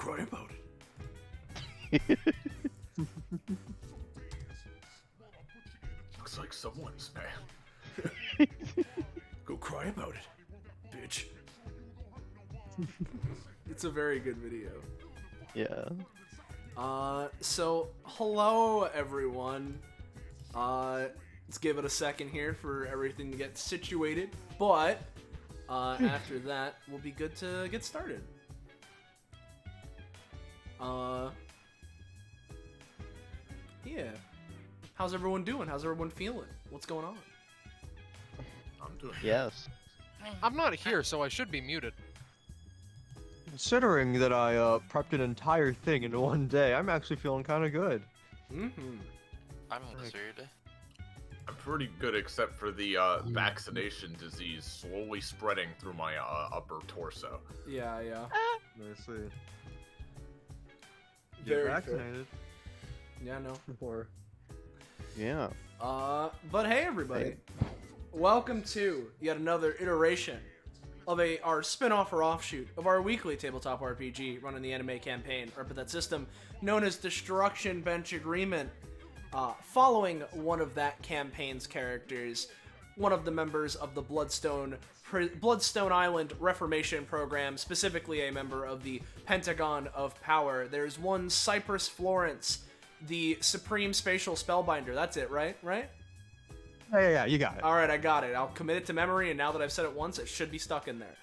cry about it. Looks like someone's mad. Go cry about it, bitch. It's a very good video. Yeah. So hello everyone. Let's give it a second here for everything to get situated, but after that, we'll be good to get started. Yeah. How's everyone doing? How's everyone feeling? What's going on? I'm doing Yes. I'm not here, so I should be muted. Considering that I prepped an entire thing in one day, I'm actually feeling kind of good. Mm-hmm. I'm pretty good, except for the vaccination disease slowly spreading through my upper torso. Yeah. Nicely. Very Get vaccinated. Yeah, no. Or Yeah. But hey everybody. Welcome to yet another iteration of our spin-off or offshoot of our weekly tabletop RPG running the anime campaign, or Epithet System, known as Destruction Bench Agreement. Following one of that campaign's characters, one of the members of the Bloodstone Island Reformation Program, specifically a member of the Pentagon of Power. There's one Cyprus Florence, the Supreme Spatial Spellbinder. That's it, right? yeah, you got it. All right, I got it. I'll commit it to memory, and now that I've said it once, it should be stuck in there.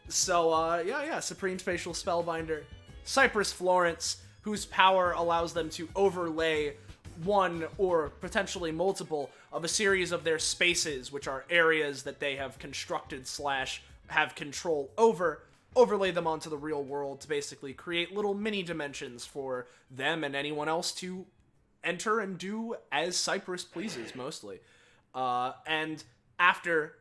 Supreme Spatial Spellbinder, Cyprus Florence, whose power allows them to overlay one or potentially multiple of a series of their spaces, which are areas that they have constructed / have control over, overlay them onto the real world to basically create little mini dimensions for them and anyone else to enter and do as Cyprus pleases, mostly. And after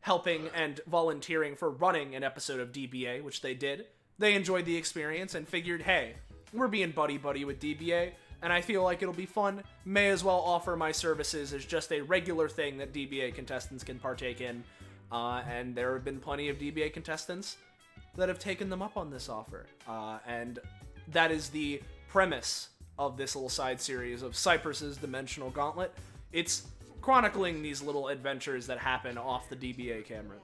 helping and volunteering for running an episode of DBA, which they did, they enjoyed the experience and figured, hey, we're being buddy-buddy with DBA, and I feel like it'll be fun. May as well offer my services as just a regular thing that DBA contestants can partake in. And there have been plenty of DBA contestants that have taken them up on this offer. And that is the premise of this little side series of Cyprus's Dimensional Gauntlet. It's chronicling these little adventures that happen off the DBA cameras.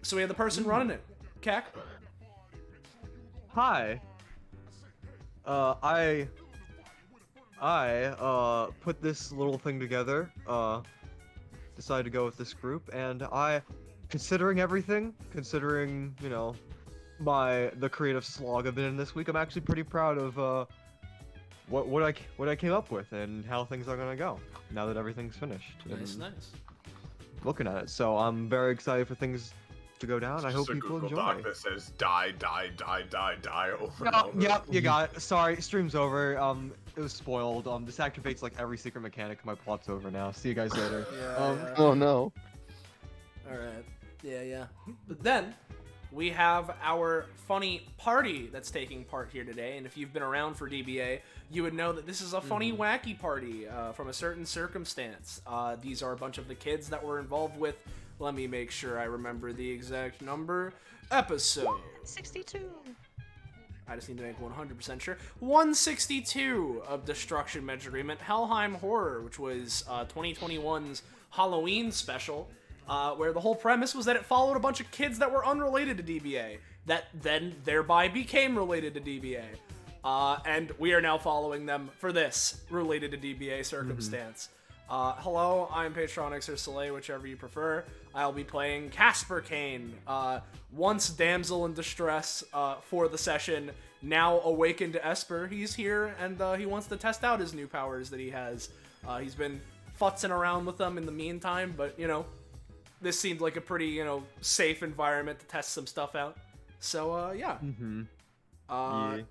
So we have the person running it, Kakapo. Hi. I put this little thing together, decided to go with this group, and considering everything, you know, the creative slog I've been in this week, I'm actually pretty proud of, what I came up with and how things are gonna go now that everything's finished. Nice. Looking at it, so I'm very excited for things to go down. I hope Just a people Google enjoy. Doc that says die over and No, over. yep, you got it. Sorry, stream's over. It was spoiled. This activates like every secret mechanic. My plot's over now. See you guys later. Oh no. Alright. Yeah. But then, we have our funny party that's taking part here today, and if you've been around for DBA, you would know that this is a funny, wacky party from a certain circumstance. These are a bunch of the kids that were involved with, let me make sure I remember the exact number, episode 62. I just need to make 100% sure. 162 of Destruction Bench Agreement, Helheim Horror, which was 2021's Halloween special, where the whole premise was that it followed a bunch of kids that were unrelated to DBA, that then thereby became related to DBA. And we are now following them for this related to DBA circumstance. Hello, I'm Patronix or Soleil, whichever you prefer. I'll be playing Kasper Kane, once damsel in distress for the session, now awakened to Esper. He's here, and he wants to test out his new powers that he has. He's been futzing around with them in the meantime, but, you know, this seemed like a pretty, you know, safe environment to test some stuff out. So, yeah. Yeah.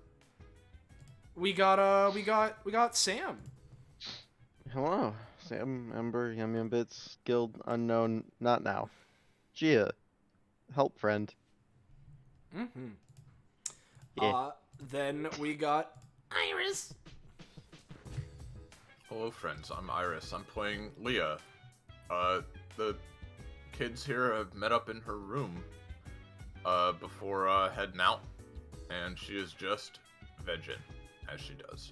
We got Sam. Hello. Sam, Ember, Yum Yum Bits, Guild Unknown, not now. Gia, help friend. Yeah. Then we got Iris. Hello, friends. I'm Iris. I'm playing Leah. The kids here have met up in her room, before, heading out. And she is just vegging, as she does.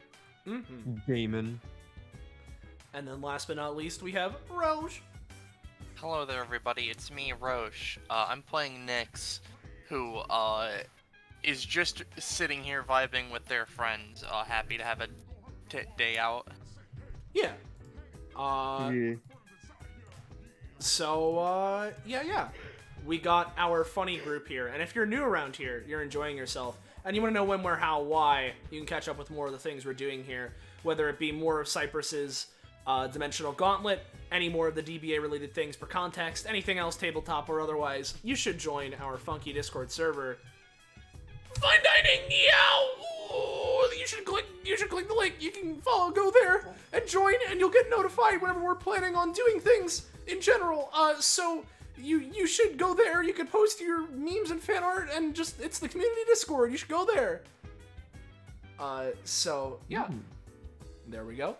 Damon. And then last but not least, we have Roche. Hello there, everybody. It's me, Roche. I'm playing Nyx, who is just sitting here vibing with their friends, happy to have a day out. Yeah. Yeah. So, yeah. We got our funny group here. And if you're new around here, you're enjoying yourself, and you want to know when, where, how, why, you can catch up with more of the things we're doing here, whether it be more of Cyprus's Dimensional Gauntlet, any more of the DBA-related things for context, anything else tabletop or otherwise, you should join our funky Discord server. Fine dining, yeah! Ooh, you should click the link. You can go there and join, and you'll get notified whenever we're planning on doing things in general. So you should go there. You can post your memes and fan art, and just it's the community Discord. You should go there. So yeah, there we go.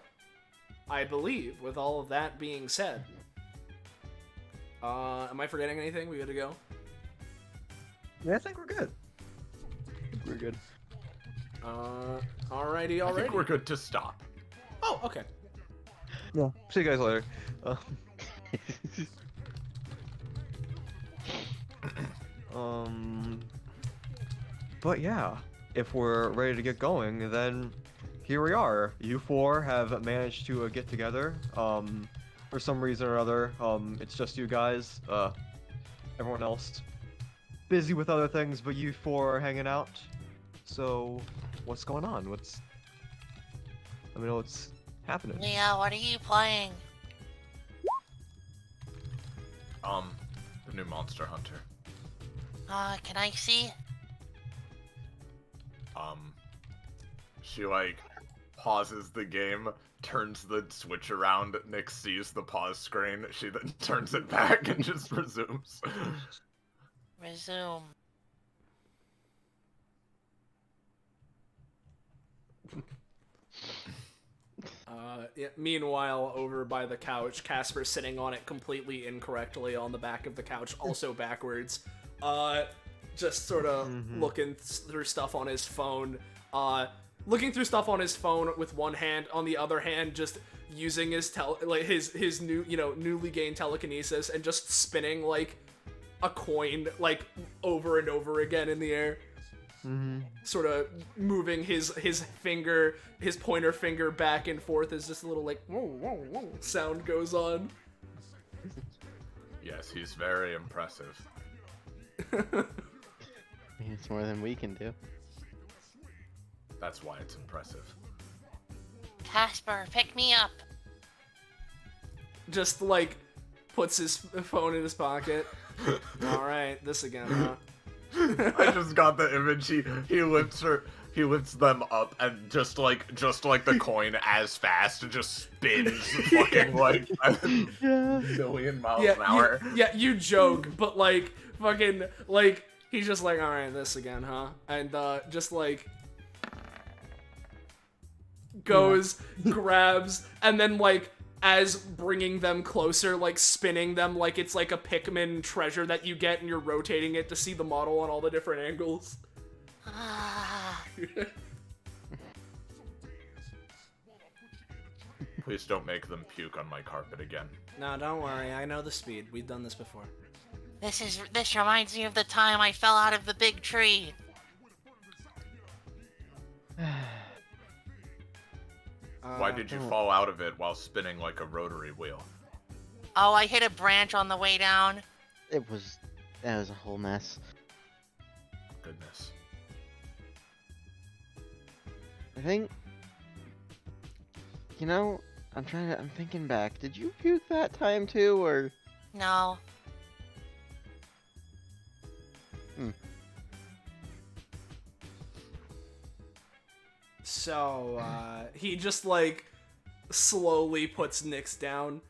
I believe with all of that being said, am I forgetting anything? We good to go? Yeah, I think we're good. We're good. Alrighty. I think we're good to stop. Oh, okay. Yeah. See you guys later. But yeah, if we're ready to get going, then here we are. You four have managed to get together. For some reason or other, it's just you guys. Everyone else busy with other things, but you four are hanging out. So, what's going on? What's happening? Leo, what are you playing? The new Monster Hunter. Can I see? She like pauses the game, turns the switch around, Nick sees the pause screen, she then turns it back and just resumes. Resume. Yeah, meanwhile, over by the couch, Kasper's sitting on it completely incorrectly on the back of the couch, also backwards. Just sort of looking through stuff on his phone. Looking through stuff on his phone with one hand, on the other hand, just using his his new, newly gained telekinesis and just spinning like a coin like over and over again in the air. Sort of moving his pointer finger back and forth as this little like whoa, whoa, whoa sound goes on. Yes, he's very impressive. It's more than we can do. That's why it's impressive. Kasper, pick me up. Just like puts his phone in his pocket. All right, this again, huh? I just got the image. He lifts them up and just like the coin as fast and just spins fucking like a million miles an hour. You joke, but like fucking like he's just like, all right, this again, huh? And just like goes, grabs, and then like as bringing them closer, like spinning them like it's like a Pikmin treasure that you get and you're rotating it to see the model on all the different angles. Please don't make them puke on my carpet again. No, don't worry. I know the speed. We've done this before. This reminds me of the time I fell out of the big tree. Why did you fall out of it while spinning like a rotary wheel? Oh, I hit a branch on the way down. That was a whole mess. Goodness. I think, I'm thinking back. Did you puke that time too, or? No. So, he just, like, slowly puts Nyx down.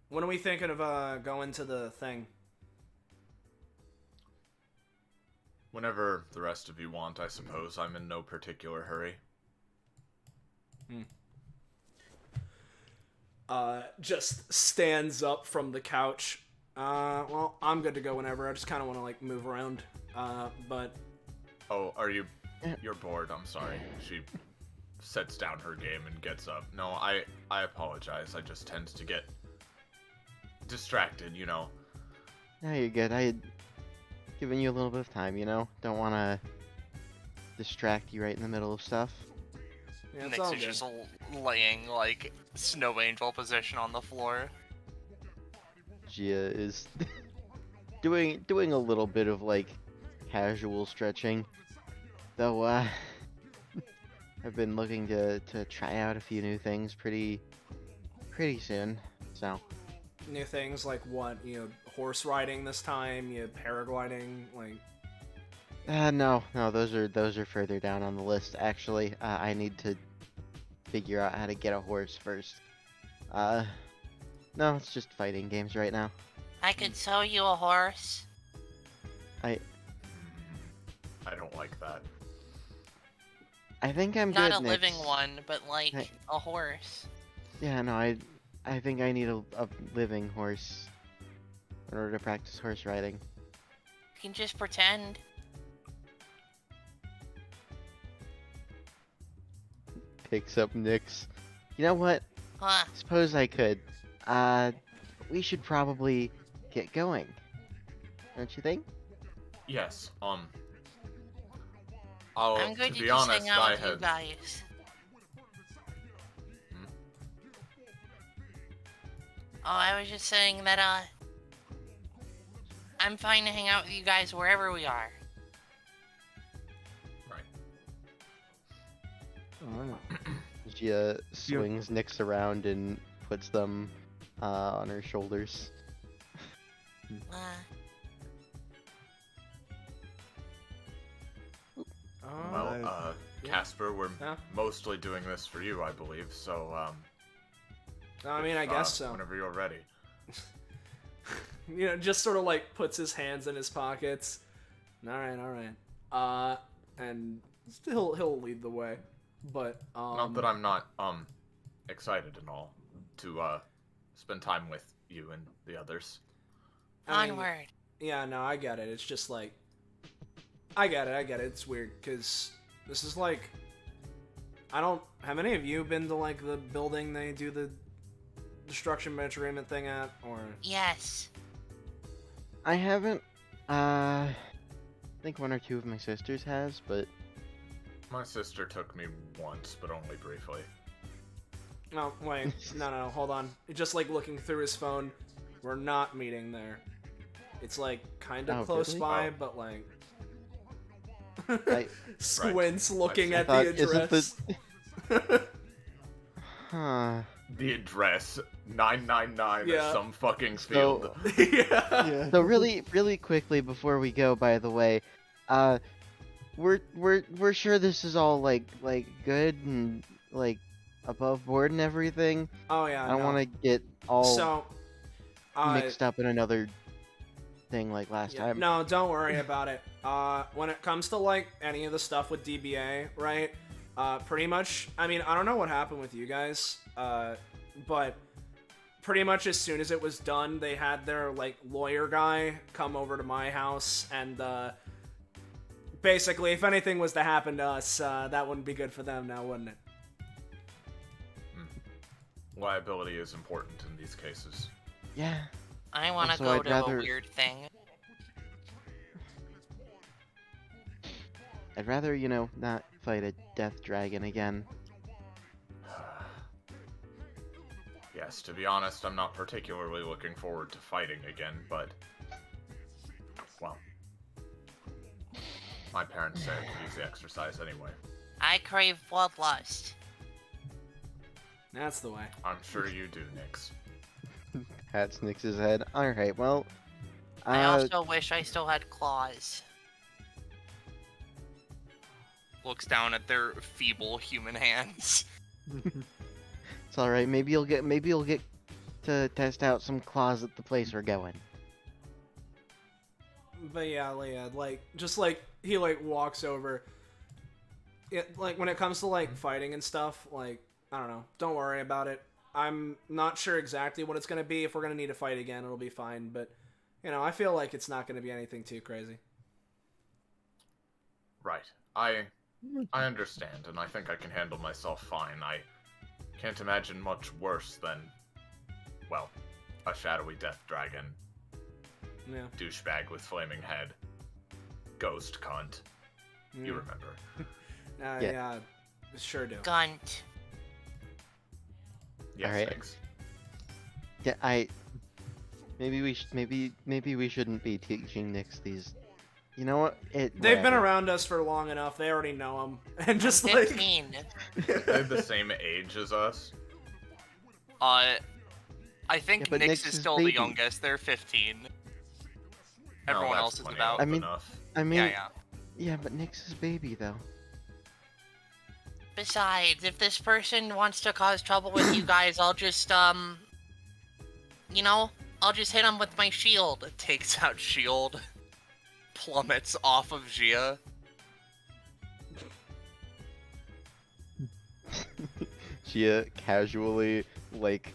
When are we thinking of, going to the thing? Whenever the rest of you want, I suppose. I'm in no particular hurry. Just stands up from the couch. Well, I'm good to go whenever. I just kind of want to, like, move around. But... Oh, are you You're bored. I'm sorry. She sets down her game and gets up. No, I apologize. I just tend to get distracted, you know. No, you're good. I had given you a little bit of time, you know? Don't want to distract you right in the middle of stuff. Yeah, it's Nix all is good. just laying like snow angel position on the floor. Gia is doing a little bit of like casual stretching. Though I've been looking to try out a few new things pretty soon. So New things like what? Horse riding this time. Paragliding. Like, no, those are further down on the list actually. I need to figure out how to get a horse first. No, it's just fighting games right now. I could sew you a horse. I don't like that. think I'm Not good, a living Nix. one, but like I- a horse. Yeah, no, I think I need a living horse in order to practice horse riding. You can just pretend. Picks up Nix. You know what? Huh. Suppose I could. We should probably get going. Don't you think? Yes. I'm To going to be just honest, hang out I with you had. guys. Oh, I was just saying that, I'm fine to hang out with you guys wherever we are. Right. Gia swings Nix around and puts them on her shoulders. Well, yeah. Kasper, we're Yeah. mostly doing this for you, I believe. So, I mean, I guess so. Whenever you're ready. Just sort of like puts his hands in his pockets. All right. And he'll lead the way. But Not that I'm not excited and all to spend time with you and the others. I mean, Onward. yeah, no, I get it. It's just like I get it. It's weird because this is like have any of you been to like the building they do the destruction measurement thing at, or Yes. I haven't. I think one or two of my sisters has, but My sister took me once, but only briefly. no, wait, no, hold on. Just like looking through his phone, we're not meeting there. It's like kind of Oh, close really? by, Oh. but like I squints looking I at thought the isn't address. huh. The address 999 Yeah. or some fucking So- field. Yeah. So really quickly before we go, by the way, we're sure this is all like good and like above board and everything. Oh yeah. I don't no. want to get all So, mixed up in another thing like last yeah, time. no, don't worry about it. When it comes to like any of the stuff with DBA, right? Pretty much. I mean, I don't know what happened with you guys, but pretty much as soon as it was done, they had their like lawyer guy come over to my house, and basically, if anything was to happen to us, that wouldn't be good for them now, wouldn't it? Liability is important in these cases. Yeah. I want to Also, go I'd to rather- a weird thing. I'd rather, not fight a death dragon again. Yes, to be honest, I'm not particularly looking forward to fighting again, but... Well... My parents say I could use the exercise anyway. I crave bloodlust. That's the way. I'm sure you do, Nix. Pats Nix's head. Alright, well. I also wish I still had claws. Looks down at their feeble human hands. It's alright, maybe you'll get to test out some claws at the place we're going. But yeah, just like he like walks over. Like when it comes to like fighting and stuff, like I don't know, don't worry about it. I'm not sure exactly what it's gonna be. If we're gonna need to fight again, it'll be fine. But I feel like it's not gonna be anything too crazy. Right. I I understand, and I think I can handle myself fine. I can't imagine much worse than, well, a shadowy death dragon, Yeah. douchebag with flaming head, ghost cunt. You remember. Yeah. Sure do. Gunt. Yes, Alright. thanks. Yeah, maybe we shouldn't be teaching Nyx these. You know what? They've been whatever. around us for long enough. They already know them, and just I'm like 15. They're the same age as us. I think Yeah, but Nyx Nyx is is still the baby. youngest. They're 15. No, Everyone that's else is plenty about. old I mean- enough. I mean, Yeah. yeah, but Nyx is baby though. Besides, if this person wants to cause trouble with you guys, I'll just, you know, I'll just hit him with my shield. Takes out shield. Plummets off of Gia. Gia casually like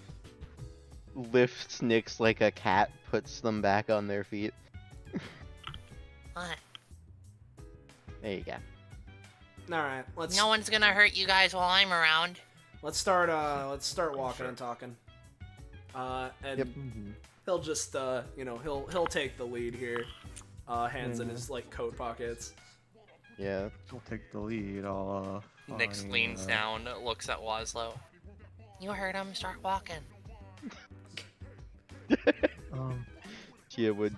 lifts Nyx like a cat, puts them back on their feet. What? There you go. all right. Let's No one's gonna hurt you guys while I'm around. let's start walking and talking. And Yep. he'll just he'll take the lead here. Hands in his like coat pockets. Yeah. I'll take the lead. I'll. Nyx leans down, looks at Waslow. You heard him. Start walking. Gia would,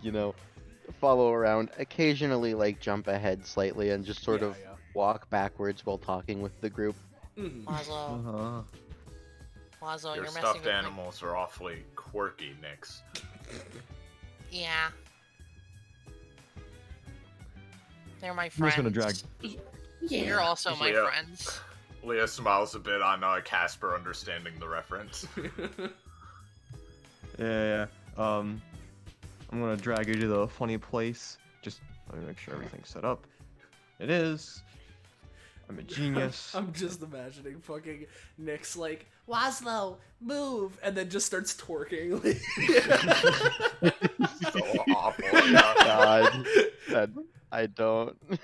follow around, occasionally like jump ahead slightly and just sort of walk backwards while talking with the group. Mhm. Waslow, Waslow, Your you're messing stuffed with my... animals are awfully quirky, Nyx. Yeah. They're my I'm friends. just gonna drag. You're also my Yeah. friends. Leah smiles a bit on Casper understanding the reference. Yeah. I'm gonna drag you to the funny place. Just let me make sure everything's set up. It is. I'm a genius. I'm just imagining fucking Nick's like, Waslow, move, and then just starts twerking. So awful. Yeah. God, I don't. The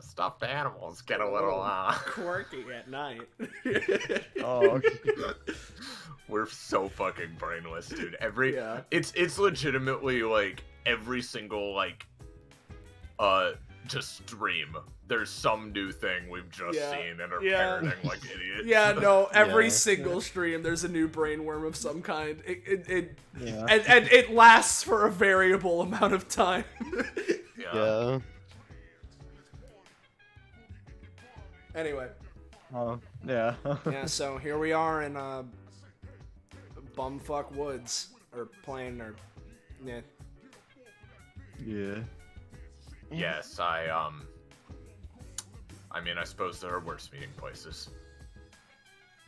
stuffed animals get a little, Quirky at night. Oh, We're so fucking brainless, dude. Yeah. It's legitimately like every single just stream. There's some new thing we've just Yeah. seen and are Yeah. parroting like idiots. Yeah, no, every Yeah. single stream there's a new brainworm of some kind. yeah. And it lasts for a variable amount of time. Yeah. Anyway, Yeah. yeah, so here we are in bumfuck woods or plain or yeah. Yeah. Yes, I mean, I suppose there are worse meeting places.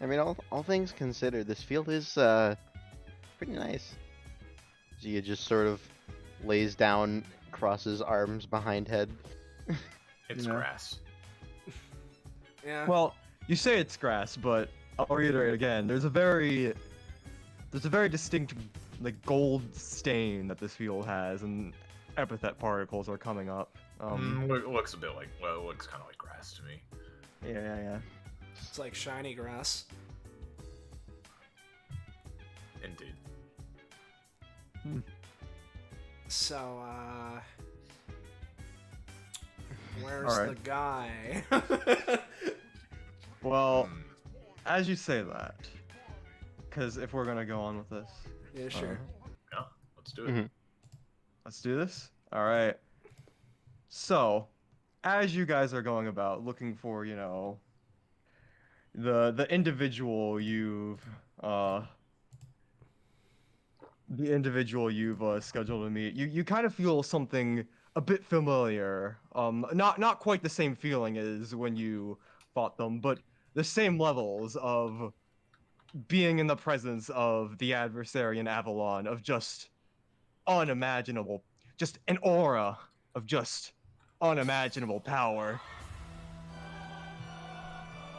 I mean, all things considered, this field is pretty nice. Gia just sort of lays down, crosses arms behind head. It's Yeah. grass. Yeah. Well, you say it's grass, but I'll reiterate again. There's a very distinct like gold stain that this field has, and epithet particles are coming up. Looks a bit like, well, it looks kind of like grass to me. Yeah. It's like shiny grass. Indeed. So, where's Alright. the guy? Well, Hmm. as you say that, because if we're gonna go on with this, Yeah, sure. Yeah, let's do it. Mhm. let's do this. All right. So, as you guys are going about looking for, the individual you've scheduled to meet, you kind of feel something a bit familiar. Not quite the same feeling as when you fought them, but the same levels of being in the presence of the adversary in Avalon, of just unimaginable, just an aura of just unimaginable power.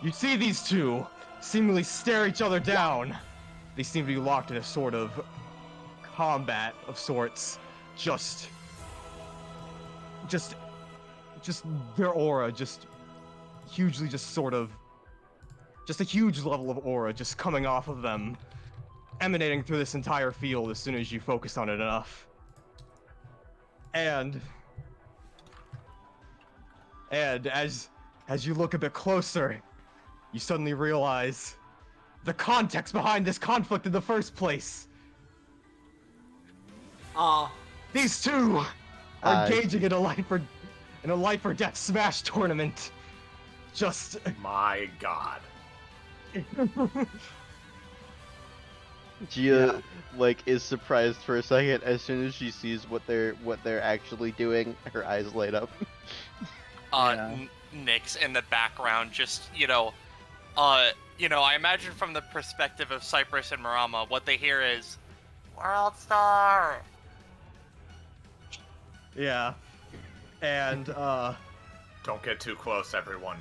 You see these two seemingly stare each other down. They seem to be locked in a sort of combat of sorts. Just just their aura just hugely just sort of just a huge level of aura just coming off of them, emanating through this entire field as soon as you focus on it enough. And as you look a bit closer, you suddenly realize the context behind this conflict in the first place. These two are engaging in a life or death smash tournament. Just My God. Gia like is surprised for a second. As soon as she sees what they're actually doing, her eyes light up. Nyx in the background, just I imagine from the perspective of Cyprus and Marama, what they hear is World Star. yeah, and Don't get too close, everyone.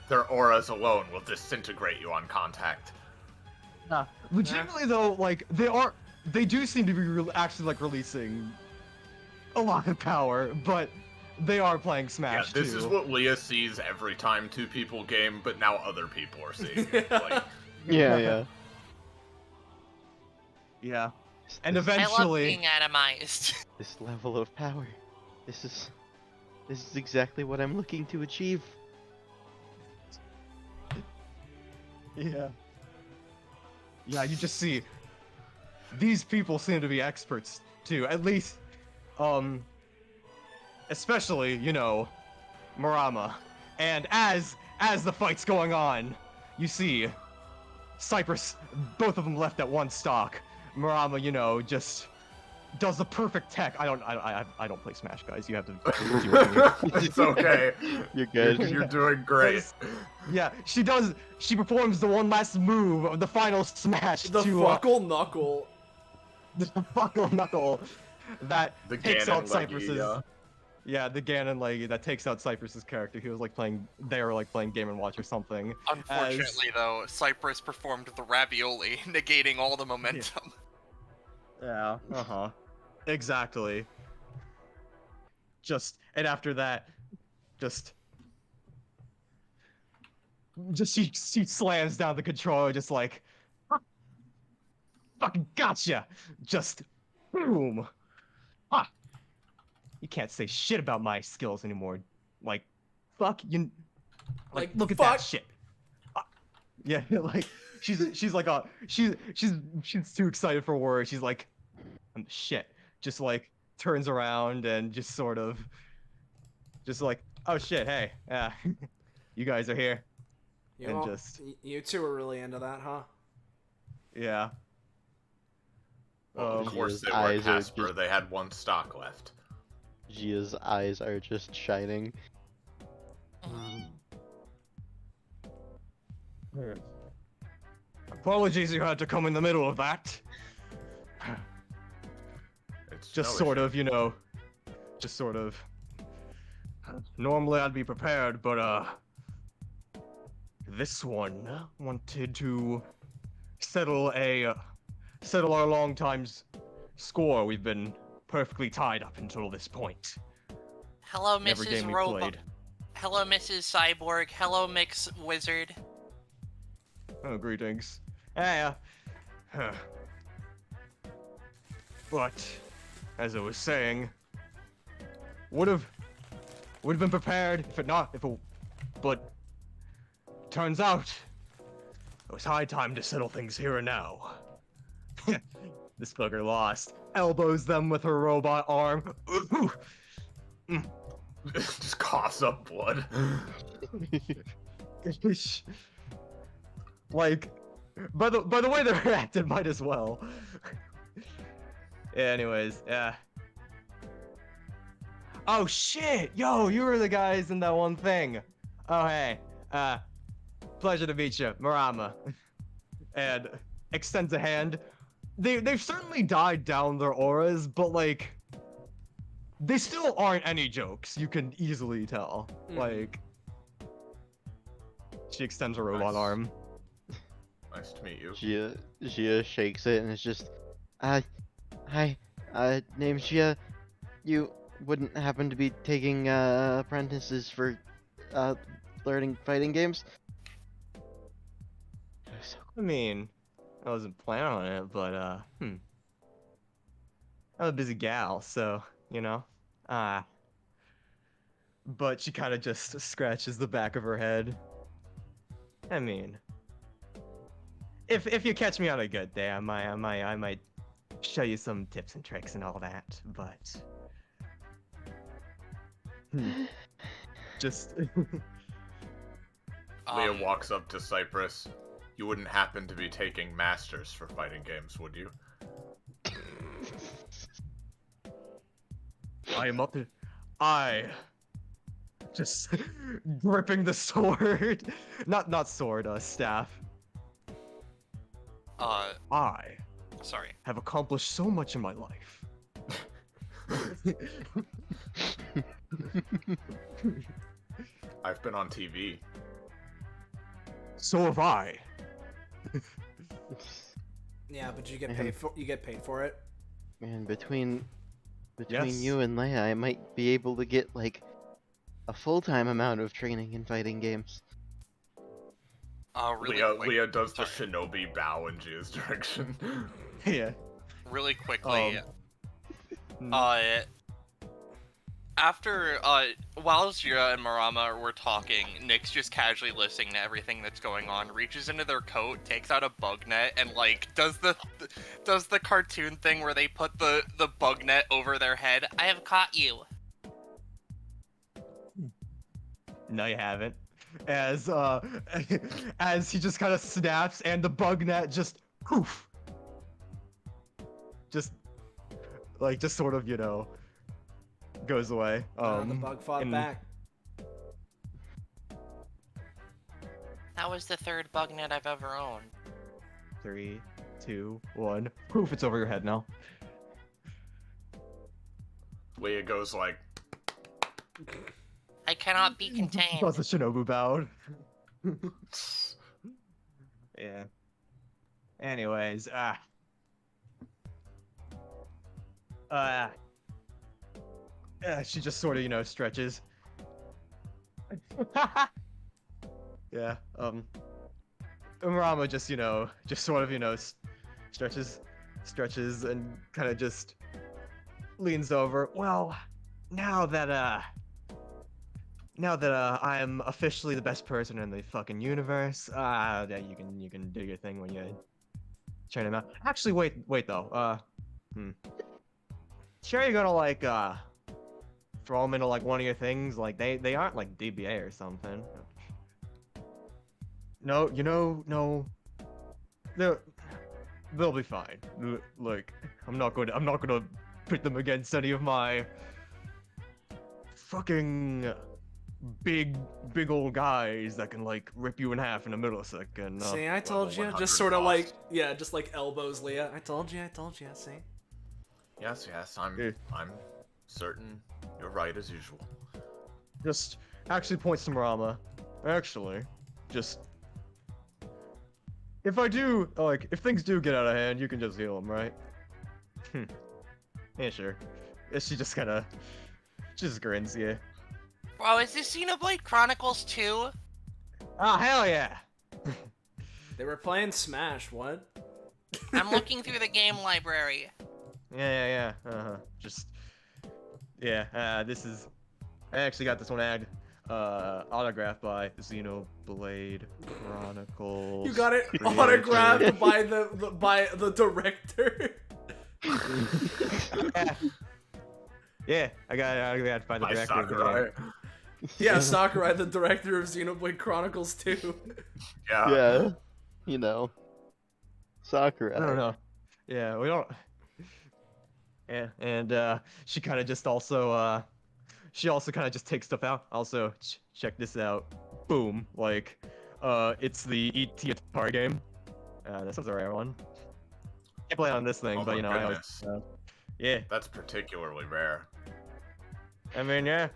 Their auras alone will disintegrate you on contact. legitimately though, like they do seem to be actually like releasing a lot of power, but they are playing Smash Yeah, this too. is what Leah sees every time two people game, but now other people are seeing it. Like, Yeah. Yeah, and This- I love eventually, being atomized. This level of power. This is exactly what I'm looking to achieve. yeah, you just see these people seem to be experts too. At least, especially Marama. And as the fight's going on, you see Cyprus, both of them left at one stock. Marama, just does the perfect tech. I don't play Smash, guys. You have to deal with me. it's okay. You're good. You're doing great. Yeah, she performs the one last move of the final smash The to Fuckle Knuckle. the Fuckle Knuckle that The takes Ganon out Cyprus's. leggy, Yeah, the Ganon leggy that takes out Cyprus's character. He was like playing. They were like playing Game and Watch or something. Unfortunately, though, Cyprus performed the ravioli, negating all the momentum. Yeah. Exactly. And after that, just she slams down the controller, just like, fucking gotcha. Just boom. You can't say shit about my skills anymore. Like, fuck you. Like, look at that fuck. shit. Yeah, like she's too excited for words. She's like, I'm the shit. Just like turns around and just sort of, just like, oh shit, hey, yeah, you guys are here. You two are really into that, huh? Yeah. Well, of course they were eyes are Kasper. just- They had one stock left. Gia's eyes are just shining. Apologies, you had to come in the middle of that. It's Just no sort issue. of, just sort of. Normally I'd be prepared, but this one wanted to settle our long time's score. We've been perfectly tied up until this point. Hello, Every Mrs. game we Robot. played. Hello, Mrs. Cyborg. Hello, Mix Wizard. Oh, greetings. Yeah. But, as I was saying, would have been prepared but turns out it was high time to settle things here and now. This bugger lost. Elbows them with her robot arm. Just coughs up blood. Like, by the way they're acted, might as well. Anyways, yeah. Oh shit! Yo, you were the guys in that one thing. Oh hey, pleasure to meet you, Marama. And extends a hand. They've certainly died down their auras, but like, they still aren't any jokes. You can easily tell. Like, she extends her robot Nice. arm. Nice to meet you. Gia shakes it and it's just, hi, name's Gia. You wouldn't happen to be taking apprentices for learning fighting games? I mean, I wasn't planning on it, but I'm a busy gal, so you know. But she kind of just scratches the back of her head. I mean, if you catch me on a good day, I might show you some tips and tricks and all that. But just Leah walks up to Cyprus. You wouldn't happen to be taking masters for fighting games, would you? I am up to. I just gripping the sword, not sword, staff. I Sorry. have accomplished so much in my life. I've been on TV. So have I. Yeah, but you get paid for it. Man, between Yes. you and Leia, I might be able to get like a full-time amount of training in fighting games. Really quick, Leah does the shinobi bow in Gia's direction. Yeah. really quickly. Mm. After while Jira and Marama were talking, Nick's just casually listening to everything that's going on, reaches into their coat, takes out a bug net, and like does the cartoon thing where they put the bug net over their head. I have caught you. No, you haven't. As as he just kind of snaps and the bug net just poof. Just sort of, goes away. The bug fought back. That was the third bug net I've ever owned. 3, 2, 1. Poof, it's over your head now. Leah goes like, I cannot be contained. Plus the Shinobu bowed. Yeah. Anyways, she just sort of, stretches. Yeah, Umurama just, just sort of, stretches and kind of just leans over. Well, now that I am officially the best person in the fucking universe, yeah, you can do your thing when you train him out. Actually, wait though, sure you're gonna like throw them into like one of your things? Like they aren't like DBA or something. No, no. They'll be fine. Look, I'm not gonna pit them against any of my fucking big old guys that can like rip you in half in a millisecond. See, I told you. 100 Just sort of cost. just like elbows Leah. I told you. See. yes, Yeah. I'm certain you're right as usual. Just actually points to Marama. Actually, just if things do get out of hand, you can just heal them, right? Yeah, sure. Yeah, she just grins, yeah. Bro, is this Xenoblade Chronicles 2? Oh, hell yeah! They were playing Smash. What? I'm looking through the game library. Yeah. I actually got this one autographed by Xenoblade Chronicles. You got it creator. autographed by the director. Yeah, I got it autographed by the By director of the Sakurai. game. Yeah, Sakurai, the director of Xenoblade Chronicles 2. Yeah. Yeah, Sakura. I don't know. Yeah, we don't. Yeah, and she kind of just also she also kind of just takes stuff out. Also, check this out. Boom! Like, it's the E.T. Atari game. This one's a rare one. Can't play it on this thing, Oh but my I always. goodness. Yeah, That's particularly rare. I mean, yeah.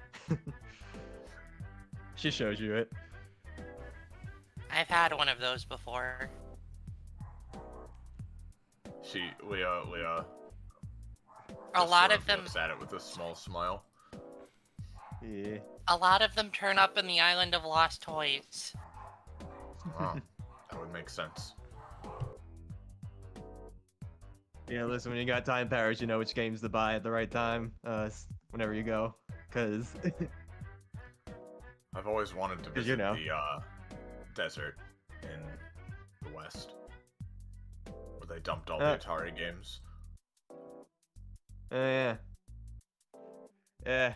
She shows you it. I've had one of those before. Leah A lot of them. looks at it with a small smile. Yeah. A lot of them turn up in the Island of Lost Toys. Wow, that would make sense. Yeah, listen, when you got time powers, you know which games to buy at the right time, whenever you go, cause I've always wanted to 'Cause visit you know. the desert in the West, where they dumped all the Atari games. yeah, yeah.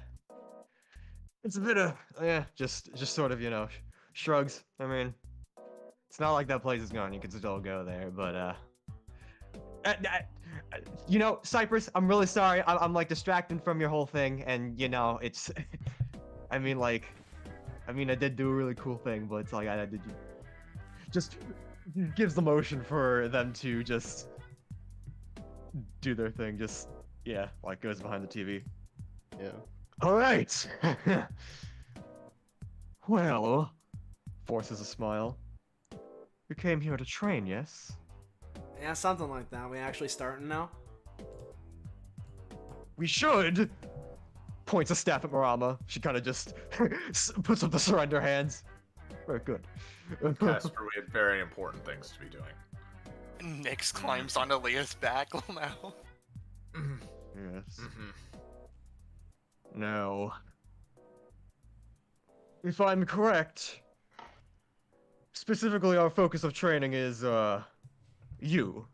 It's a bit of just sort of shrugs. I mean, it's not like that place is gone. You can still go there, but Cyprus, I'm really sorry. I'm like distracted from your whole thing, and it's. I mean, I did do a really cool thing, but it's like I did just gives the motion for them to just do their thing. Just like goes behind the TV. Yeah. All right. Well, forces a smile. You came here to train, yes? Yeah, something like that. We actually starting now? We should. Points a staff at Marama. She kind of just puts up the surrender hands. Very good. Kasper, we had very important things to be doing. Nyx climbs onto Leah's back now. Yes. Now, if I'm correct, specifically our focus of training is you.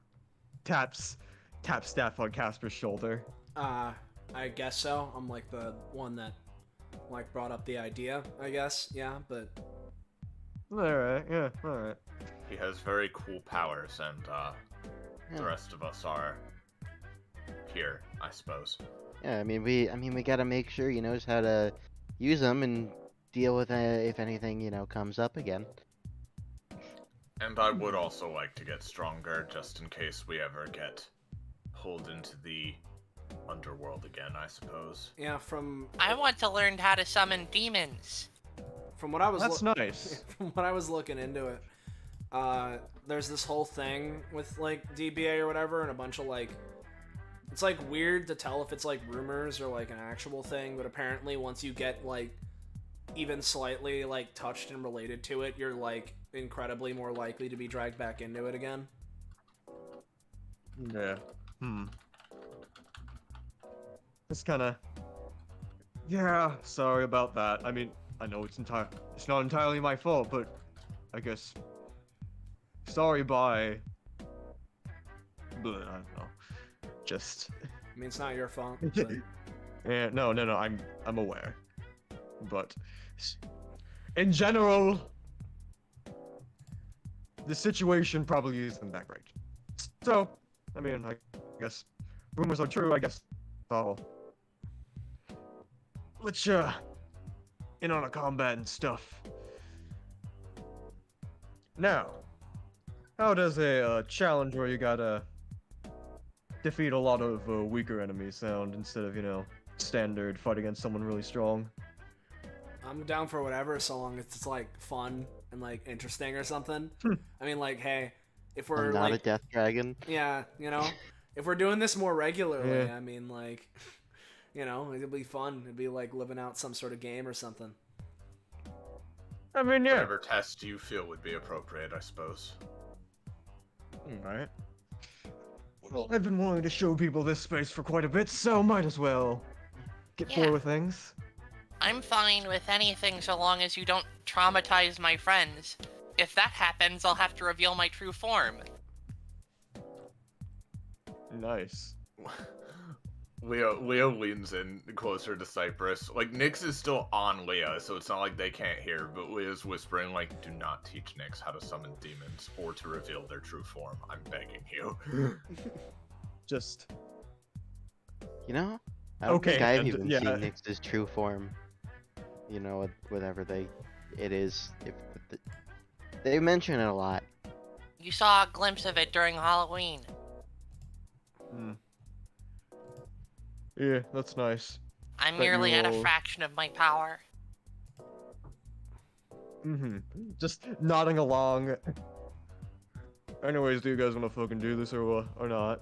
Tap staff on Kasper's shoulder. I guess so. I'm like the one that brought up the idea, I guess. Yeah, but Alright, yeah, alright. He has very cool powers, and the rest of us are here, I suppose. Yeah, I mean we gotta make sure he knows how to use them and deal with if anything comes up again. And I would also like to get stronger, just in case we ever get pulled into the underworld again, I suppose. yeah, from I want to learn how to summon demons. what I was That's nice. from what I was looking into it, there's this whole thing with like DBA or whatever, and a bunch of it's like weird to tell if it's like rumors or like an actual thing, but apparently once you get like even slightly like touched and related to it, you're like incredibly more likely to be dragged back into it again. Yeah. It's kinda... Yeah, sorry about that. I mean, I know it's not entirely my fault, but I guess... Sorry, bye. But, I don't know. Just... I mean, it's not your fault. But... Yeah, no, I'm aware. But... In general... The situation probably isn't that great. So, I mean, I guess... Rumors are true, I guess. So... Let's, in on a combat and stuff. Now, how does a challenge where you gotta defeat a lot of weaker enemies sound instead of, standard fight against someone really strong? I'm down for whatever, so long as it's like fun and like interesting or something. I mean, like, hey, if we're I'm not like, a death dragon. yeah, if we're doing this more regularly, Yeah. I mean, like, it'd be fun. It'd be like living out some sort of game or something. I mean, yeah. Whatever test you feel would be appropriate, I suppose. Alright. Well, I've been wanting to show people this space for quite a bit, so might as well get Yeah. forward with things. I'm fine with anything so long as you don't traumatize my friends. If that happens, I'll have to reveal my true form. Nice. Leah leans in closer to Cyprus. Like, Nyx is still on Leah, so it's not like they can't hear, but Leah's whispering, like, do not teach Nyx how to summon demons or to reveal their true form. I'm begging you. Just... I don't Okay, think I've and- even yeah. seen Nyx's true form. Whatever it is. They mention it a lot. You saw a glimpse of it during Halloween. Yeah, that's nice. I'm Bet merely you at a will- fraction of my power. Just nodding along. Anyways, do you guys want to fucking do this or what? Or not?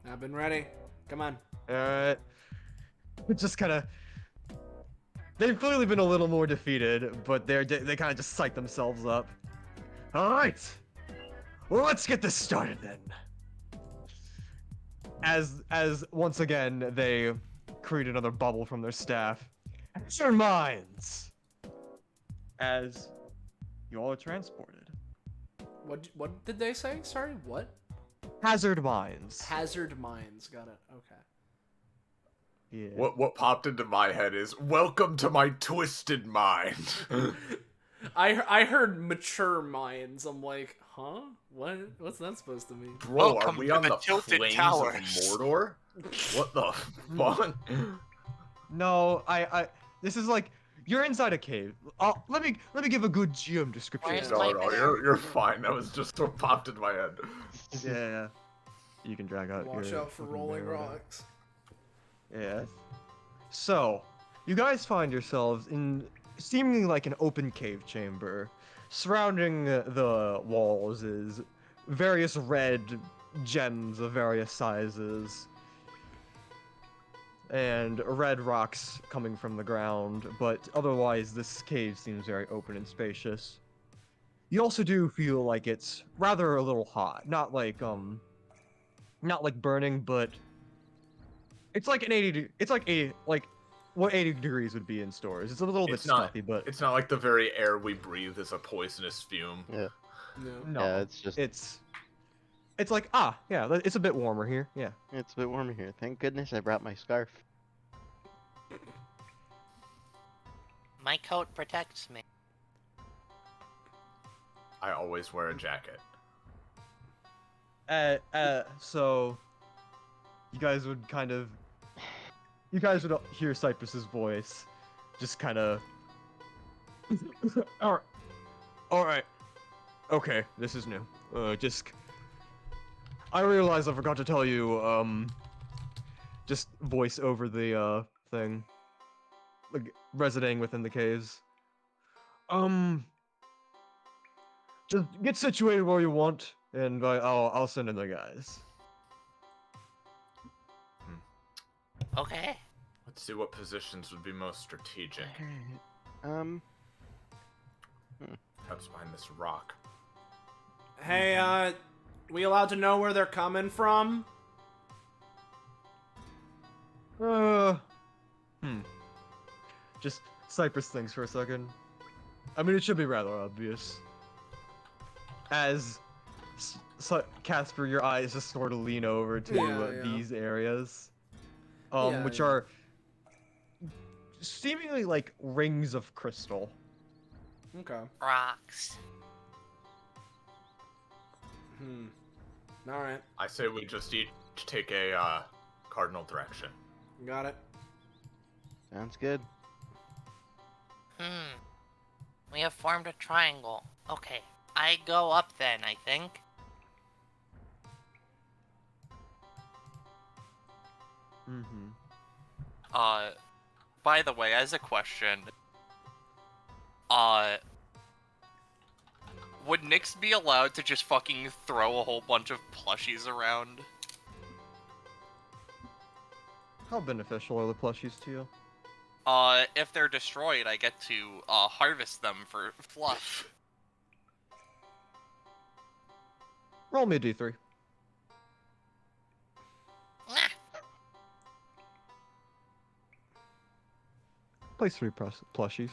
I've been ready. Come on. Alright. Just kind of they've clearly been a little more defeated, but they kind of just psych themselves up. All right, well, let's get this started then. As once again they create another bubble from their staff. At your minds, as you all are transported. What did they say? Sorry, what? Hazard mines. Hazard mines. Got it. Okay. Yeah. What popped into my head is welcome to my twisted mind. I heard mature minds. I'm like, huh? What's that supposed to mean? Bro, Welcome are we to on the the Tilted plains Towers. of Mordor? What the fuck? No, I this is like you're inside a cave. Let me give a good GM description. Where's No, my- you're fine. That was just what popped in my head. Yeah. You can drag out Watch your out for fucking rolling barrel. rocks. Yeah. So, you guys find yourselves in seemingly like an open cave chamber. Surrounding the walls is various red gems of various sizes. And red rocks coming from the ground, but otherwise this cave seems very open and spacious. You also do feel like it's rather a little hot. Not like burning, but it's like it's like what 80 degrees would be in stores. It's a little bit It's not- stuffy, but It's not like the very air we breathe is a poisonous fume. Yeah. No. no, Yeah, it's just it's like yeah, it's a bit warmer here. Yeah. it's a bit warmer here. Thank goodness I brought my scarf. My coat protects me. I always wear a jacket. So you guys would hear Cyprus's voice, just kind of. All right, okay, this is new. I realize I forgot to tell you. Just voice over the thing, like resonating within the caves. Just get situated where you want, and I'll send in the guys. Okay. Let's see what positions would be most strategic. That's behind this rock. Hey, we allowed to know where they're coming from? Just Cyprus thinks for a second. I mean, it should be rather obvious. As Kasper, your eyes just sort of lean over to Yeah. these areas, Yeah, which yeah. are seemingly like rings of crystal. Okay. Rocks. Alright. I say we just each take a cardinal direction. Got it. Sounds good. We have formed a triangle. Okay. I go up then, I think. By the way, as a question, would Nyx be allowed to just fucking throw a whole bunch of plushies around? How beneficial are the plushies to you? If they're destroyed, I get to harvest them for fluff. Roll me a d3. Place 3 plushies.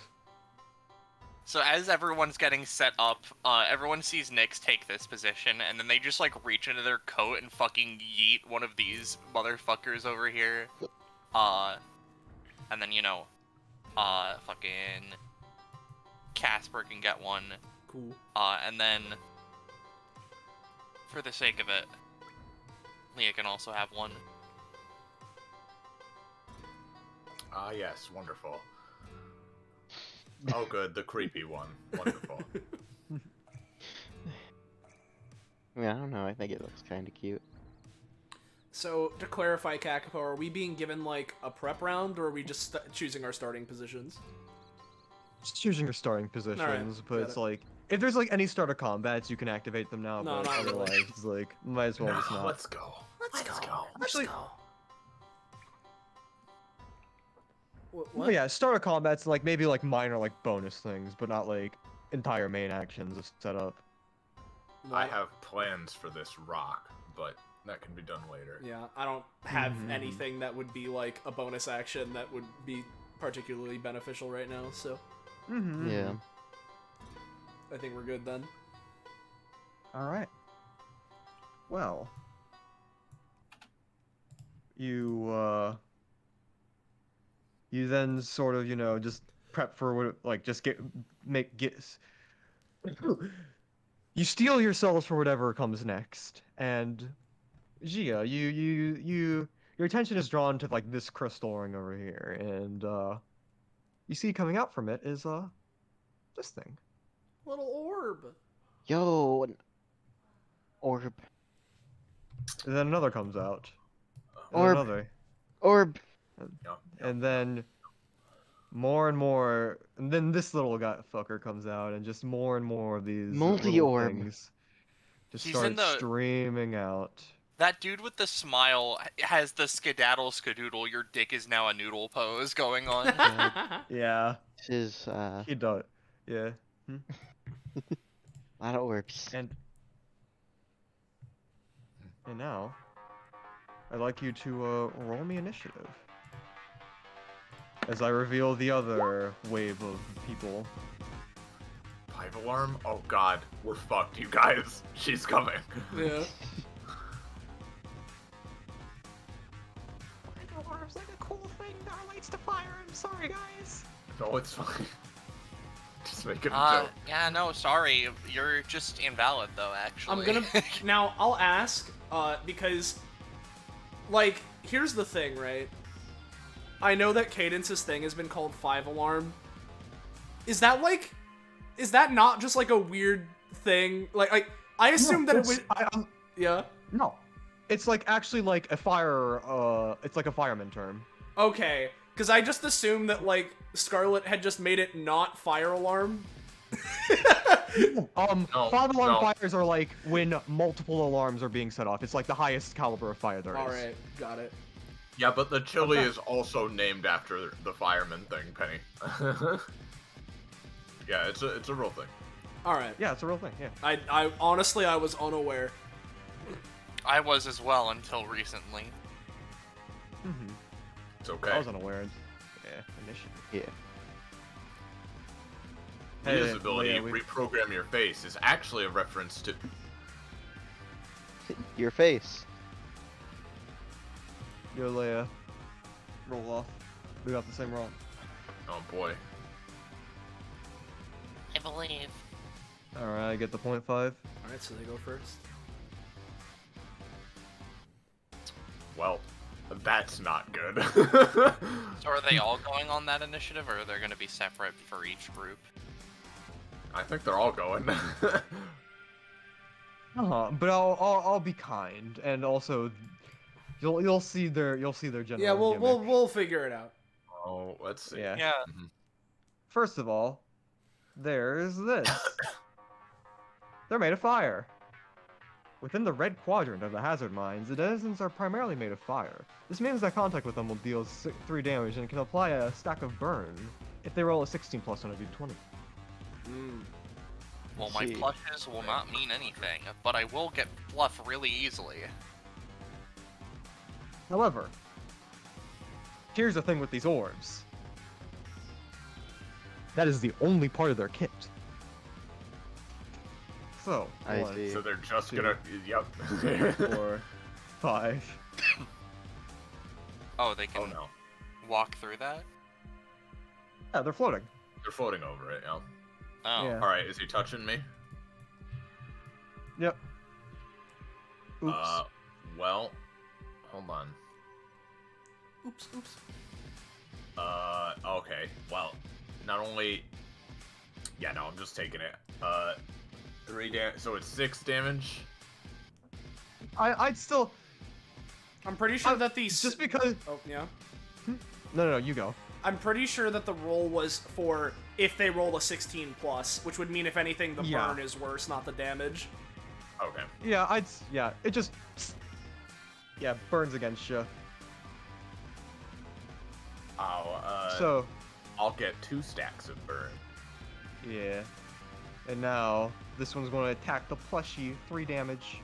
So as everyone's getting set up, everyone sees Nyx take this position, and then they just like reach into their coat and fucking yeet one of these motherfuckers over here. And then fucking Kasper can get one. Cool. And then for the sake of it, Leah can also have one. Ah, yes, wonderful. Oh, good, the creepy one. Wonderful. Yeah, I don't know. I think it looks kind of cute. So, to clarify, Kakapo, are we being given, like, a prep round, or are we just choosing our starting positions? Just choosing your starting positions, but got it's it. like if there's like any starter combats, you can activate them now. No, but not really. otherwise, it's like might as well just not. Let's go. Let's go. Actually, Well, yeah, start of combat's like maybe like minor like bonus things, but not like entire main actions set up. I have plans for this rock, but that can be done later. Yeah, I don't have anything that would be like a bonus action that would be particularly beneficial right now, so Yeah. I think we're good then. All right. Well, you then sort of, you know, just prep for what, like, just you steel yourselves for whatever comes next, and Gia, your attention is drawn to like this crystal ring over here, and you see coming out from it is this thing. Little orb. Yo, an orb. And then another comes out. And Orb. another. Orb. And then more and more, and then this little guy fucker comes out, and just more and more of these little Multi-orb. things just He's start in the- streaming out. That dude with the smile has the skedaddle skadoodle, your dick is now a noodle pose going on. Yeah, This is he does. Yeah. a lot of orbs. And now, I'd like you to roll me initiative. As I reveal the other wave of people. 5 alarm? Oh god, we're fucked, you guys. She's coming. Yeah. Alarm's like a cool thing that relates to fire. I'm sorry, guys. No, it's fine. Just making a joke. Yeah, no, sorry. You're just invalid, though, actually. I'm gonna now. I'll ask, because, like, here's the thing, right? I know that Cadence's thing has been called 5 alarm. Is that not just like a weird thing? Like, I assume that it would. Yeah. No, it's like actually like a fire. It's like a fireman term. Okay, because I just assumed that like Scarlet had just made it not fire alarm. No, 5 alarm no. fires are like when multiple alarms are being set off. It's like the highest caliber of fire there is. All right, got it. Yeah, but the chili is also named after the fireman thing, Penny. Yeah, it's a real thing. All right. Yeah, it's a real thing. Yeah. I honestly I was unaware. I was as well until recently. Mm-hmm. It's okay. I was unaware. Yeah, initiative. Yeah. His ability, Leia, we- reprogram your face, is actually a reference to... Your face. Yo, Leia. Roll off. We got the same roll. Oh boy. I believe. Alright, I get the 0.5. All right, so they go first. Well, that's not good. So are they all going on that initiative, or are they going to be separate for each group? I think they're all going. But I'll be kind, and also you'll see their general. Yeah, gimmick. we'll figure it out. Oh, let's see. Yeah. Yeah. First of all, there's this. They're made of fire. Within the red quadrant of the hazard mines, the denizens are primarily made of fire. This means that contact with them will deal 3 damage and can apply a stack of burn if they roll a 16 plus on a d20. Well, my See. plushes will not mean anything, but I will get fluff really easily. However, here's the thing with these orbs. That is the only part of their kit. So, I 1, see. So they're just 2, gonna... Yep. 4, 5. Oh, they can Oh no. walk through that? Yeah, they're floating. They're floating over it, yeah. Oh. Yeah. Alright, is he touching me? Yep. Oops. Well, hold on. Oops. Okay. Well, not only... Yeah, no, I'm just taking it. 3 damage, so it's 6 damage? I'd still I'm pretty sure that these. just because. Oh yeah. No, you go. I'm pretty sure that the roll was for if they roll a 16 plus, which would mean if anything the Yeah. burn is worse, not the damage. Okay. Yeah, it just. Yeah, burns against you. So, I'll get 2 stacks of burn. yeah. And now, this one's going to attack the plushie, 3 damage.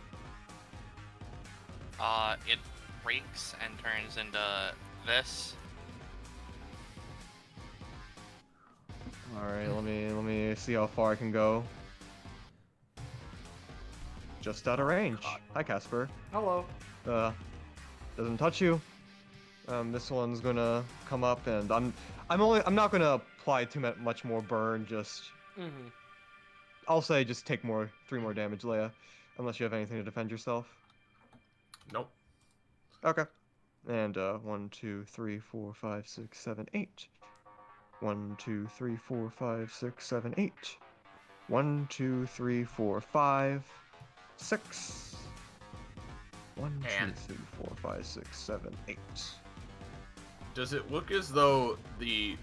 It breaks and turns into this. Alright, let me see how far I can go. Just out of range. Hi, Kasper. Hello. Doesn't touch you. This one's gonna come up, and I'm not gonna apply much more burn. Just, I'll say just take 3 more damage, Leia, unless you have anything to defend yourself. Nope. Okay. And 1, 2, 3, 4, 5, 6, 7, 8. 1, 2, 3, 4, 5, 6, 7, 8. 1, 2, 3, 4, 5, 6. 1, 2, And 3, 4, 5, 6, 7, 8. does it look as though the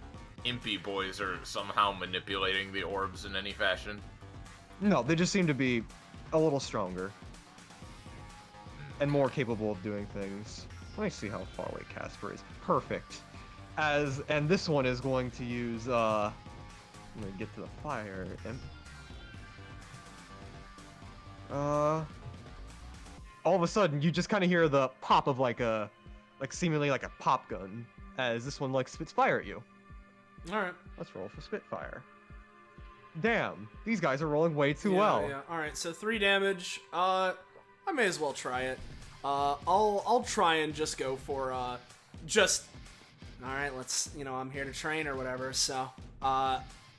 Impy boys are somehow manipulating the orbs in any fashion? No, they just seem to be a little stronger. And more capable of doing things. Let me see how far away Kasper is. Perfect. And this one is going to use, I'm gonna get to the fire imp. All of a sudden, you just kind of hear the pop of seemingly like a pop gun, as this one spits fire at you. Alright. Let's roll for Spitfire. Damn, these guys are rolling way too Yeah, well. yeah. Alright, so 3 damage. I may as well try it. I'll try and just go for, alright, let's, I'm here to train or whatever, so,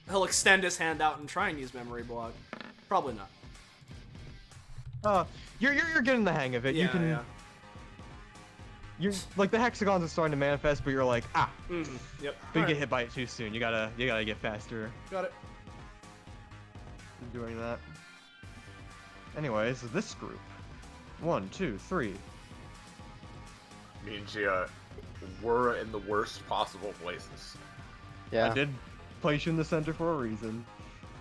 he'll extend his hand out and try and use memory block. Probably not. You're getting the hang of it. Yeah, You can. yeah. You're like the hexagons are starting to manifest, but you're like, Yep. but you Alright, get hit by it too soon. You gotta get faster got it. in doing that. Anyways, this group. 1, 2, 3. Me and Gia were in the worst possible places. Yeah. I did place you in the center for a reason.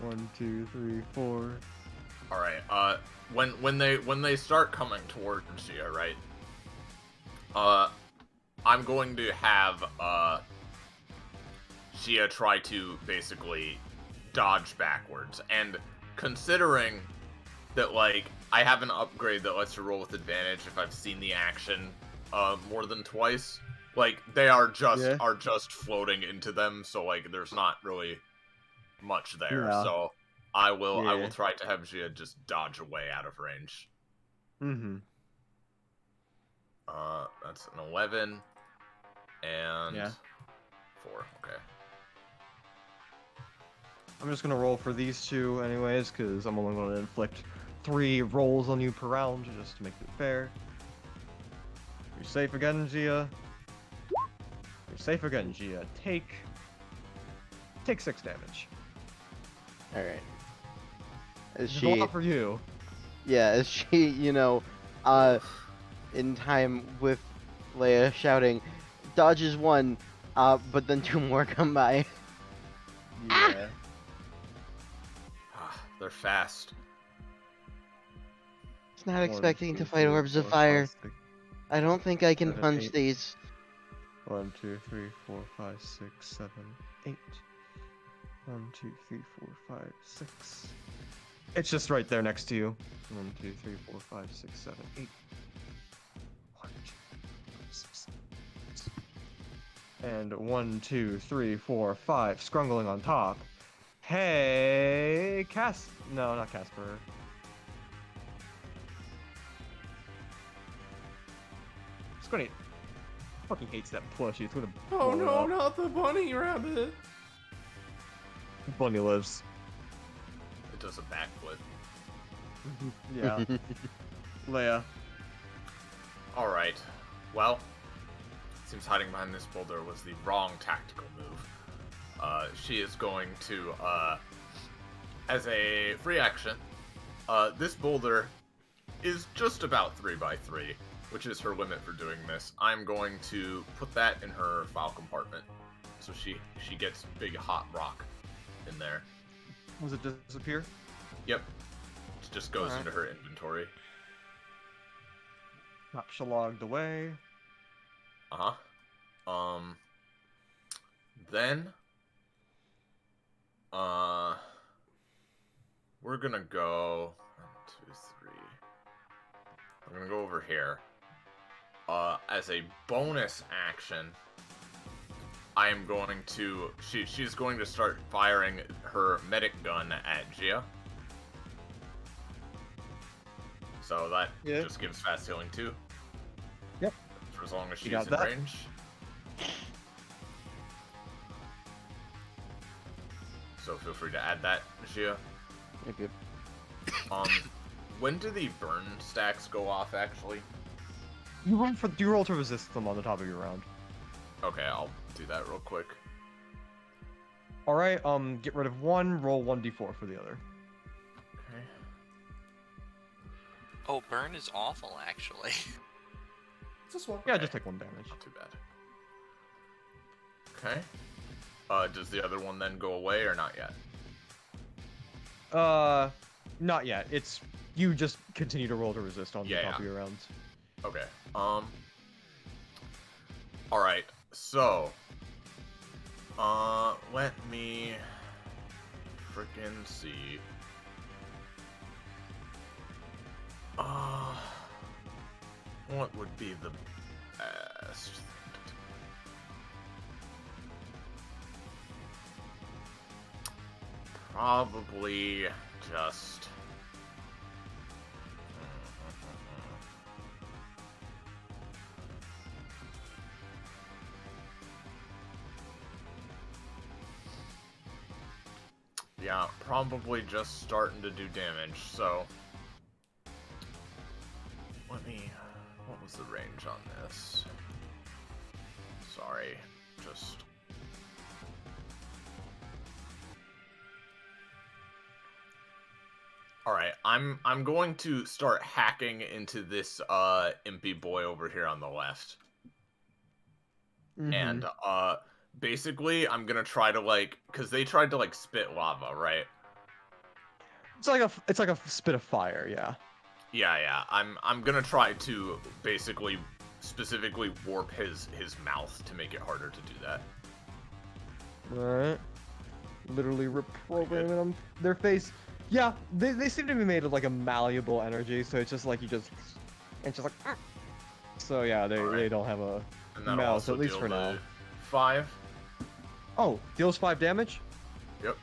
1, 2, 3, 4. All right. When they start coming towards Gia, right? I'm going to have Gia try to basically dodge backwards, and considering that I have an upgrade that lets you roll with advantage if I've seen the action more than twice. They are just floating into them, so there's not really much there. Yeah. So I will try to have Gia just dodge away out of range. Mm-hmm. That's an 11 and 4. Okay. I'm just gonna roll for these two anyways, because I'm only gonna inflict 3 rolls on you per round, just to make it fair. You're safe again, Gia. You're safe again, Gia. Take 6 damage. All right. As There's a she, lot for you. yeah, as she, in time with Leia shouting, dodges 1, but then 2 more come by. Yeah. They're fast. It's not expecting to fight orbs of fire. I don't think I can 7, punch 8. these. 1, 2, 3, 4, 5, 6, 7, 8. 1, 2, 3, 4, 5, 6. It's just right there next to you. 1, 2, 3, 4, 5, 6, 7, 8. 1, 2, 6, 7, 8. And 1, 2, 3, 4, 5. Scrungling on top. Hey, No, not Kasper. Squinty fucking hates that plushie. It's gonna. Oh blow it no, up. not the bunny rabbit. Bunny lives. It does a backflip. Yeah. Leia. Alright. Well, seems hiding behind this boulder was the wrong tactical move. She is going to, as a free action, this boulder is just about 3x3, which is her limit for doing this. I'm going to put that in her file compartment, so she gets big hot rock in there. Was it disappear? Yep. It just goes Alright. into her inventory. Not shalogged away. Uh-huh. Then, we're gonna go 1, 2, 3. We're gonna go over here. As a bonus action, I am going to. She's going to start firing her medic gun at Gia. So that just gives fast healing too. Yep. For as long as she's got in that. range. So feel free to add that, Gia. Yep. When do the burn stacks go off, actually? You roll to resist them on the top of your round. Okay, I'll do that real quick. All right. Get rid of one. Roll 1d4 for the other. Okay. Oh, burn is awful, actually. It's this one. Yeah, just take 1 damage. Not too bad. Okay. Does the other one then go away or not yet? Not yet. It's you just continue to roll to resist on the top of your rounds. Okay. Alright, so let me frickin' see. What would be the best? Probably just yeah, probably just starting to do damage, so what was the range on this? Sorry, just Alright, I'm going to start hacking into this impy boy over here on the left. Mm-hmm. And basically I'm gonna try to cause they tried to spit lava, right? It's like a spit of fire, yeah. Yeah. I'm gonna try to basically specifically warp his mouth to make it harder to do that. Alright. Literally reprogramming them. Their face. Yeah, they seem to be made of like a malleable energy, so it's just like it's just like so yeah, they don't have a mouth, at least for now. 5. Oh, deals 5 damage? Yep.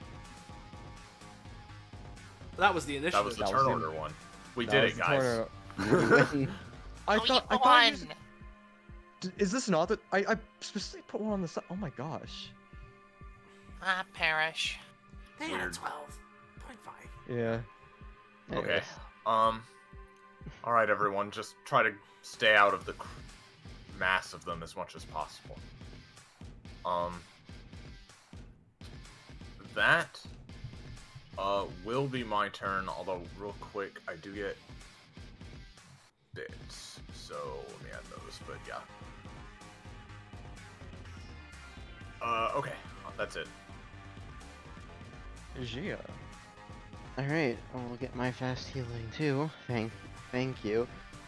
That was the initiative. That was the turn order one. We That did was it, the guys. I Oh, thought you I won! is this not that I specifically put one on the side? Oh my gosh. Ah, perish. They had a Weird. 12.5. Yeah. Okay. Alright, everyone, just try to stay out of the mass of them as much as possible. That will be my turn, although real quick, I do get bits, so let me add those, but yeah. Okay, that's it. Gia. Alright, I'll get my fast healing too. Thank you.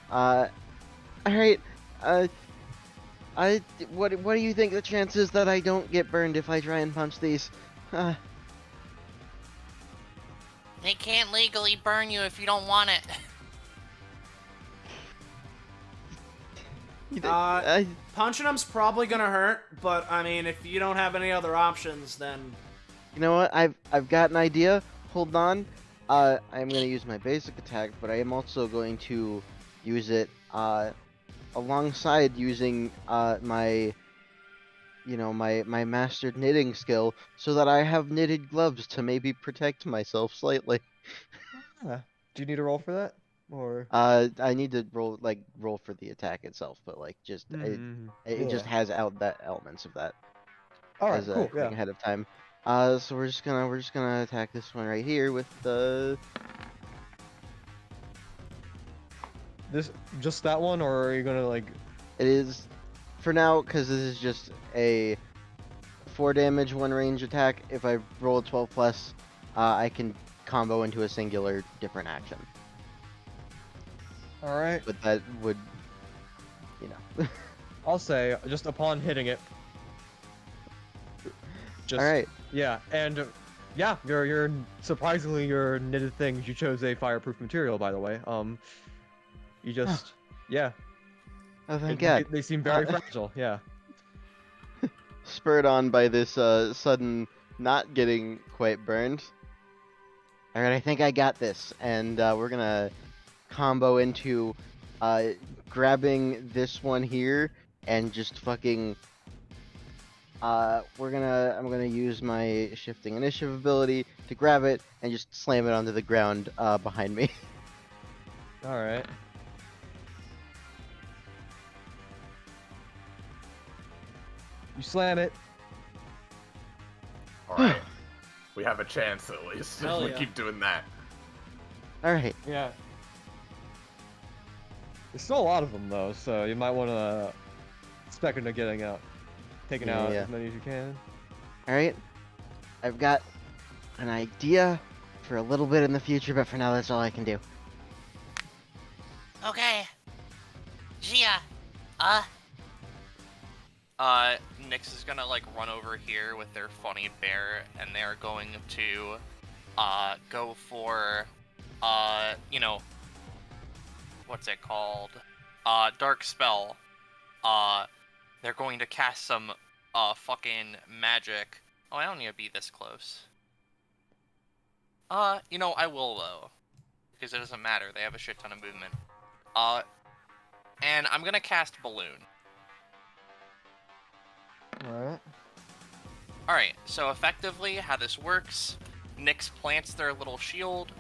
Alright, what do you think the chances that I don't get burned if I try and punch these? They can't legally burn you if you don't want it. Punching them's probably gonna hurt, but I mean, if you don't have any other options, then You know what? I've got an idea. Hold on. I'm gonna use my basic attack, but I am also going to use it alongside using my mastered knitting skill, so that I have knitted gloves to maybe protect myself slightly. Do you need a roll for that? Or I need to roll for the attack itself, but it just has elements of that Alright, as cool, thing yeah. ahead of time. So we're just gonna attack this one right here with the Just that one, or are you gonna It is for now, because this is just a 4 damage, 1 range attack. If I roll a 12 plus, I can combo into a singular different action. Alright. But that would, I'll say, just upon hitting it, just All right. yeah, and yeah, your surprisingly your knitted things. You chose a fireproof material, by the way. You just yeah. Oh, thank God. They seem very fragile. Yeah. Spurred on by this sudden not getting quite burned. All right, I think I got this, and we're gonna combo into grabbing this one here and just fucking. I'm gonna use my shifting initiative ability to grab it and just slam it onto the ground behind me. All right. You slam it. All right. We have a chance at least if Hell we yeah. keep doing that. All right. Yeah. There's still a lot of them though, so you might want to spec into taking out Yeah. as many as you can. All right. I've got an idea for a little bit in the future, but for now, that's all I can do. Okay. Gia. Nyx is gonna like run over here with their funny bear, and they're going to, go for, what's it called? Dark spell. They're going to cast some, fucking magic. Oh, I don't need to be this close. I will though, because it doesn't matter. They have a shit ton of movement. And I'm gonna cast balloon. Alright. Alright, so effectively, how this works, Nyx plants their little shield,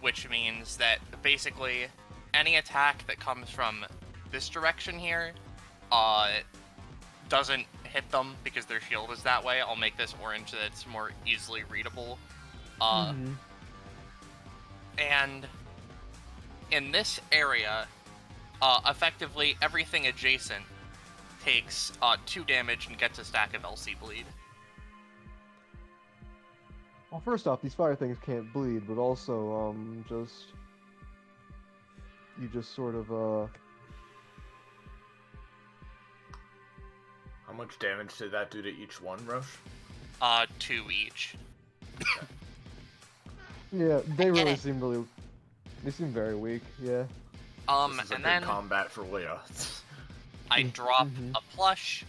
which means that basically any attack that comes from this direction here, doesn't hit them because their shield is that way. I'll make this orange so that it's more easily readable. And in this area, effectively everything adjacent takes 2 damage and gets a stack of LC bleed. Well, first off, these fire things can't bleed, but also, you just sort of, How much damage did that do to each one, Roche? 2 each. yeah, they get really it. they seem very weak, yeah. This is a And good then combat for Leah. I drop a plush.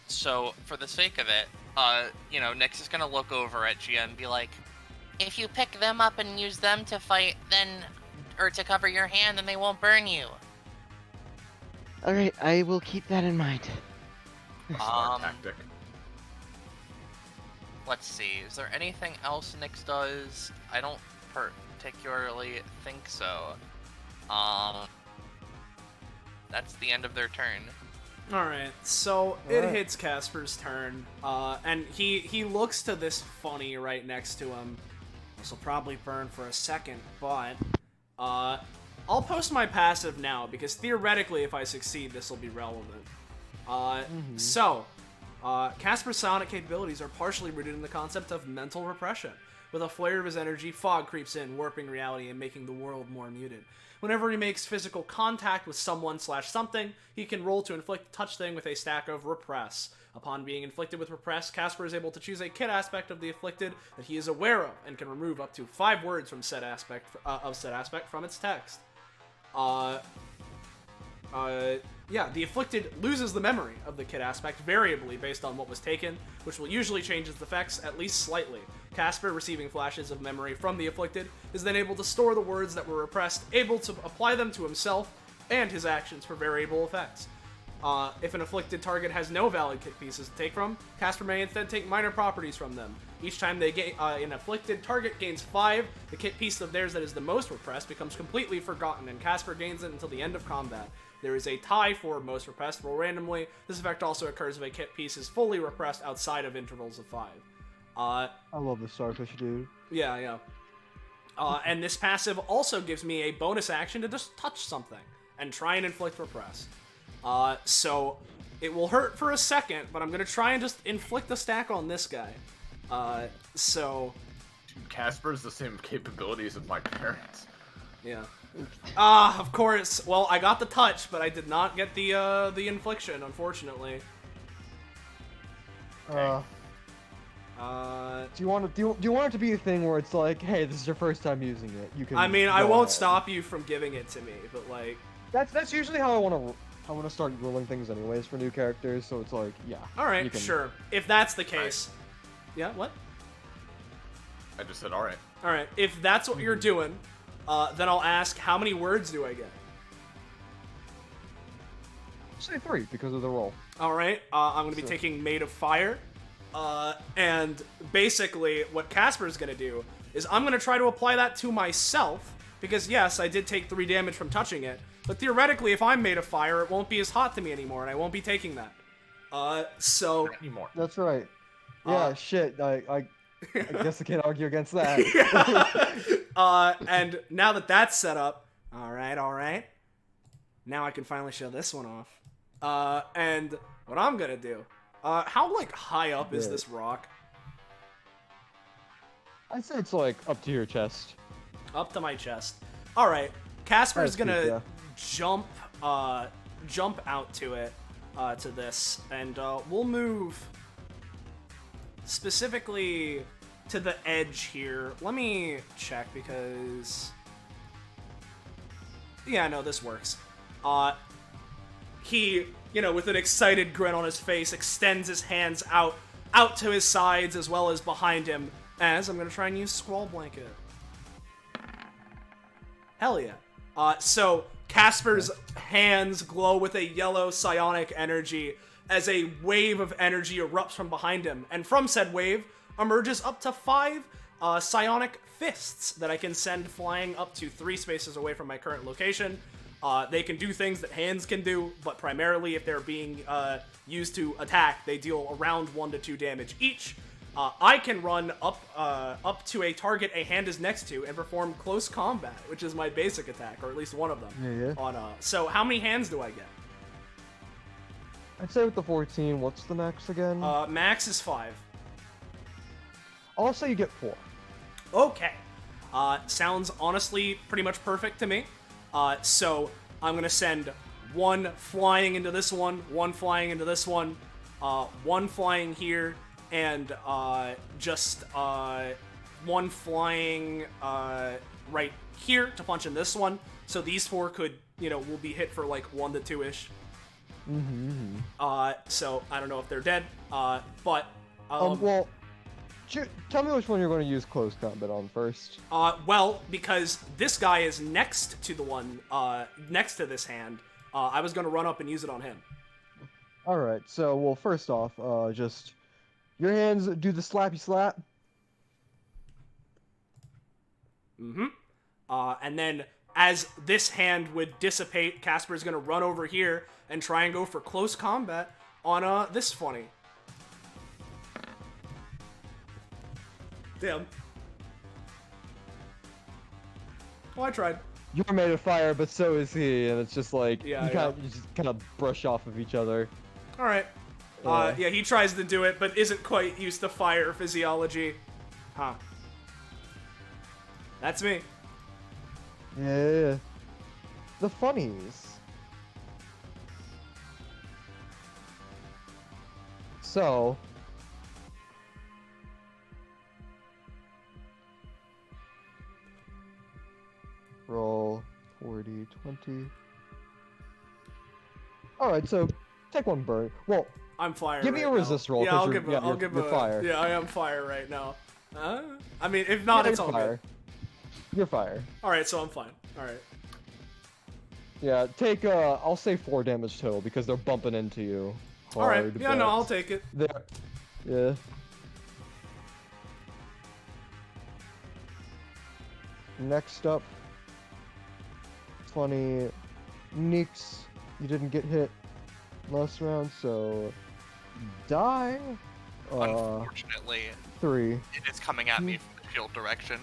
So for the sake of it, Nyx is gonna look over at Gia and be like, If you pick them up and use them to fight, or to cover your hand, then they won't burn you. All right, I will keep that in mind. Smart tactic. let's see, is there anything else Nyx does? I don't particularly think so. That's the end of their turn. Alright, so it hits Casper's turn, and he looks to this funny right next to him. This will probably burn for a second, but I'll post my passive now, because theoretically if I succeed, this will be relevant. So, Casper's psionic capabilities are partially rooted in the concept of mental repression. With a flare of his energy, fog creeps in, warping reality and making the world more muted. Whenever he makes physical contact with someone/something, he can roll to inflict a touch thing with a stack of Repress. Upon being inflicted with Repress, Kasper is able to choose a kit aspect of the afflicted that he is aware of, and can remove up to 5 words from said aspect from its text. The afflicted loses the memory of the kit aspect variably based on what was taken, which will usually change its effects at least slightly. Casper, receiving flashes of memory from the afflicted, is then able to store the words that were repressed, able to apply them to himself and his actions for variable effects. If an afflicted target has no valid kit pieces to take from, Kasper may instead take minor properties from them. Each time an afflicted target gains 5, the kit piece of theirs that is the most repressed becomes completely forgotten, and Kasper gains it until the end of combat. There is a tie for most repressed, roll randomly. This effect also occurs if a kit piece is fully repressed outside of intervals of 5. I love the starfish, dude. Yeah. And this passive also gives me a bonus action to just touch something and try and inflict repress. So it will hurt for a second, but I'm gonna try and just inflict a stack on this guy. Casper's the same capabilities of my parents. Yeah. Of course. Well, I got the touch, but I did not get the infliction, unfortunately. Do you want it to be a thing where it's like, hey, this is your first time using it? You can. I mean, I go won't ahead. stop you from giving it to me, but like. That's usually how I want to start ruling things anyways for new characters. So it's like, yeah. All right, you can- sure. If that's the case, yeah. What? I just said all right. All right. If that's what you're doing, then I'll ask, how many words do I get? Say 3 because of the roll. All right. I'm gonna be Sure. taking Made of Fire, and basically what Casper's gonna do is I'm gonna try to apply that to myself because yes, I did take 3 damage from touching it, but theoretically, if I'm Made of Fire, it won't be as hot to me anymore, and I won't be taking that. So. Not anymore. That's right. Yeah, shit. I guess I can't argue against that. And now that that's set up, all right. Now I can finally show this one off. And what I'm gonna do, how like high up is Yeah. this rock? I'd say it's like up to your chest. Up to my chest. All right, Casper's That's good, gonna yeah. jump out to it, to this, and we'll move specifically to the edge here. Let me check because, yeah, no, this works. He, with an excited grin on his face, extends his hands out to his sides as well as behind him, as I'm gonna try and use Squall Blanket. Hell yeah. So Casper's hands glow with a yellow psionic energy as a wave of energy erupts from behind him, and from said wave emerges up to 5 psionic fists that I can send flying up to 3 spaces away from my current location. They can do things that hands can do, but primarily if they're being used to attack, they deal around 1 to 2 damage each. I can run up to a target a hand is next to and perform close combat, which is my basic attack, or at least one of them. Yeah. So how many hands do I get? I'd say with the 14, what's the max again? Max is 5. I'll say you get 4. Okay. Sounds honestly pretty much perfect to me. So I'm gonna send 1 flying into this one, 1 flying into this one, 1 flying here, and just 1 flying right here to punch in this one. So these 4 could, will be hit for like 1 to 2-ish. So I don't know if they're dead, but Well, tell me which one you're going to use close combat on first. well, because this guy is next to the one next to this hand, I was gonna run up and use it on him. All right. So, well, first off, just your hands do the slappy slap. And then as this hand would dissipate, Casper's gonna run over here and try and go for close combat on this funny. Damn. Well, I tried. You're made of fire, but so is he, and it's just like Yeah, you just kind of brush off of each other. All right. Yeah, he tries to do it, but isn't quite used to fire physiology. Huh. That's me. Yeah. The funnies. So. Roll 40, 20. Alright, so take 1 burn. Well, I'm fire. give me right a now. resist roll. Yeah, 'cause I'll you're- give a. yeah, I'll you're- give you're a. fire. Yeah, I am fire right now. I mean, if not, Yeah, it's you're all fire. good. You're fire. All right, so I'm fine. All right. Yeah, take I'll say 4 damage total because they're bumping into you. All right. hard, Yeah, no, but I'll take it. they're- Yeah. Next up, funny, Neeks, you didn't get hit last round, so die. Unfortunately, 3. it is coming at me from the shield direction.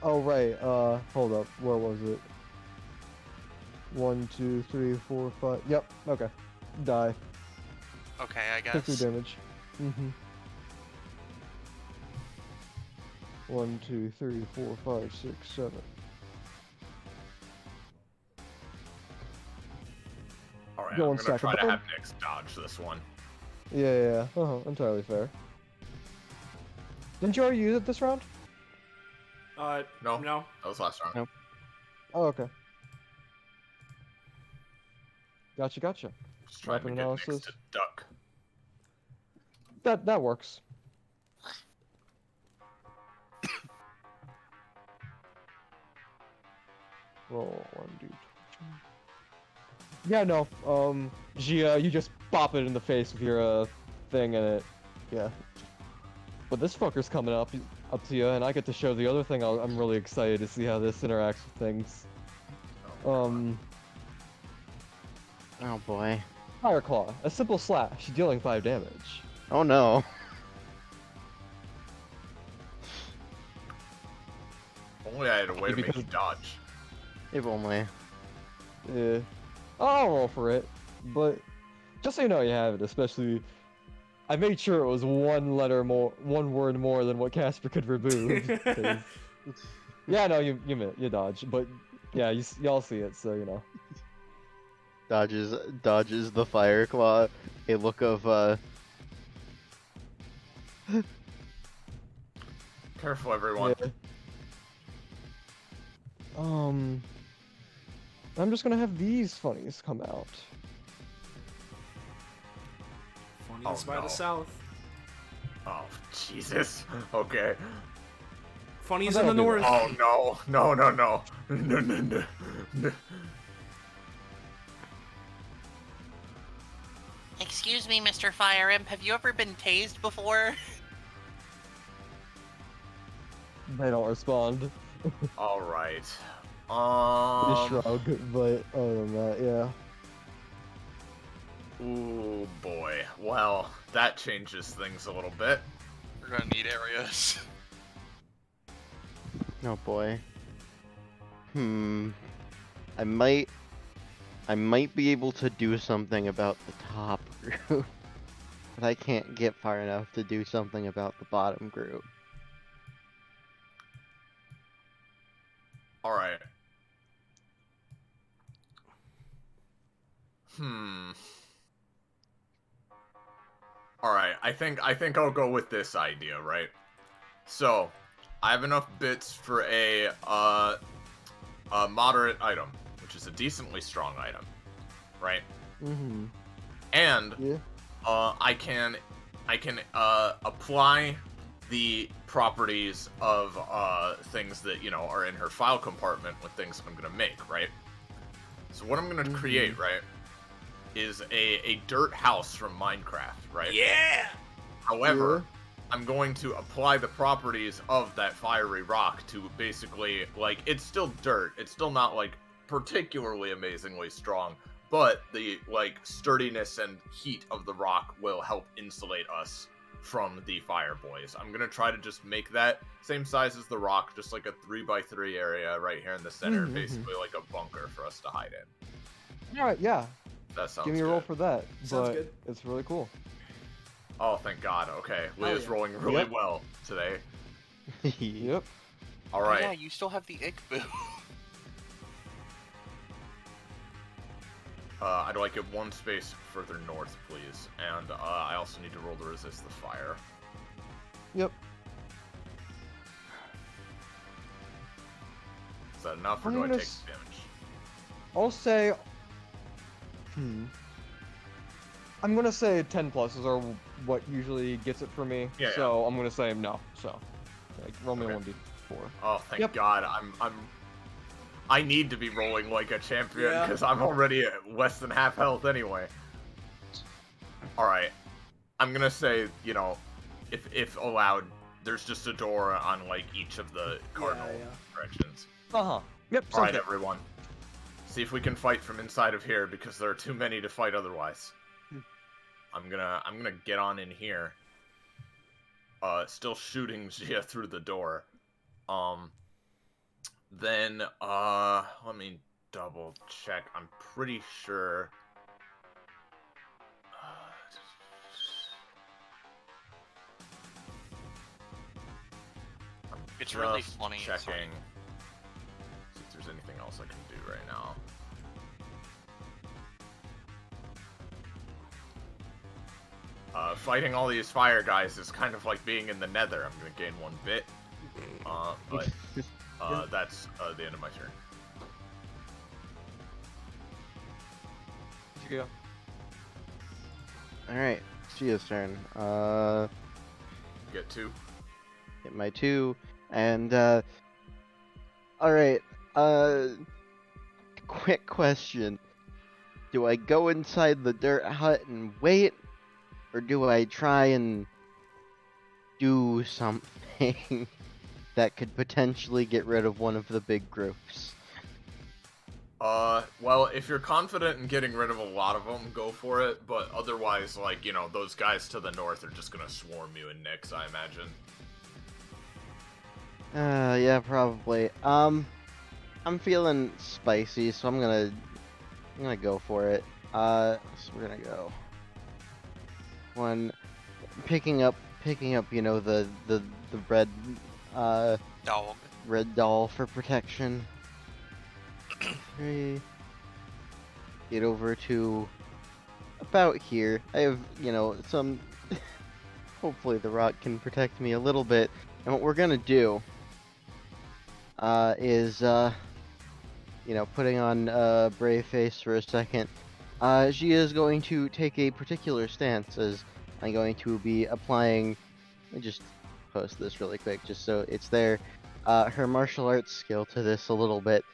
Oh right. Hold up. Where was it? 1, 2, 3, 4, 5. Yep. Okay. Die. Okay, I Take guess. 3 damage. 1, 2, 3, 4, 5, 6, 7. All right, Go I'm on, gonna try to Kakapo. have Nyx dodge this one. Yeah. Entirely fair. Didn't you already use it this round? No. No. That was last round. Nope. Oh, okay. Gotcha. Just trying to Weapon get next analysis. to duck. That works. Roll 1d. Yeah, no. Gia, you just bop it in the face with your thing and it. Yeah. But this fucker's coming up to you, and I get to show the other thing. I'm really excited to see how this interacts with things. Oh boy. Fire Claw, a simple slash, dealing 5 damage. Oh no. Only I had a way to make Because- you dodge. If only. Yeah. I'll roll for it, but just so you know you have it, especially I made sure it was one word more than what Kasper could remove. 'Cause- yeah, no, you dodge, but yeah, y'all see it, so you know. Dodges the fire claw. A look of Careful, everyone. Yeah. I'm just gonna have these funnies come out. Funniest by no. the south. Oh, Jesus. Okay. Funnies Oh, in the that'll be north. Oh, no. No. Excuse me, Mr. Fire Imp, have you ever been tased before? They don't respond. Alright. They shrug, but other than that, yeah. Ooh, boy. Well, that changes things a little bit. We're gonna need areas. oh boy. I might be able to do something about the top group, but I can't get far enough to do something about the bottom group. Alright. Alright, I think I'll go with this idea, right? So, I have enough bits for a moderate item, which is a decently strong item, right? Mm-hmm. And Yeah. I can apply the properties of things that, you know, are in her file compartment with things I'm gonna make, right? So what I'm gonna create, right, is a dirt house from Minecraft, right? Yeah! However, I'm going to apply the properties of that fiery rock to basically, like, it's still dirt. It's still not, like, particularly amazingly strong, but the, like, sturdiness and heat of the rock will help insulate us from the fire boys. I'm gonna try to just make that same size as the rock, just like a 3x3 area right here in the center, basically like a bunker for us to hide in. Alright, yeah. That sounds Give me a good. roll for that. Sounds but good. It's really cool. Oh, thank God. Okay, Leah's yeah. rolling really Yep. well today. Yep. All Oh, right. yeah, you still have the Ickboo. I'd like it one space further north, please. And I also need to roll to resist the fire. Yep. Is that enough, or I'm do I gonna take s- damage? I'll say. I'm gonna say 10 pluses are what usually gets it for me. Yeah, so I'm gonna say no. So, like, roll me Okay. 1d4. Oh, thank Yep. God. I need to be rolling like a champion Yeah. because I'm already at less than half health anyway. All right. I'm gonna say, you know, if allowed, there's just a door on like each of the cardinal directions. Yep. All Sounds right, good. everyone. See if we can fight from inside of here because there are too many to fight otherwise. I'm gonna get on in here. Still shooting Gia through the door. Then let me double check. I'm pretty sure. I'm It's really just funny, it's Checking. See if there's anything else I can do right now. Fighting all these fire guys is kind of like being in the nether. I'm gonna gain 1 bit. But that's the end of my turn. Gia. Alright, Gia's turn. Get 2. Get my 2, and, alright, quick question. Do I go inside the dirt hut and wait, or do I try and do something that could potentially get rid of one of the big groups? Well, if you're confident in getting rid of a lot of them, go for it, but otherwise, like, you know, those guys to the north are just gonna swarm you and Nyx, I imagine. Yeah, probably. I'm feeling spicy, so I'm gonna go for it. So we're gonna go. Picking up, you know, the red, Dog. red doll for protection. 3. Get over to about here. I have, you know, some. Hopefully the rock can protect me a little bit. And what we're gonna do is, you know, putting on a brave face for a second. She is going to take a particular stance as I'm going to be applying. Let me just post this really quick, just so it's there. Her martial arts skill to this a little bit,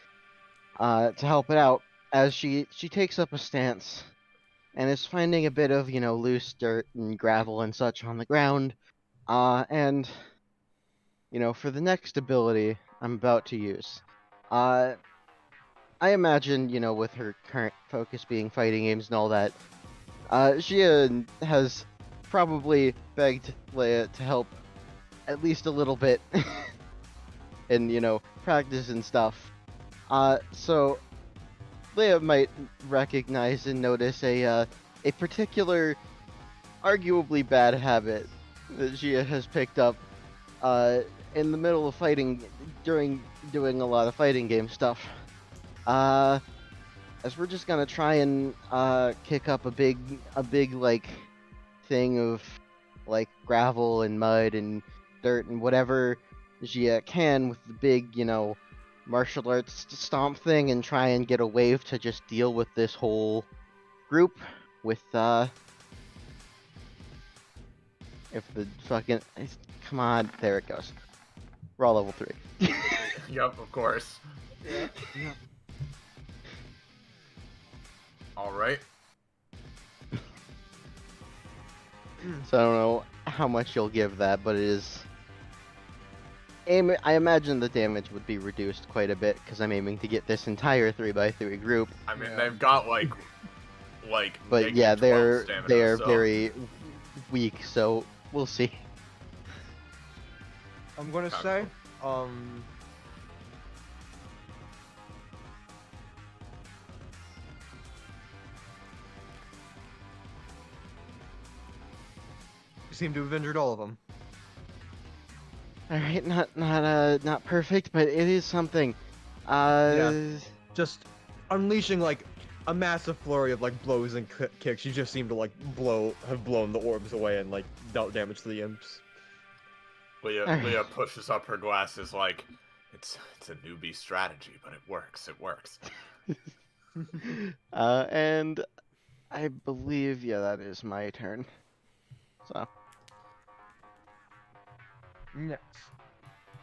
to help it out as she takes up a stance and is finding a bit of, you know, loose dirt and gravel and such on the ground. And, you know, for the next ability I'm about to use, I imagine, you know, with her current focus being fighting games and all that, she has probably begged Leia to help at least a little bit and, you know, practice and stuff. So Leia might recognize and notice a particular, arguably bad habit that she has picked up in the middle of fighting, during doing a lot of fighting game stuff. As we're just gonna try and kick up a big like thing of like gravel and mud and dirt and whatever she can with the big, you know, martial arts stomp thing, and try and get a wave to just deal with this whole group with if the fucking, come on, there it goes. We're all level 3. Yup, of course. Yeah. Alright. So I don't know how much you'll give that, but it is. I imagine the damage would be reduced quite a bit because I'm aiming to get this entire 3x3 group. I mean, they've got like. But yeah, -12 they stamina, are so. very weak, so we'll see. I'm gonna say, you seem to have injured all of them. All right, not perfect, but it is something. Just unleashing like a massive flurry of like blows and kicks. You just seem to like have blown the orbs away and like dealt damage to the imps. Leah pushes up her glasses like, it's a newbie strategy, but it works. It works. And I believe, yeah, that is my turn. So. Next.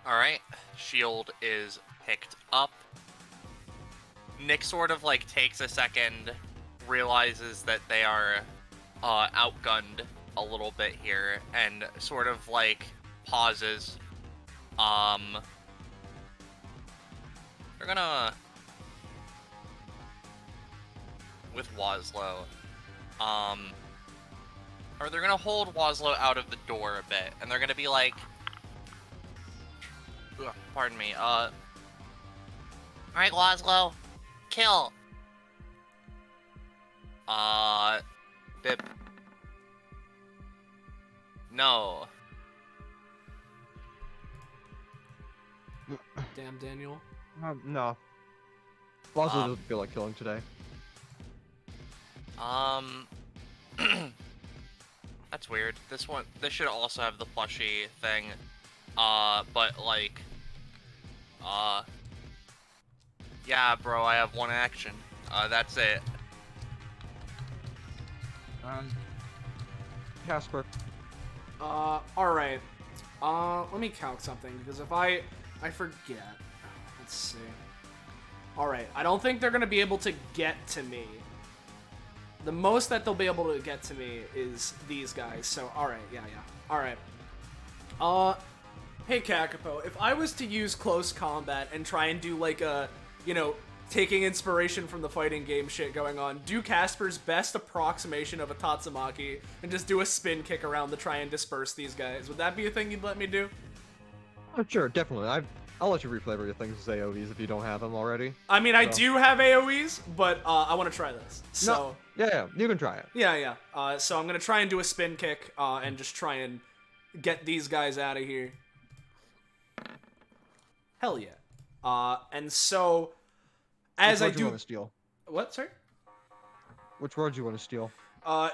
Alright, shield is picked up. Nick sort of like takes a second, realizes that they are outgunned a little bit here, and sort of like pauses. They're gonna, with Woslow, or they're gonna hold Woslow out of the door a bit, and they're gonna be like, pardon me, Alright, Woslow. Kill. Bip. No. Damn, Daniel. No. Woslow doesn't feel like killing today. I That's weird. This should also have the plushie thing. But like, yeah, bro, I have one action. That's it. Kasper. Alright. Let me calc something, because if I forget. Let's see. Alright, I don't think they're gonna be able to get to me. The most that they'll be able to get to me is these guys, so alright, yeah. Alright. Hey Kakapo, if I was to use close combat and try and do like a, taking inspiration from the fighting game shit going on, do Casper's best approximation of a Tatsumaki and just do a spin kick around to try and disperse these guys. Would that be a thing you'd let me do? Oh, sure, definitely. I'll let you reflavor your things as AoEs if you don't have them already. I mean, I do have AoEs, but I want to try this. So Yeah, you can try it. Yeah. So I'm gonna try and do a spin kick and just try and get these guys out of here. Hell yeah. And so as I do, you want to steal? What? Sorry. Which word do you want to steal?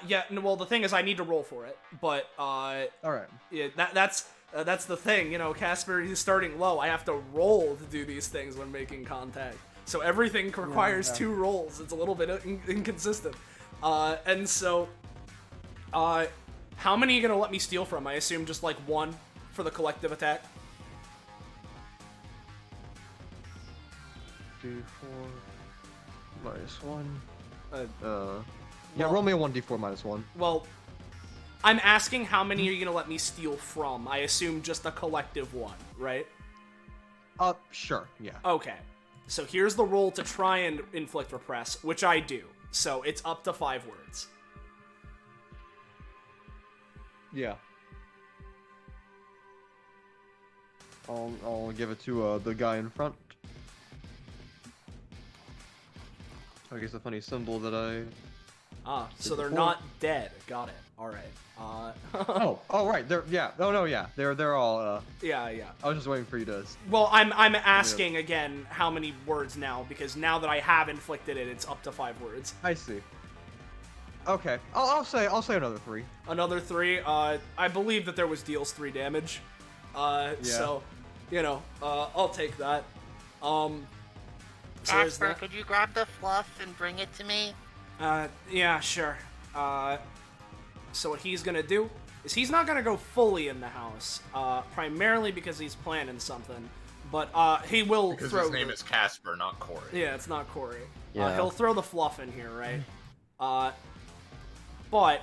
Yeah. No, well, the thing is, I need to roll for it, but All right. yeah, that's the thing. Casper, he's starting low. I have to roll to do these things when making contact. So everything requires 2 rolls. It's a little bit inconsistent. And so, how many are you gonna let me steal from? I assume just like 1 for the collective attack. D4 minus 1. Yeah, well- roll me a 1d4 minus 1. Well, I'm asking how many are you gonna let me steal from? I assume just a collective 1, right? Sure, yeah. Okay. So here's the roll to try and inflict repress, which I do. So it's up to 5 words. Yeah. I'll give it to the guy in front. I guess a funny symbol that I... So they're before. not dead. Got it. All right. Oh, right. They're all. Yeah. I was just waiting for you to. Well, I'm asking again how many words now, because now that I have inflicted it, it's up to 5 words. I see. Okay. I'll say another 3. Another 3. I believe that there was deals 3 damage. So, I'll take that. So there's Kasper, that. could you grab the fluff and bring it to me? Yeah, sure. So what he's gonna do is he's not gonna go fully in the house, primarily because he's planning something, but he will Because throw. his name is Kasper, not Corey. Yeah, it's not Corey. Yeah. He'll throw the fluff in here, right? But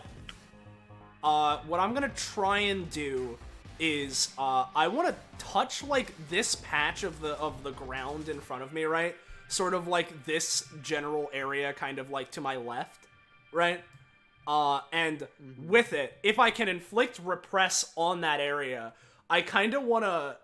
what I'm gonna try and do is I want to touch like this patch of the ground in front of me, right? Sort of like this general area, kind of like to my left, right? And with it, if I can inflict repress on that area, I kind of want to,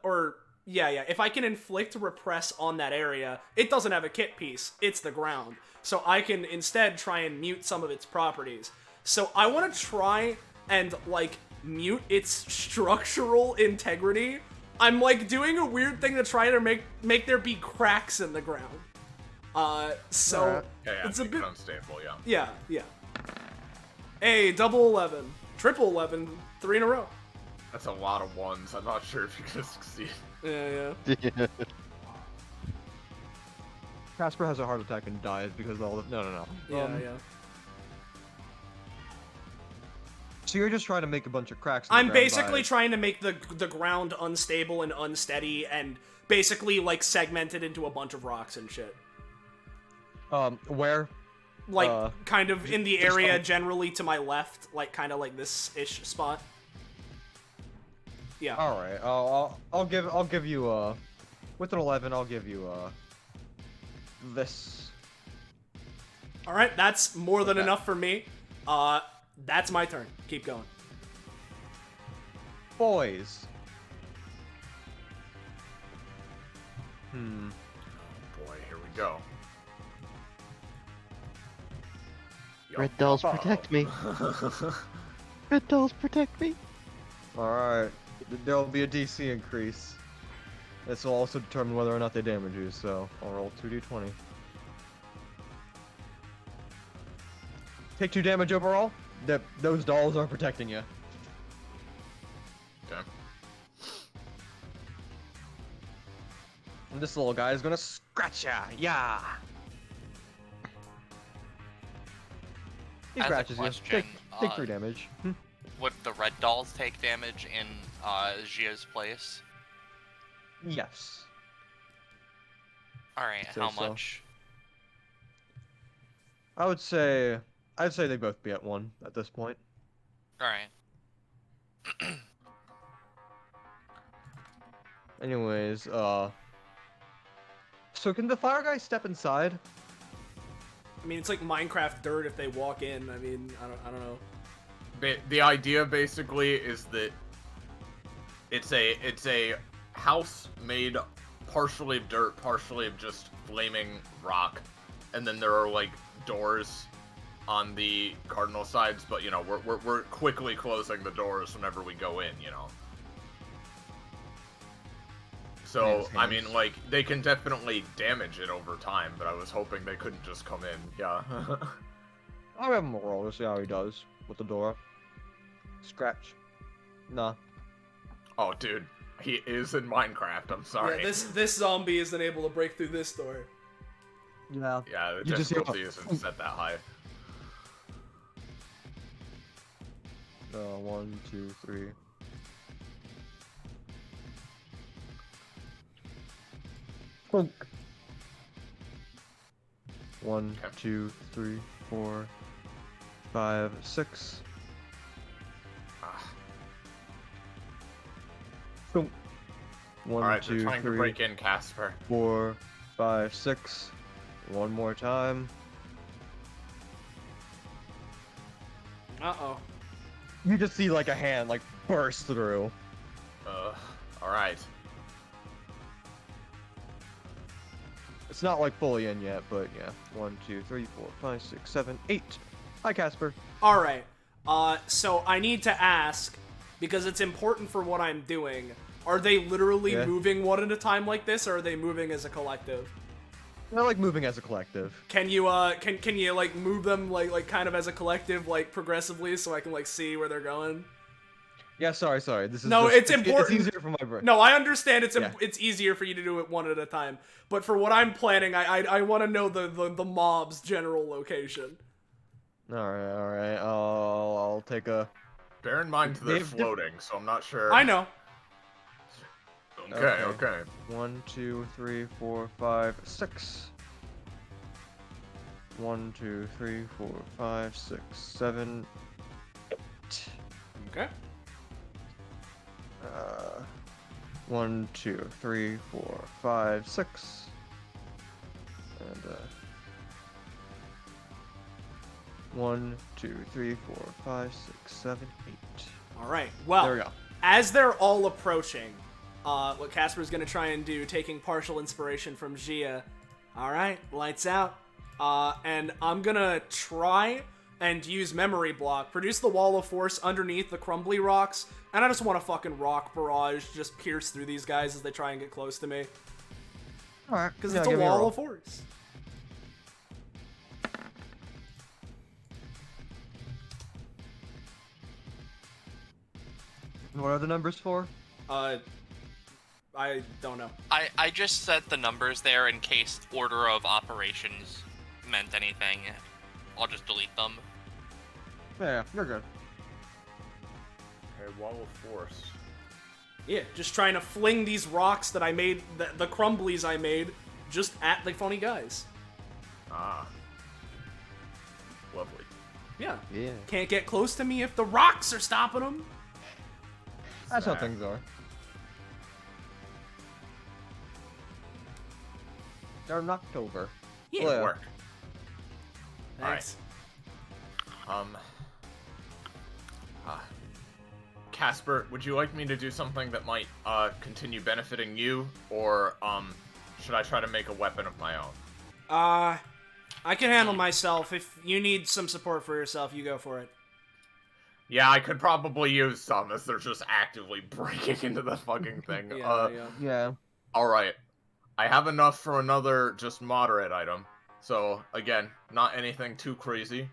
if I can inflict repress on that area, it doesn't have a kit piece, it's the ground. So I can instead try and mute some of its properties. So I want to try and, like, mute its structural integrity. I'm, like, doing a weird thing to try to make there be cracks in the ground. So Yeah, it's a bit unstable, yeah. Yeah. Hey, double 11, triple 11, 3 in a row. That's a lot of 1s. I'm not sure if you're gonna succeed. Yeah. Kasper has a heart attack and dies because of all the... No. Yeah. So you're just trying to make a bunch of cracks in the I'm ground basically by... trying to make the ground unstable and unsteady, and basically like segment it into a bunch of rocks and shit. Where? Like kind of in the just area on- generally to my left, like kind of like this ish spot. Yeah. All right. I'll give you with an 11. I'll give you this. All right, that's more than Okay. enough for me. That's my turn. Keep going. Boys. Boy, here we go. Red dolls protect me. Red dolls protect me. All right. There'll be a DC increase. This will also determine whether or not they damage you. So I'll roll 2d20. Take 2 damage overall. Those dolls are protecting you. And this little guy is gonna scratch ya. Yeah. He As a scratches you. question, Take 3 damage. Would the red dolls take damage in Gia's place? Yes. Alright, So- how so. much? I'd say they both be at 1 at this point. Alright. Anyways, so can the fire guy step inside? I mean, it's like Minecraft dirt if they walk in. I mean, I don't know. The idea basically is that it's a house made partially of dirt, partially of just flaming rock, and then there are like doors on the cardinal sides. But you know, we're quickly closing the doors whenever we go in. You know. So, I mean, like, they can definitely damage it over time, but I was hoping they couldn't just come in, yeah. I'll have him roll to see how he does with the door. Scratch. Nah. Oh, dude, he is in Minecraft, I'm sorry. Yeah, this zombie isn't able to break through this door. Yeah. Yeah, the You just hear difficulty isn't set that high. 1, 2, 3. Bonk. 1, Okay. 2, 3, 4, 5, 6. Ah. Bonk. 1, Alright, they're 2, trying to 3, break in Kasper. 4, 5, 6. One more time. Uh-oh. You just see like a hand like burst through. Alright. It's not like fully in yet, but yeah. 1, 2, 3, 4, 5, 6, 7, 8. Hi, Kasper. All right. So I need to ask, because it's important for what I'm doing. Are they literally moving one at a time like this, or are they moving as a collective? They're like moving as a collective. Can you can you like move them like kind of as a collective like progressively so I can like see where they're going? Yeah, sorry. This is No, just, it's important. It's easier for my brain. No, I understand it's Yeah. it's easier for you to do it one at a time. But for what I'm planning, I want to know the mob's general location. All right. I'll take a. Bear in mind they're They've- floating, so I'm not sure. I know. Okay. 1, 2, 3, 4, 5, 6. 1, 2, 3, 4, 5, 6, 7, 8. Okay. 1, 2, 3, 4, 5, 6. And 1, 2, 3, 4, 5, 6, 7, 8. All right. Well, There we go. as they're all approaching, what Casper's gonna try and do, taking partial inspiration from Gia. All right, lights out. And I'm gonna try and use memory block, produce the wall of force underneath the crumbly rocks, and I just want a fucking rock barrage just pierce through these guys as they try and get close to me. All right. Because it's a wall of force. What are the numbers for? I don't know. I just set the numbers there in case order of operations meant anything. I'll just delete them. Yeah, you're good. Okay, wall of force. Yeah, just trying to fling these rocks that I made, the crumblies I made, just at the funny guys. Ah. Lovely. Yeah. Yeah. Can't get close to me if the rocks are stopping them. That's how Sad. things are. They're knocked over. Yeah. Well, Work. Thanks. Kasper, would you like me to do something that might continue benefiting you, or should I try to make a weapon of my own? I can handle myself. If you need some support for yourself, you go for it. Yeah, I could probably use some as they're just actively breaking into the fucking thing. Yeah. Yeah. Alright. I have enough for another just moderate item. So, again, not anything too crazy.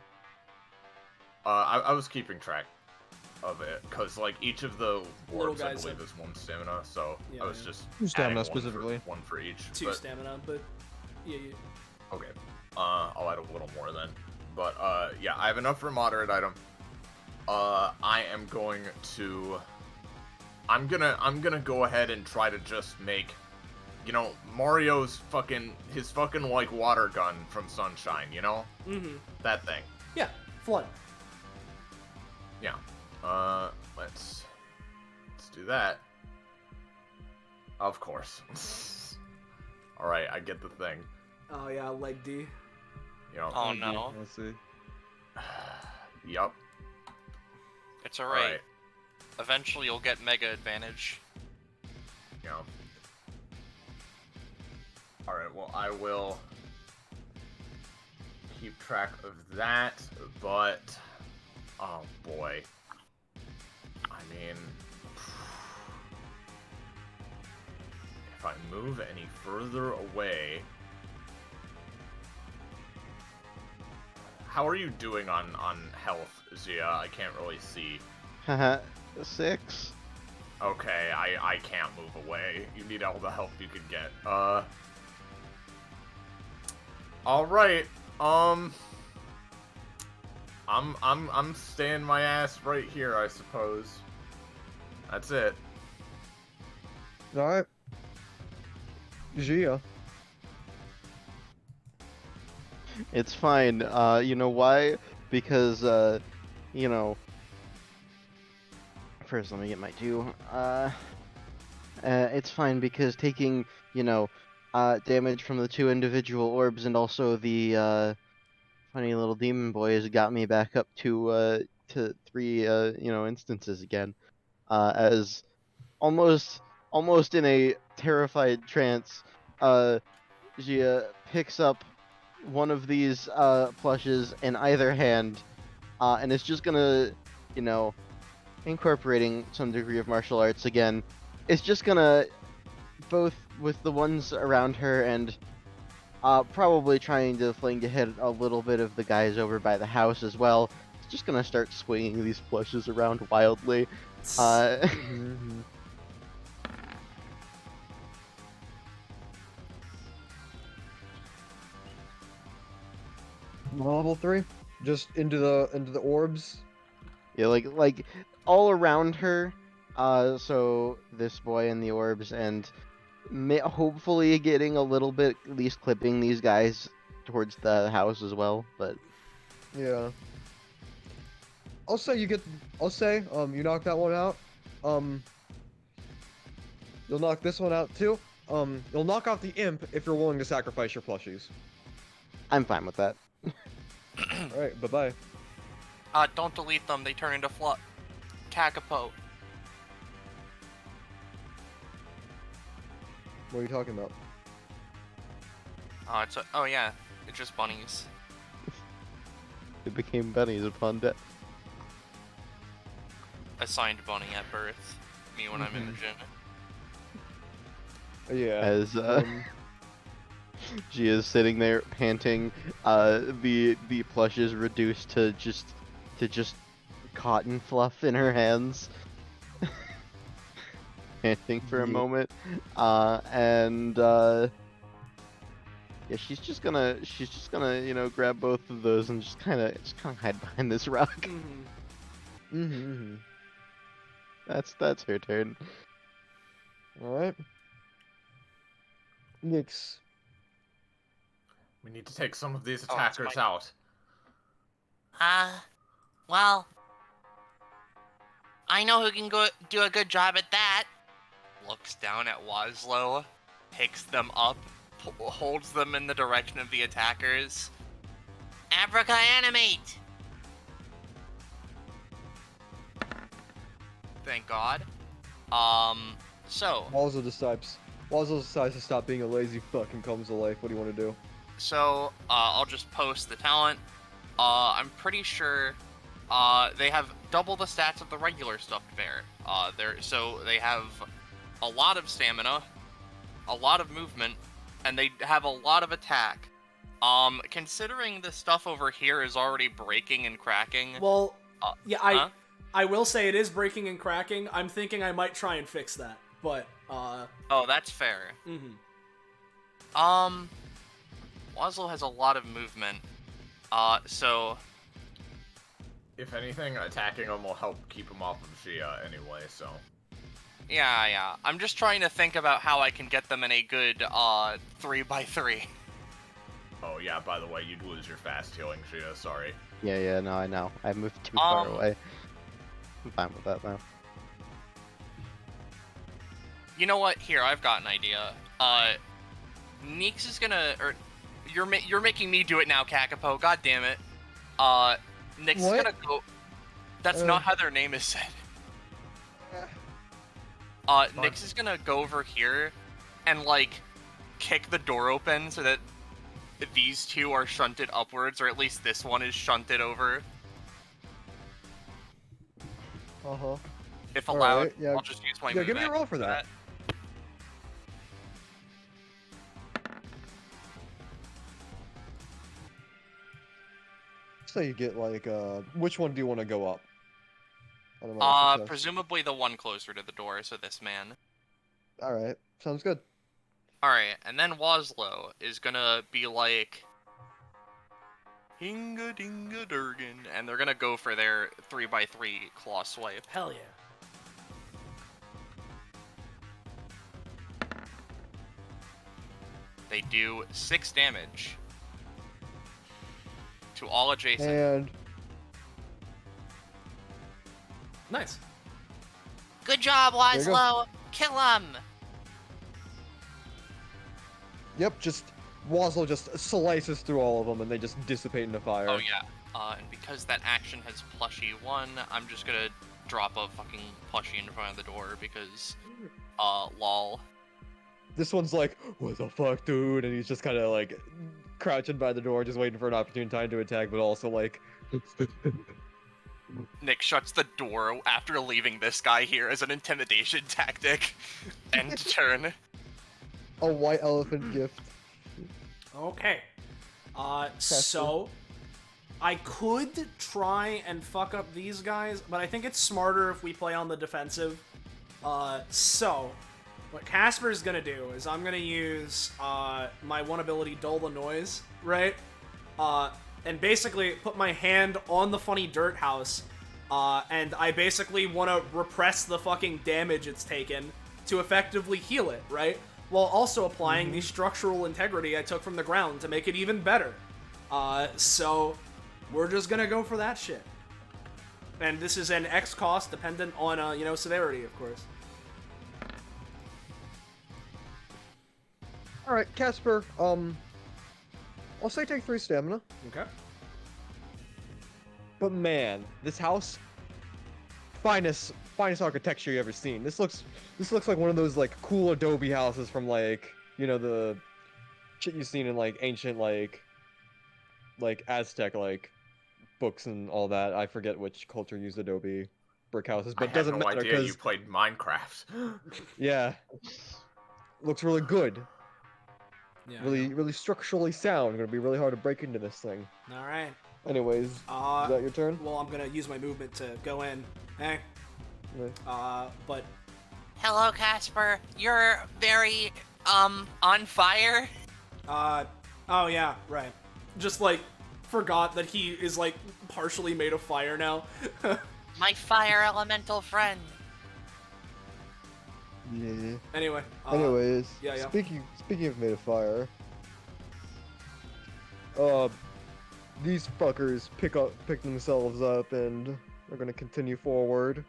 I was keeping track. of it, because like each of the Little orbs I guys believe have- is 1 stamina, so Yeah, I was yeah. just Two stamina adding specifically. one for each. 2 but, stamina, but yeah. Okay. I'll add a little more then. But yeah, I have enough for a moderate item. I am going to. I'm gonna go ahead and try to just make, you know, Mario's his fucking like water gun from Sunshine, you know? Mm-hmm. That thing. Yeah, flood. Yeah. Let's do that. Of course. Alright, I get the thing. Oh yeah, leg D. You know. Oh no. Let's see. Yup. It's alright. Eventually you'll get mega advantage. You know. Alright, well, I will keep track of that, but. Oh boy. I mean. If I move any further away. How are you doing on health, Zia? I can't really see. Haha, 6. Okay, I can't move away. You need all the help you can get. Alright, I'm staying my ass right here, I suppose. That's it. Alright. Gia. It's fine. You know why? Because, you know... First, let me get my 2. It's fine because taking, you know, damage from the 2 individual orbs and also the, funny little demon boy has got me back up to 3, you know, instances again. As almost in a terrified trance, Gia picks up one of these plushes in either hand, and it's just gonna, you know, incorporating some degree of martial arts again, it's just gonna, both with the ones around her and probably trying to fling to hit a little bit of the guys over by the house as well, it's just gonna start swinging these plushes around wildly. Level 3? Just into the orbs? Yeah, like all around her. So this boy and the orbs, and hopefully getting a little bit, at least clipping these guys towards the house as well. But Yeah. I'll say you knock that one out. You'll knock this one out too. You'll knock out the imp if you're willing to sacrifice your plushies. I'm fine with that. Alright, bye-bye. Don't delete them, they turn into Kakapo. What are you talking about? Oh yeah, it's just bunnies. It became bunnies upon death. Assigned bunny at birth. Me when I'm Imogen. Yeah. As she is sitting there panting, the plush is reduced to just cotton fluff in her hands, panting for a moment, and yeah, she's just gonna you know, grab both of those and just kind of hide behind this rock. That's her turn. Alright. Nyx. We need to take some of these Oh, it's attackers my- out. Well, I know who can go do a good job at that. Looks down at Waslow, picks them up, holds them in the direction of the attackers. Abraca animate! Thank God. So Walzo decides to stop being a lazy fuck and comes to life. What do you want to do? I'll just post the talent. I'm pretty sure they have double the stats of the regular stuffed bear. So they have a lot of stamina, a lot of movement, and they have a lot of attack. Considering the stuff over here is already breaking and cracking. Well, yeah, I will say it is breaking and cracking. I'm thinking I might try and fix that, but Oh, that's fair. mhm. Wazlo has a lot of movement. So If anything, attacking him will help keep him off of Gia anyway, so. yeah. I'm just trying to think about how I can get them in a good 3x3. Oh yeah, by the way, you'd lose your fast healing, Gia, sorry. Yeah, no, I know. I moved too far away. I'm fine with that now. You know what? Here, I've got an idea. Neeks is gonna, or you're making me do it now, Kakapo. God damn it. Neeks is What? gonna go. That's not how their name is said. Nyx is gonna go over here and like kick the door open so that these two are shunted upwards, or at least this one is shunted over. Uh-huh. If allowed, Alright, yeah. I'll just use my Yeah, give me a move roll for that. So you get like, which one do you want to go up? I don't know, success. Presumably the one closer to the door, so this man. Alright, sounds good. Alright, and then Wazlo is gonna be like... Hinga dinga durgan, and they're gonna go for their 3x3 claw swipe. Hell yeah. They do 6 damage to all adjacent. And Nice. Good job, There you go. Wazlo. Kill him. yep, just Wazlo just slices through all of them, and they just dissipate into fire. Oh yeah, and because that action has plushie 1, I'm just gonna drop a fucking plushie in front of the door because, lol. This one's like, what the fuck, dude? And he's just kind of like crouching by the door, just waiting for an opportune time to attack, but also like, Nick shuts the door after leaving this guy here as an intimidation tactic. End turn. a white elephant gift. Okay. So I could try and fuck up these guys, but I think it's smarter if we play on the defensive. So what Kasper's gonna do is I'm gonna use my one ability, Dull the Noise, right? And basically put my hand on the funny dirt house, and I basically want to repress the fucking damage it's taken to effectively heal it, right? While also applying the structural integrity I took from the ground to make it even better. So we're just gonna go for that shit. And this is an X cost dependent on, you know, severity, of course. Alright, Kasper, I'll say take 3 stamina. Okay. But man, this house, finest architecture you ever seen. This looks like one of those like cool adobe houses from like, you know, the shit you've seen in like ancient like Aztec like books and all that. I forget which culture used adobe brick houses, but I it doesn't had no matter idea because you played Minecraft. yeah, looks really good. Yeah. Really structurally sound. Gonna be really hard to break into this thing. All right. Anyways, is that your turn? Well, I'm gonna use my movement to go in. Hey. Okay. But Hello, Kasper. You're very, on fire. oh yeah, right. Just like forgot that he is like partially made of fire now. My fire elemental friend. Yeah. Anyway. Anyways, yeah. speaking of made of fire, these fuckers pick themselves up and are gonna continue forward.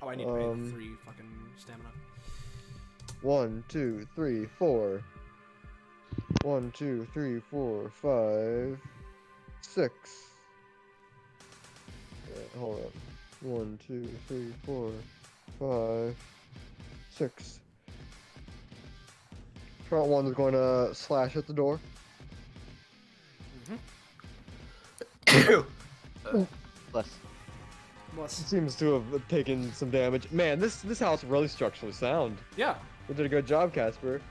Oh, I need to pay 3 fucking stamina. 1, 2, 3, 4. 1, 2, 3, 4, 5, 6. Hold up. 1, 2, 3, 4, 5, 6. Front one's going to slash at the door. Bless. Seems to have taken some damage. Man, this house really structurally sound. Yeah. You did a good job, Kasper.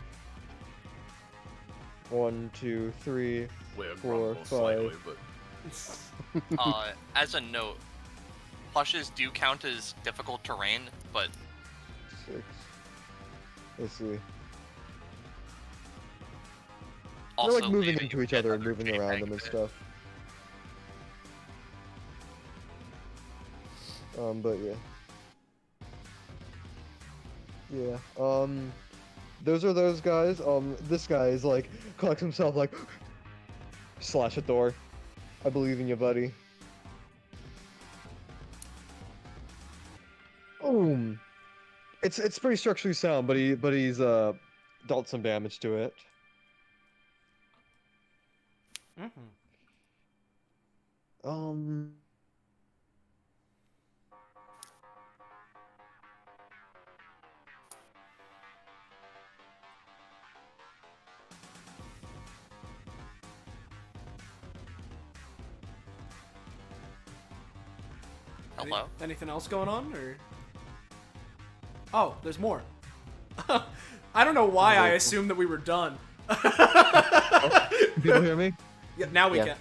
1, 2, 3. We'll 4, grumble 5. slightly, but As a note, plushes do count as difficult terrain, but 6. Let's see. also They're like moving leaving into you each get other and other moving around JPEG them and bit. stuff. But yeah. Yeah, those are those guys. This guy is like, collects himself like, slash a door. I believe in you, buddy. Boom. It's pretty structurally sound, but he's dealt some damage to it. Mm-hmm. Hello? Anything else going on, or? Oh, there's more. I don't know why I assumed that we were done. Can people hear me? Yeah, now we Yeah. can.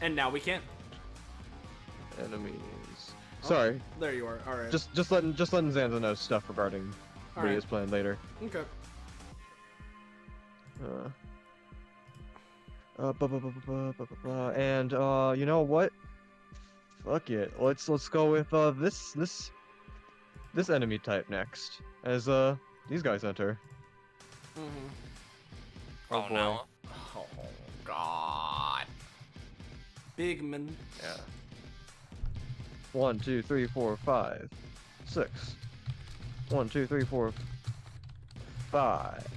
And now we can. Enemies. Sorry, There you are. All right. just letting Xanza know stuff regarding what he Alright. has planned later. Okay. And you know what? Fuck it. Let's go with this enemy type next, as these guys enter. Mm-hmm. Oh, Oh, boy. no. Oh God. Big man. Yeah. 1, 2, 3, 4, 5, 6. 1, 2, 3, 4, 5.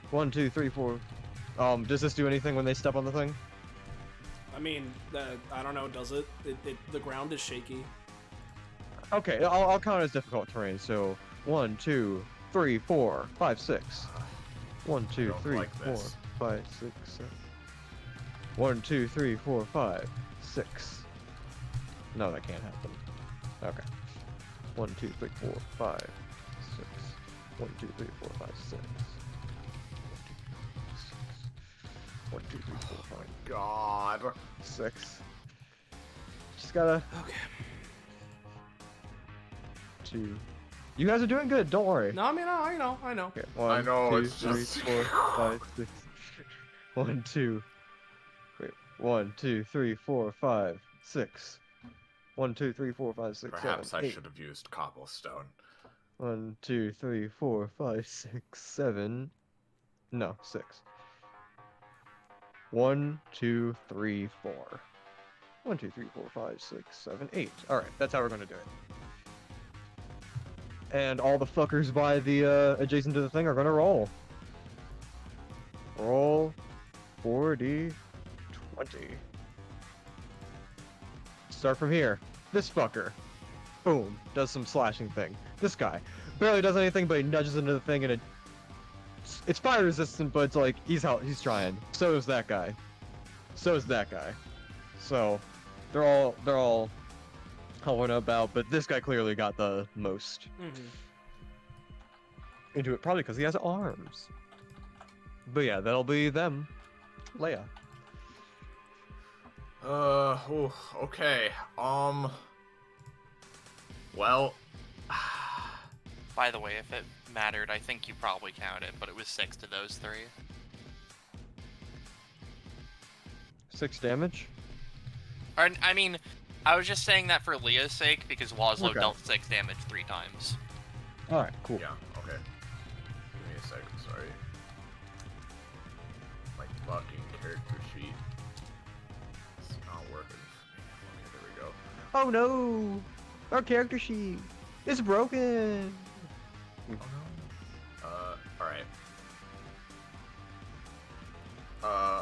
1, 2, 3, 4. Does this do anything when they step on the thing? I mean, I don't know. Does it? The ground is shaky. Okay, I'll count it as difficult terrain. So 1, 2, 3, 4, 5, 6. 1, 2, don't 3, like 4, this. 5, 6, 7. 1, 2, 3, 4, 5, 6. No, that can't happen. Okay. 1, 2, 3, 4, 5, 6. 1, 2, 3, 4, 5, 6. 1, 2, 3, 4, 5, God. 6. Just gotta. Okay. 2. You guys are doing good. Don't worry. No, I mean, I know. Okay, 1, I know, 2, it's 3, just- 4, 5, 6. 1, 2. Wait. 1, 2, 3, 4, 5, 6. 1, 2, 3, 4, 5, 6, Perhaps 7, I 8. should have used cobblestone. 1, 2, 3, 4, 5, 6, 7. No, 6. 1, 2, 3, 4. 1, 2, 3, 4, 5, 6, 7, 8. Alright, that's how we're gonna do it. And all the fuckers by the adjacent to the thing are gonna roll. Roll 40, 20. Start from here. This fucker. Boom. Does some slashing thing. This guy barely does anything, but he nudges into the thing, and it's fire resistant, but it's like he's trying. So is that guy. So is that guy. So they're all hovering about, but this guy clearly got the most Mm-hmm. into it, probably because he has arms. But yeah, that'll be them. Leia. Ooh, okay. Well, By the way, if it mattered, I think you probably counted, but it was 6 to those 3. 6 damage. Or, I mean, I was just saying that for Leah's sake, because Wazlow Okay. dealt 6 damage 3 times. Alright, cool. yeah, okay. Give me a second, sorry. My fucking character sheet. It's not working for me. Okay, there we go. Oh no! Our character sheet is broken! Oh no. Alright.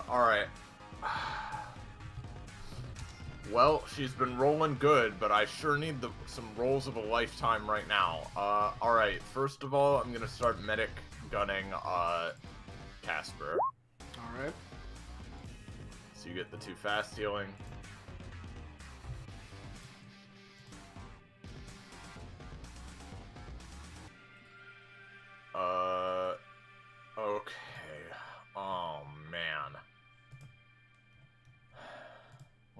Alright. Well, she's been rolling good, but I sure need some rolls of a lifetime right now. Alright, first of all, I'm gonna start medic gunning, Kasper. All right. So you get the 2 fast healing. Okay. Oh, man.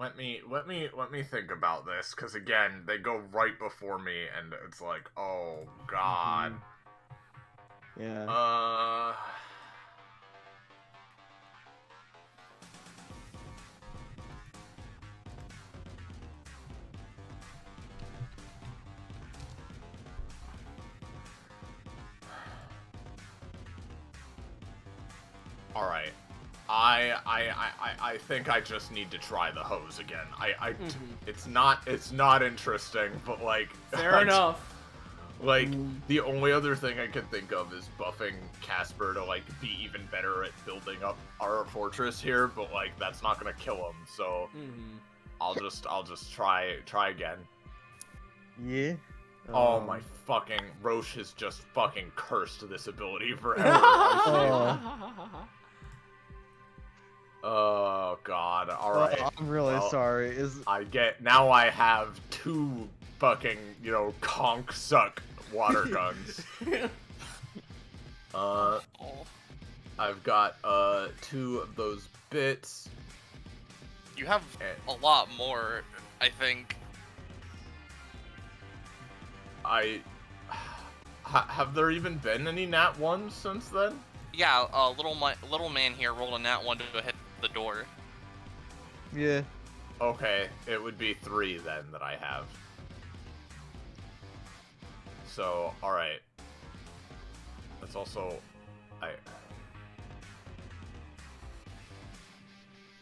let me think about this, because again, they go right before me, and it's like, oh god. Yeah. All right. I think I just need to try the hose again. It's not interesting, but like Fair enough. Like the only other thing I can think of is buffing Kasper to like be even better at building up our fortress here, but like that's not gonna kill him. So I'll just try again. Yeah. Oh my fucking Roche has just fucking cursed this ability forever. Oh god, alright. I'm really sorry. Now I have 2 fucking, conch suck water guns. I've got 2 of those bits. You have a lot more, I think. Have there even been any nat 1s since then? Yeah, little man here rolled a nat 1 to hit the door. Yeah. Okay, it would be 3 then that I have. So, alright. That's also...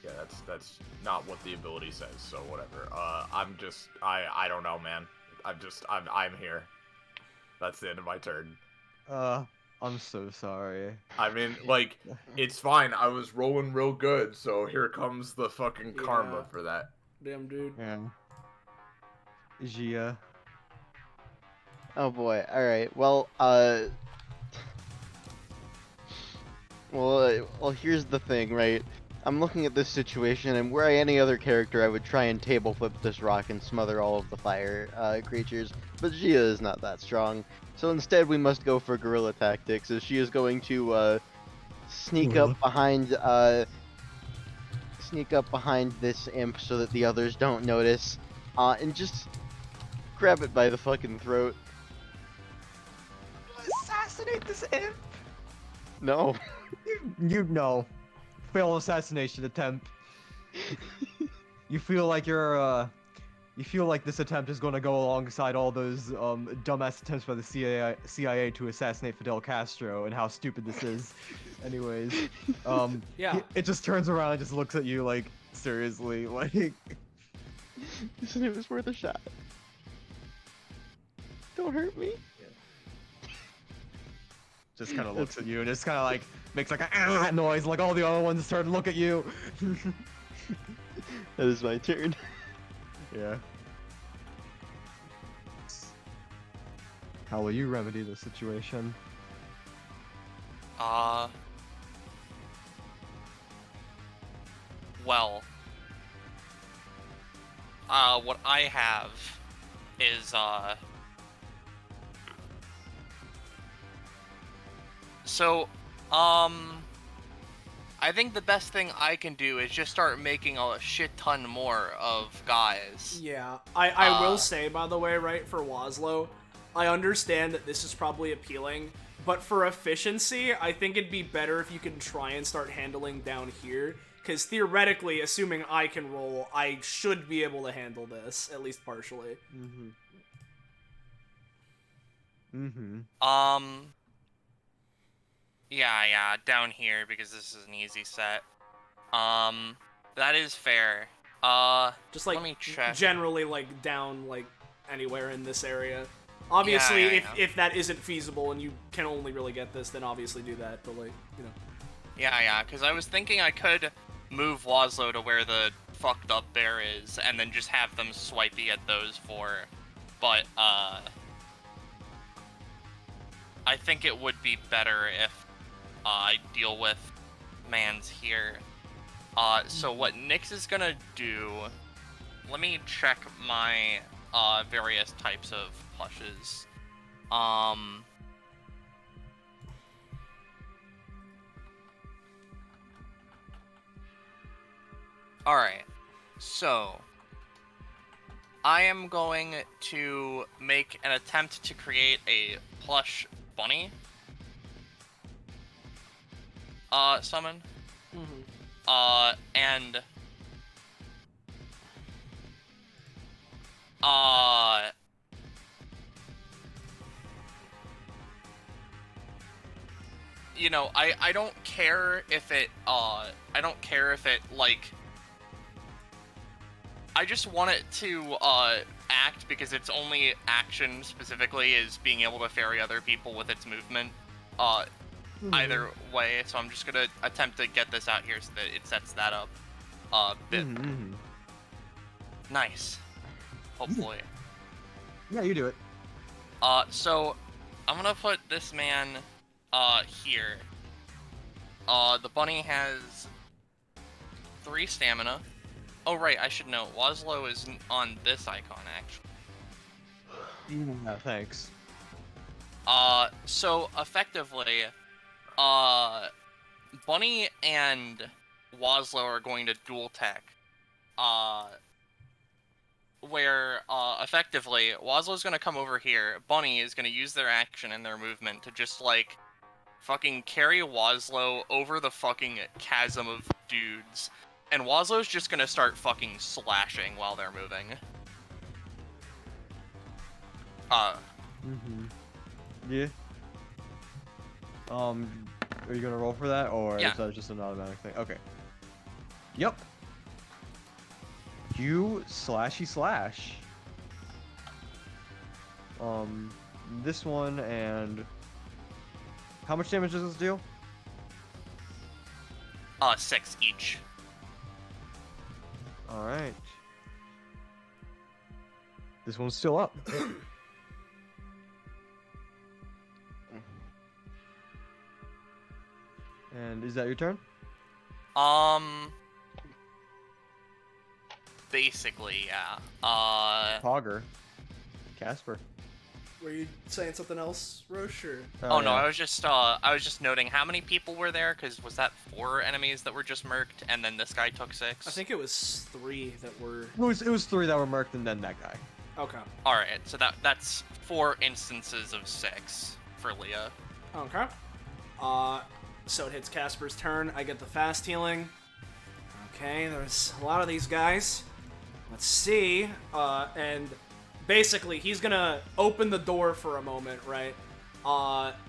Yeah, that's not what the ability says, so whatever. I don't know, man. I'm here. That's the end of my turn. I'm so sorry. I mean, like, it's fine. I was rolling real good, so here comes the fucking karma for that. Damn, dude. Yeah. Gia. Oh boy. All right. Well, well, here's the thing, right? I'm looking at this situation, and were I any other character, I would try and table flip this rock and smother all of the fire creatures. But Gia is not that strong, so instead we must go for guerrilla tactics, as she is going to sneak up behind this imp so that the others don't notice, and just grab it by the fucking throat. Assassinate this imp! No. You know. Failed assassination attempt. You feel like you feel like this attempt is going to go alongside all those dumbass attempts by the CIA to assassinate Fidel Castro and how stupid this is. Anyways, Yeah. it just turns around and just looks at you like, seriously, like. Isn't it was worth a shot? Don't hurt me. Just kind of looks at you and just kind of like makes like a noise, like all the other ones start to look at you. That is my turn. Yeah. How will you remedy the situation? Well, what I have is, so, I think the best thing I can do is just start making a shit ton more of guys. Yeah, I will say, by the way, right, for Waslow, I understand that this is probably appealing, but for efficiency, I think it'd be better if you can try and start handling down here, because theoretically, assuming I can roll, I should be able to handle this, at least partially. Yeah, down here, because this is an easy set. That is fair. Just, like, let me check. generally, like, down, like, anywhere in this area. Obviously, Yeah. if that isn't feasible and you can only really get this, then obviously do that, but, like, you know. Yeah, because I was thinking I could move Waslow to where the fucked up bear is, and then just have them swipey at those 4. But, I think it would be better if I deal with Mans here. So what Nyx is gonna do... Let me check my various types of plushes. Alright. So, I am going to make an attempt to create a plush bunny. Summon. And you know, I don't care if it, like, I just want it to, act because its only action specifically is being able to ferry other people with its movement, either way, so I'm just gonna attempt to get this out here so that it sets that up, bit. Nice. Hopefully. Yeah, you do it. So, I'm gonna put this man, here. The bunny has 3 stamina. Oh, right, I should know. Waslow is on this icon, actually. Yeah, thanks. So, effectively, Bunny and Waslow are going to dual tech. Where, effectively, Waslow's gonna come over here, Bunny is gonna use their action and their movement to just, like, fucking carry Waslow over the fucking chasm of dudes, and Waslow's just gonna start fucking slashing while they're moving. Yeah. Are you gonna roll for that, or Yeah. is that just an automatic thing? Okay. Yep. You slashy slash. This one, and how much damage does this deal? 6 each. All right. This one's still up. And is that your turn? Basically, yeah. Pogger. Casper. Were you saying something else, Roche? Or... Oh no, yeah. I was just noting how many people were there, because was that 4 enemies that were just murked, and then this guy took 6? I think it was 3 that were... It was 3 that were marked, and then that guy. Okay. Alright, so that's 4 instances of 6 for Leah. Okay. So it hits Casper's turn. I get the fast healing. Okay, there's a lot of these guys. Let's see. And basically, he's gonna open the door for a moment, right?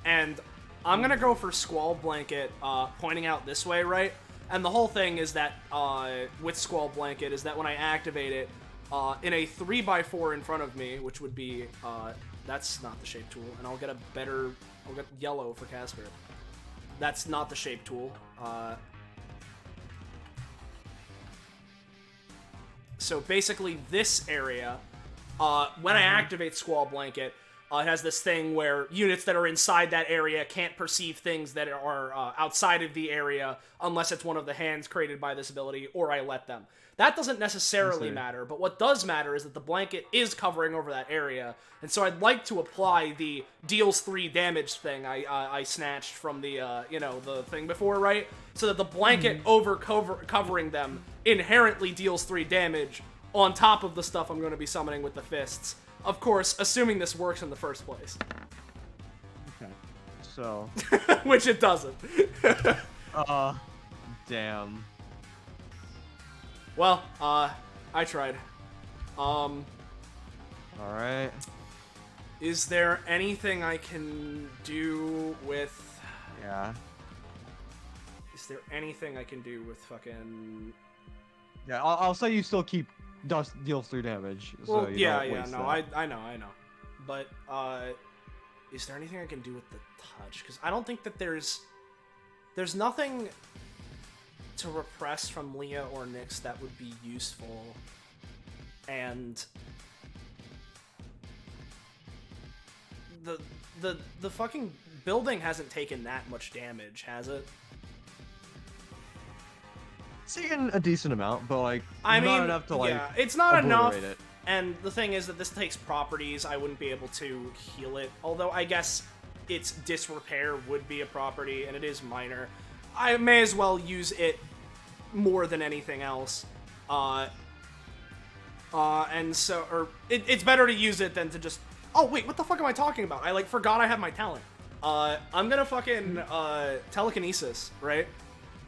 And I'm gonna go for Squall Blanket, pointing out this way, right? And the whole thing is that, with Squall Blanket, is that when I activate it, in a 3x4 in front of me, which would be, that's not the shape tool, and I'll get yellow for Kasper. That's not the shape tool. So basically this area, when I activate Squall Blanket, it has this thing where units that are inside that area can't perceive things that are outside of the area unless it's one of the hands created by this ability, or I let them. That doesn't necessarily matter, but what does matter is that the blanket is covering over that area, and so I'd like to apply the deals 3 damage thing I snatched from the, the thing before, right? So that the blanket covering them inherently deals 3 damage on top of the stuff I'm going to be summoning with the fists. Of course, assuming this works in the first place. Okay. So. Which it doesn't. Damn. Well, I tried. Alright. Is there anything I can do with... Yeah. Is there anything I can do with fucking... Yeah, I'll say you still keep deals 3 damage. Well, So you yeah, don't yeah, waste no, that. I know. But, is there anything I can do with the touch? Because I don't think that there's nothing to repress from Leah or Nyx that would be useful. And the fucking building hasn't taken that much damage, has it? It's taken a decent amount, but like not enough to like. Yeah, it's not enough. obliterate it. And the thing is that this takes properties. I wouldn't be able to heal it. Although I guess its disrepair would be a property, and it is minor. I may as well use it more than anything else. And so, or it's better to use it than to just. Oh wait, what the fuck am I talking about? I like forgot I have my talent. I'm gonna fucking telekinesis, right?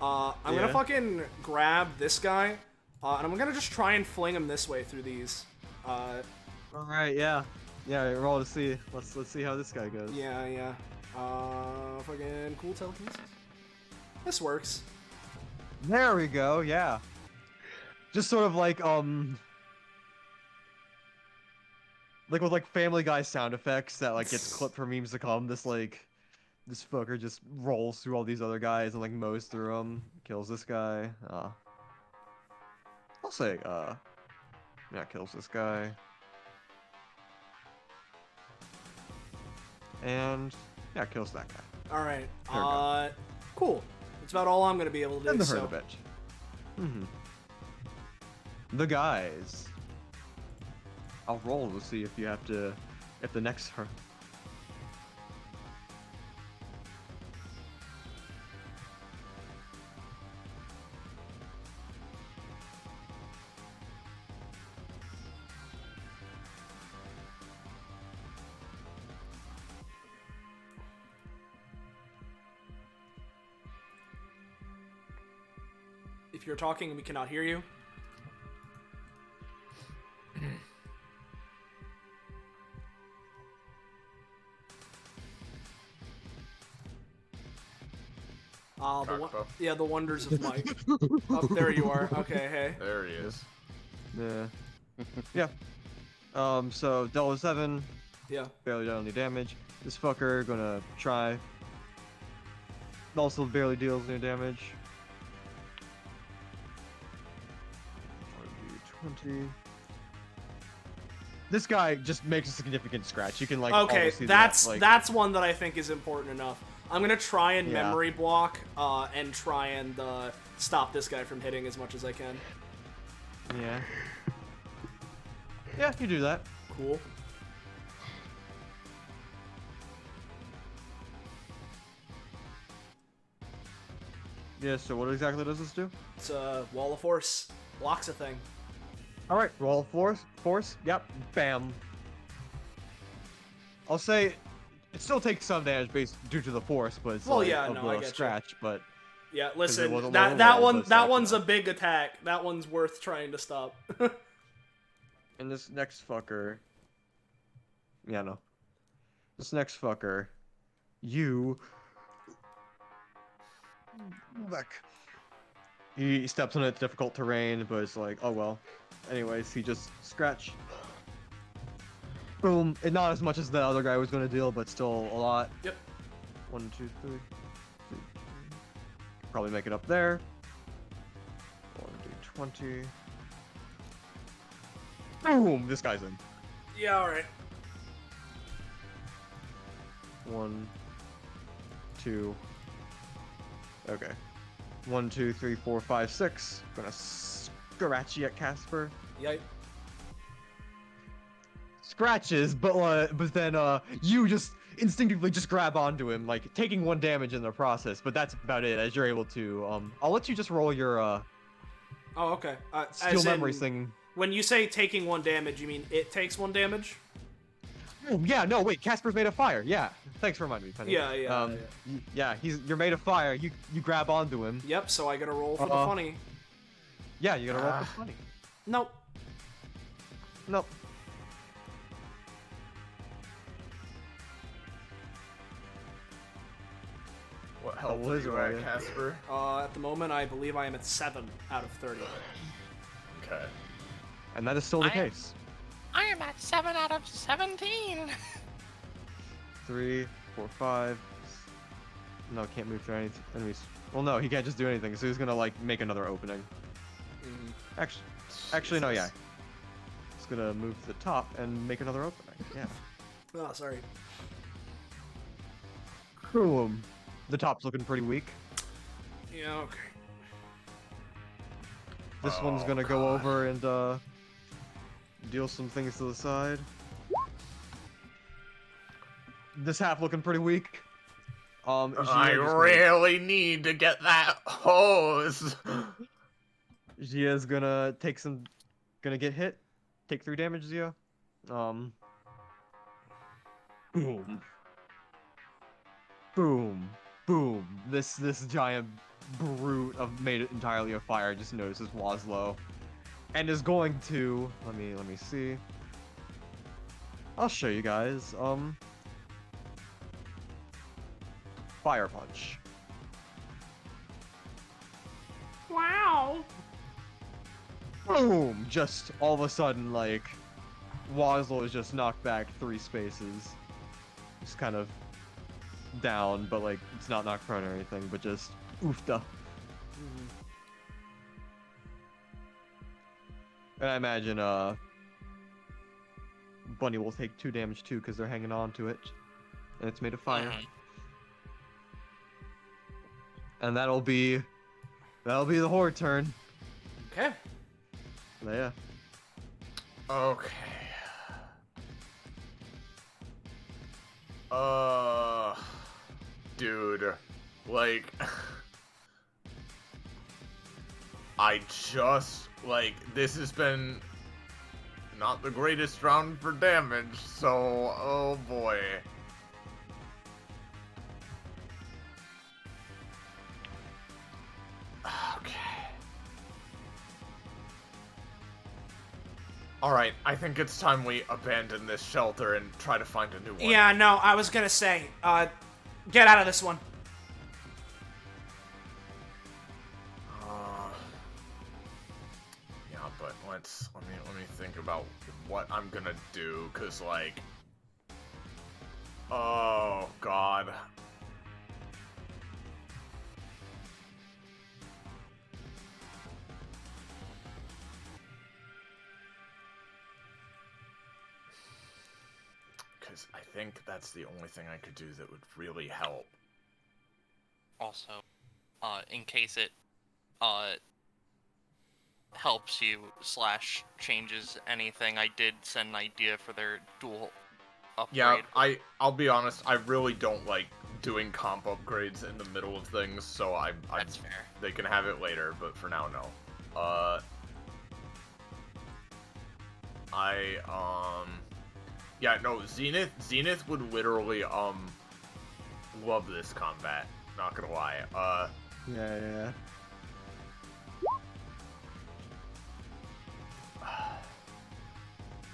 I'm gonna fucking grab this guy, and I'm gonna just try and fling him this way through these. All right, yeah, roll to see. Let's see how this guy goes. Yeah. Fucking cool telekinesis. This works. There we go. Yeah. Just sort of like with like Family Guy sound effects that like gets clipped for memes to come. This fucker just rolls through all these other guys and like mows through them, kills this guy. I'll say yeah, kills this guy. And yeah, kills that guy. All right. There we go. Cool. That's about all I'm gonna be able to do. And the so. herd of it. The guys. I'll roll to see if you have to, if the next turn. If you're talking and we cannot hear you. The wonders of Mike. Oh, there you are. Okay, hey. There he is. Yeah. Yeah. So Delta 7. Yeah. Barely done any damage. This fucker gonna try. Also barely deals any damage. 20. This guy just makes a significant scratch. You can like okay, almost see that's that, like... that's one that I think is important enough. I'm gonna try and memory block and try and stop this guy from hitting as much as I can. Yeah. Yeah, you do that. Cool. Yeah, so what exactly does this do? It's a wall of force. Blocks a thing. Alright, roll force. Yep, bam. I'll say it still takes some damage based due to the force, but it's like I get scratch, you. but yeah, listen, that that one's a big attack. That one's worth trying to stop. And this next fucker, yeah, no. This next fucker, you back. He steps on a difficult terrain, but it's like, oh well. Anyways, he just scratch. Boom. And not as much as the other guy was going to deal, but still a lot. Yep. 1, 2, 3. Probably make it up there. 1d20. Boom! This guy's in. Yeah, alright. 1, 2. Okay. 1, 2, 3, 4, 5, 6. Gonna scratch you at Kasper. Yike. Scratches, but then you just instinctively just grab onto him, like taking 1 damage in the process. But that's about it. As you're able to, I'll let you just roll your Oh, okay. skill memory thing. When you say taking 1 damage, you mean it takes 1 damage? Oh, yeah, no, wait, Casper's made of fire. Yeah, thanks for reminding me, Penny. Yeah. You're made of fire. You grab onto him. Yep. So I gotta roll for the funny. Yeah, you gotta roll for funny. Nope. Nope. What health what are is you it, at, Ryan? Kasper? At the moment, I believe I am at 7 out of 30. Okay. And that is still the case. I am at 7 out of 17. 3, 4, 5. No, can't move through any enemies. Well, no, he can't just do anything, so he's gonna like make another opening. Actually, no, yeah. He's gonna move to the top and make another opening. Yeah. Oh, sorry. Boom. The top's looking pretty weak. Yeah. Okay. This one's gonna go over and deal some things to the side. This half looking pretty weak. I really need to get that hose. Gia's gonna take some, gonna get hit. take 3 damage, Zia. Boom. Boom. Boom. This giant brute made it entirely of fire just notices Waslow. And is going to let me see. I'll show you guys. Fire punch. Wow. Boom! Just all of a sudden, like, Waslow is just knocked back 3 spaces. Just kind of down, but like it's not knocked prone or anything, but just oofta. And I imagine Bunny will take 2 damage too because they're hanging on to it, and it's made of fire. And that'll be the horde turn. Okay. Yeah. Okay. Dude, like, I just, like, this has been not the greatest round for damage, so, oh boy. Okay. Alright, I think it's time we abandon this shelter and try to find a new one. Yeah, no, I was gonna say, get out of this one. Yeah, but let me think about what I'm gonna do, cause like, oh god. Cause I think that's the only thing I could do that would really help. Also, in case it helps you / changes anything, I did send an idea for their dual upgrade. Yeah, I'll be honest, I really don't like doing comp upgrades in the middle of things, so That's fair. they can have it later, but for now, no. Yeah, no, Zenith would literally, love this combat, not gonna lie. Yeah.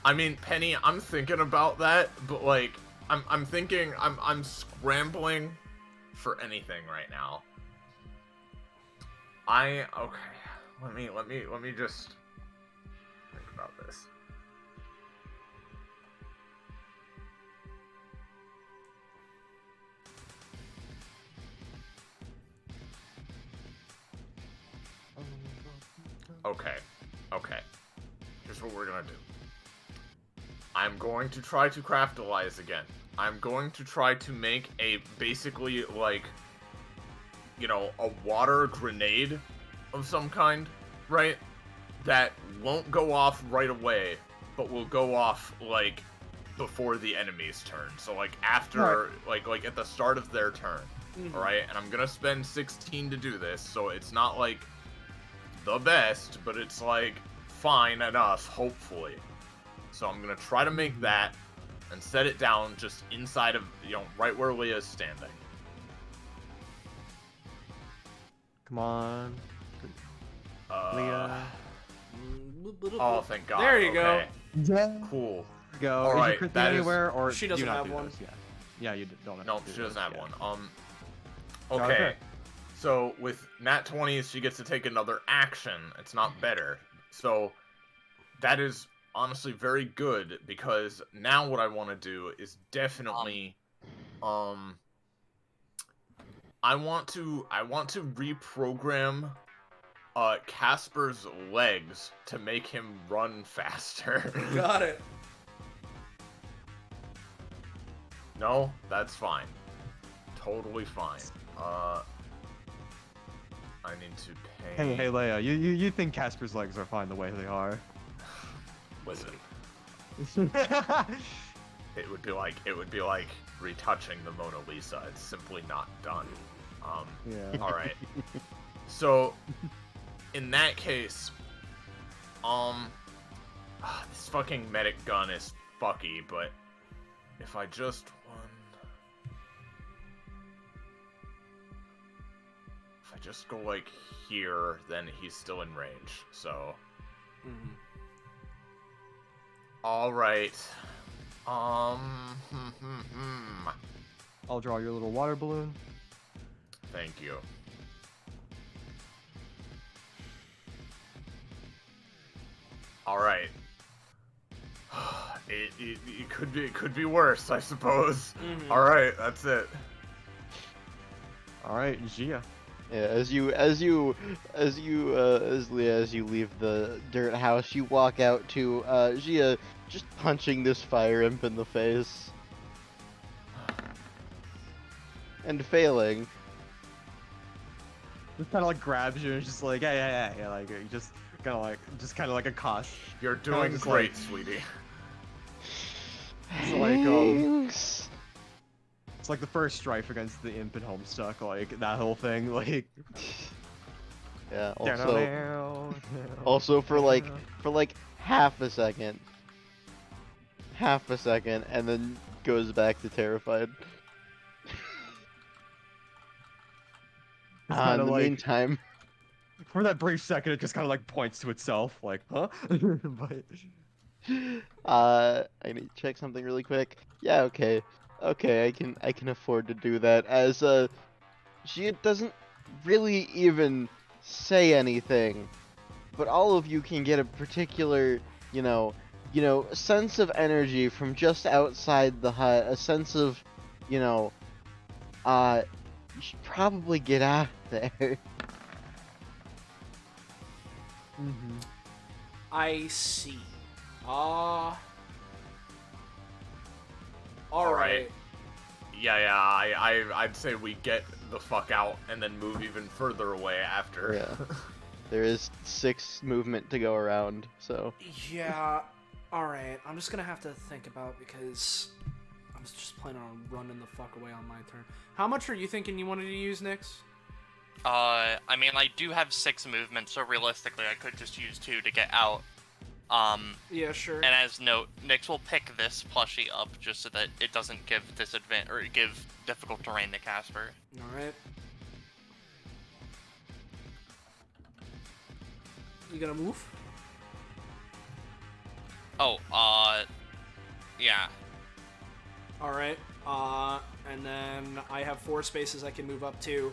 I mean, Penny, I'm thinking about that, but like, I'm thinking, I'm scrambling for anything right now. Okay, let me just think about this. Okay. Here's what we're gonna do. I'm going to try to craftalize again. I'm going to try to make a, basically, like, you know, a water grenade of some kind, right? That won't go off right away, but will go off, like, before the enemy's turn. So, like, after, like at the start of their turn, alright? And I'm gonna spend 16 to do this, so it's not, like, the best, but it's, like, fine enough, hopefully. So I'm gonna try to make that and set it down just inside of, you know, right where Leah's standing. Come on. Leah. Oh, thank God. There you okay. go. Yeah. Cool. Go. All Is right, your crit that is- anywhere, or She do you doesn't not have do one. those? Yeah, you don't have. Nope, to do she doesn't those, have yeah. one. Okay. Okay. So with nat 20s, she gets to take another action. It's not better. So that is honestly very good, because now what I want to do is definitely I want to reprogram Kasper's legs to make him run faster. Got it. No, that's fine. Totally fine. I need to pay. Hey, Leia, you think Casper's legs are fine the way they are? Listen. It would be like retouching the Mona Lisa. It's simply not done. Yeah. All right. So, in that case, This fucking medic gun is fucky, but if I just if I just go like here, then he's still in range. So, all right. I'll draw your little water balloon. Thank you. All right. It could be worse, I suppose. All right, that's it. All right, Gia. Yeah, as you leave the dirt house, you walk out to Gia just punching this fire imp in the face. And failing. Just kind of like grabs you and just like, yeah, like just kind of like a cuss. You're Kinda doing just great, like- sweetie. It's like Thanks. it's like the first strife against the imp in Homestuck, like that whole thing, like. Yeah. Also for like half a second, and then goes back to terrified. In kinda the like- meantime, For that brief second, it just kind of like points to itself, like, huh? But I need to check something really quick. Yeah, okay, I can afford to do that. As she doesn't really even say anything, but all of you can get a particular, sense of energy from just outside the hut. A sense of, you should probably get out of there. I see. Alright. Yeah, I'd say we get the fuck out and then move even further away after. Yeah. There is 6 movement to go around, so. Yeah, alright. I'm just gonna have to think about because I was just planning on running the fuck away on my turn. How much are you thinking you wanted to use, Nyx? I mean, I do have 6 movement, so realistically, I could just use 2 to get out. Yeah, sure. And as note, Nyx will pick this plushie up just so that it doesn't give give difficult terrain to Kasper. Alright. You gonna move? Oh, yeah. Alright. And then I have 4 spaces I can move up to.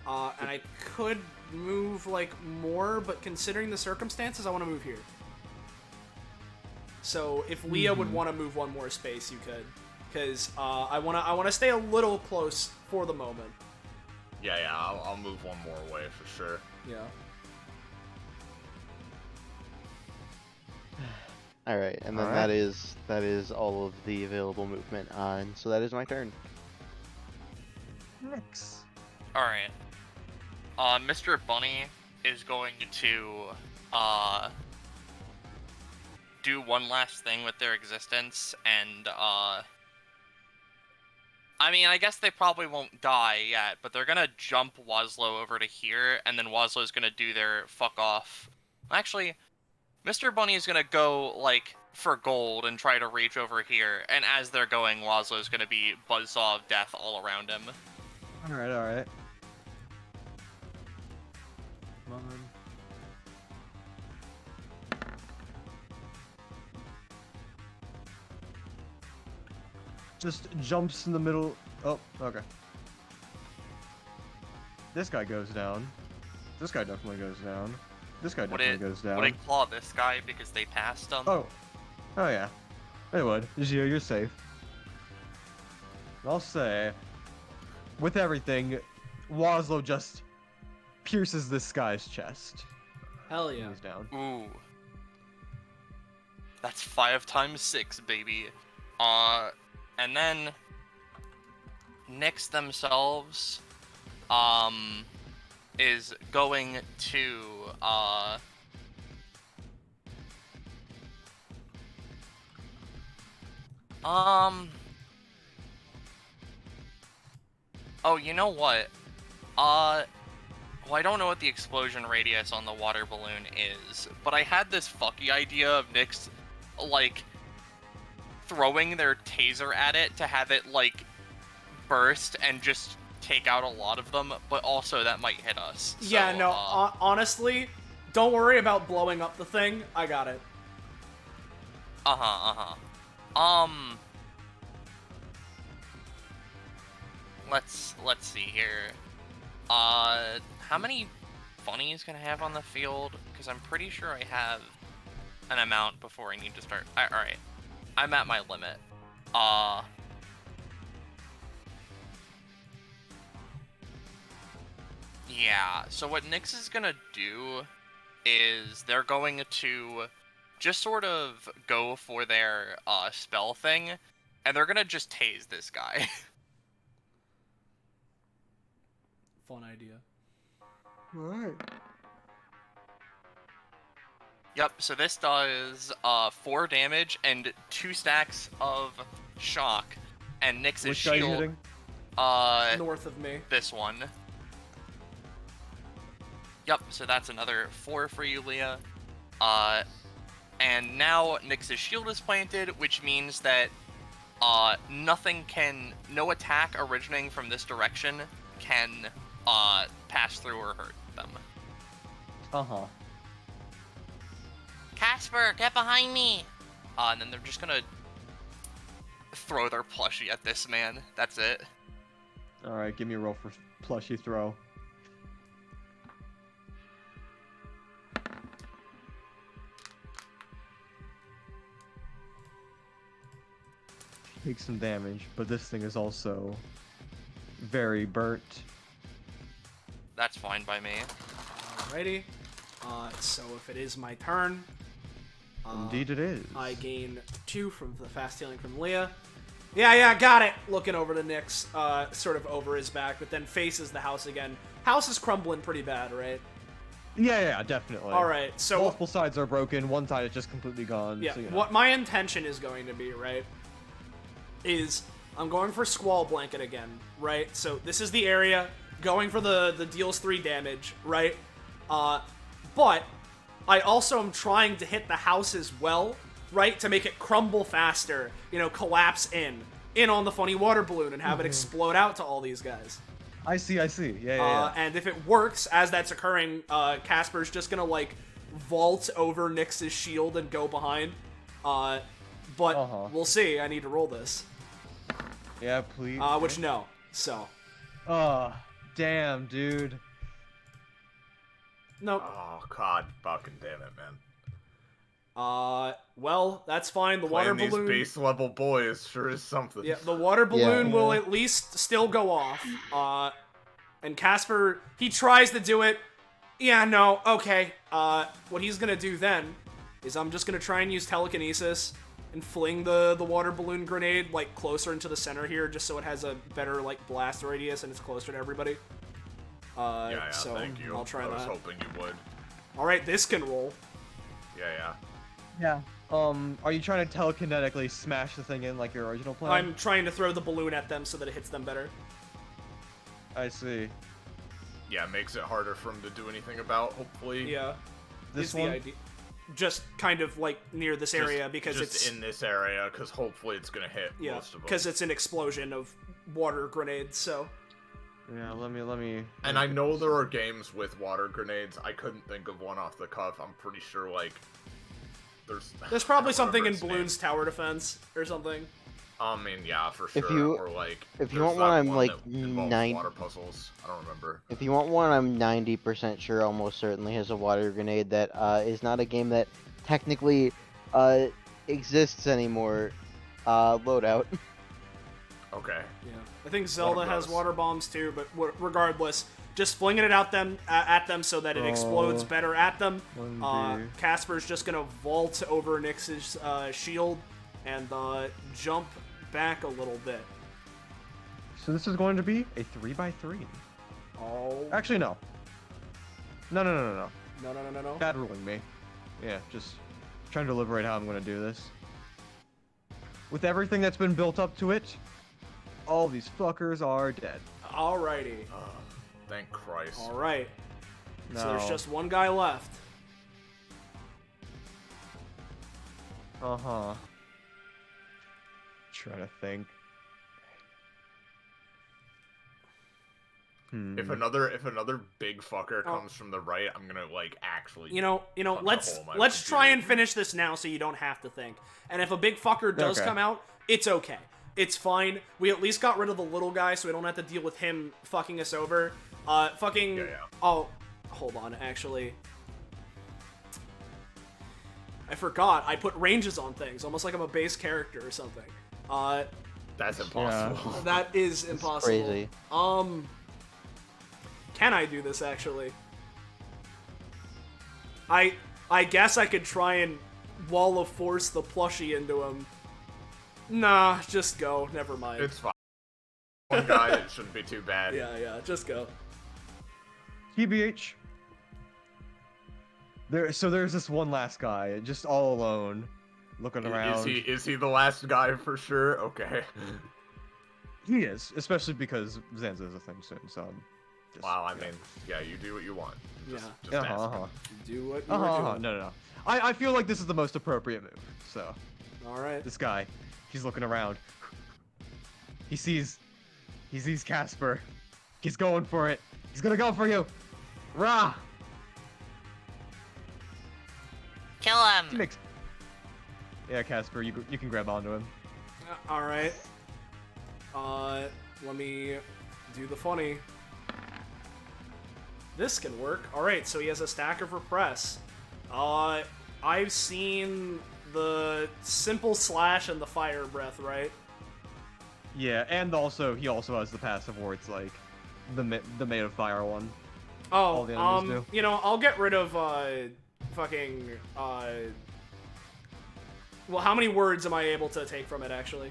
And I could move, like, more, but considering the circumstances, I want to move here. So if Leah would want to move 1 more space, you could. Because I wanna stay a little close for the moment. Yeah, I'll move 1 more away for sure. Yeah. Alright, and then Alright. that is all of the available movement, and so that is my turn. Nyx. Alright. Mr. Bunny is going to, do one last thing with their existence, and, I mean, I guess they probably won't die yet, but they're gonna jump Wazlow over to here, and then Wazlow's gonna do their fuck off. Actually, Mr. Bunny is gonna go, like, for gold and try to reach over here, and as they're going, Wazlow's gonna be buzzsaw of death all around him. Alright. Come on. Just jumps in the middle. Oh, okay. This guy goes down. This guy definitely goes down. This guy definitely goes down. Would it claw this guy because they passed him? Oh yeah. It would. Gio, you're safe. I'll say, with everything, Wazlow just pierces this guy's chest. Hell yeah. He's down. Ooh. That's 5 times 6, baby. And then Nyx themselves, is going to, oh, you know what? Well, I don't know what the explosion radius on the water balloon is, but I had this fucky idea of Nyx, like, throwing their taser at it to have it, like, burst and just take out a lot of them, but also that might hit us. Yeah, So, no, honestly, don't worry about blowing up the thing. I got it. Let's see here. How many funnies can I have on the field? Because I'm pretty sure I have an amount before I need to start. Alright. I'm at my limit. Yeah, so what Nyx is gonna do is they're going to just sort of go for their spell thing, and they're gonna just tase this guy. Fun idea. Alright. Yep, so this does 4 damage and 2 stacks of shock, and Nyx's Which guy are you shield. hitting? North of me. This one. Yep, so that's another 4 for you, Leah. And now Nyx's shield is planted, which means that no attack originating from this direction can pass through or hurt them. Uh-huh. Kasper, get behind me! And then they're just gonna throw their plushie at this man. That's it. Alright, give me a roll for plushie throw. Take some damage, but this thing is also very burnt. That's fine by me. Alrighty. So if it is my turn, Indeed it is. I gain 2 from the fast healing from Leah. Yeah, got it! Looking over to Nyx, sort of over his back, but then faces the house again. House is crumbling pretty bad, right? Yeah, definitely. Alright, so... Multiple sides are broken, one side is just completely gone. Yeah, so, you know. what my intention is going to be, right, is I'm going for Squall Blanket again, right? So this is the area, going for the deals 3 damage, right? But I also am trying to hit the house as well, right? To make it crumble faster, you know, collapse in on the funny water balloon and have it explode out to all these guys. I see. Yeah. And if it works as that's occurring, Casper's just gonna, like, vault over Nyx's shield and go behind. But we'll see. I need to roll this. Yeah, please. Which no. So. Damn, dude. Nope. Oh, God fucking damn it, man. Well, that's fine. The water Playing balloon. these base level boys sure is something. Yeah, the water balloon Yeah. will at least still go off. And Kasper, he tries to do it. Yeah, no, okay. What he's gonna do then is I'm just gonna try and use telekinesis and fling the water balloon grenade, like, closer into the center here, just so it has a better, like, blast radius and it's closer to everybody. Yeah, so thank you. I'll try I was that. hoping you would. Alright, this can roll. Yeah. Yeah. Are you trying to telekinetically smash the thing in like your original plan? I'm trying to throw the balloon at them so that it hits them better. I see. Yeah, makes it harder for him to do anything about, hopefully. Yeah. This is one? the idea. Just kind of, like, near this area because just it's... in this area, because hopefully it's gonna hit Yeah, most of them. because it's an explosion of water grenades, so... Yeah, let me. And I know there are games with water grenades. I couldn't think of one off the cuff. I'm pretty sure, like, There's probably I don't something in remember its name. Bloons Tower Defense or something. I mean, yeah, for sure. If you- or like, if you there's want one, that I'm, like, that involves 9 water puzzles. I don't remember. If you want one, I'm 90% sure almost certainly has a water grenade that is not a game that technically exists anymore. Loadout. Okay. Yeah. I think Zelda has Bros. water bombs too, but regardless, just flinging it at them so that it explodes better at them. Casper's just gonna vault over Nyx's shield and jump back a little bit. So this is going to be a 3x3. Oh. Actually, no. No. No. Bad ruling me. Yeah, just trying to deliberate how I'm going to do this. With everything that's been built up to it, all these fuckers are dead. Alrighty. Thank Christ. Alright. No. So there's just one guy left. Uh-huh. Trying to think. If another big fucker comes from the right, I'm gonna like actually. You know. punch a hole in my Let's try computer. and finish this now, so you don't have to think. And if a big fucker does Okay. come out, it's okay. It's fine. We at least got rid of the little guy, so we don't have to deal with him fucking us over. Fucking. Yeah. Oh, hold on. Actually, I forgot. I put ranges on things, almost like I'm a base character or something. That's impossible. That is impossible. crazy. Can I do this actually? I guess I could try and wall of force the plushie into him. Nah, just go. Never mind. It's fine. One guy, it shouldn't be too bad. Yeah, just go. TBH. So there's this one last guy, just all alone, looking around. Is he the last guy for sure? Okay. He is, especially because Zanza is a thing soon. So. Wow, I mean, yeah, you do what you want. Just Uh-huh, ask. uh-huh. Do what you Uh-huh, were doing. No. I feel like this is the most appropriate move. So All right. this guy, he's looking around. He sees Kasper. He's going for it. He's gonna go for you. Rah! Kill He him. makes. Yeah, Kasper, you can grab onto him. All right. Let me do the funny. This can work. All right, so he has a stack of repress. I've seen the simple slash and the fire breath, right? Yeah, and he also has the passive where it's like the made of fire one. Oh, All the enemies do. you know, I'll get rid of fucking well, how many words am I able to take from it actually?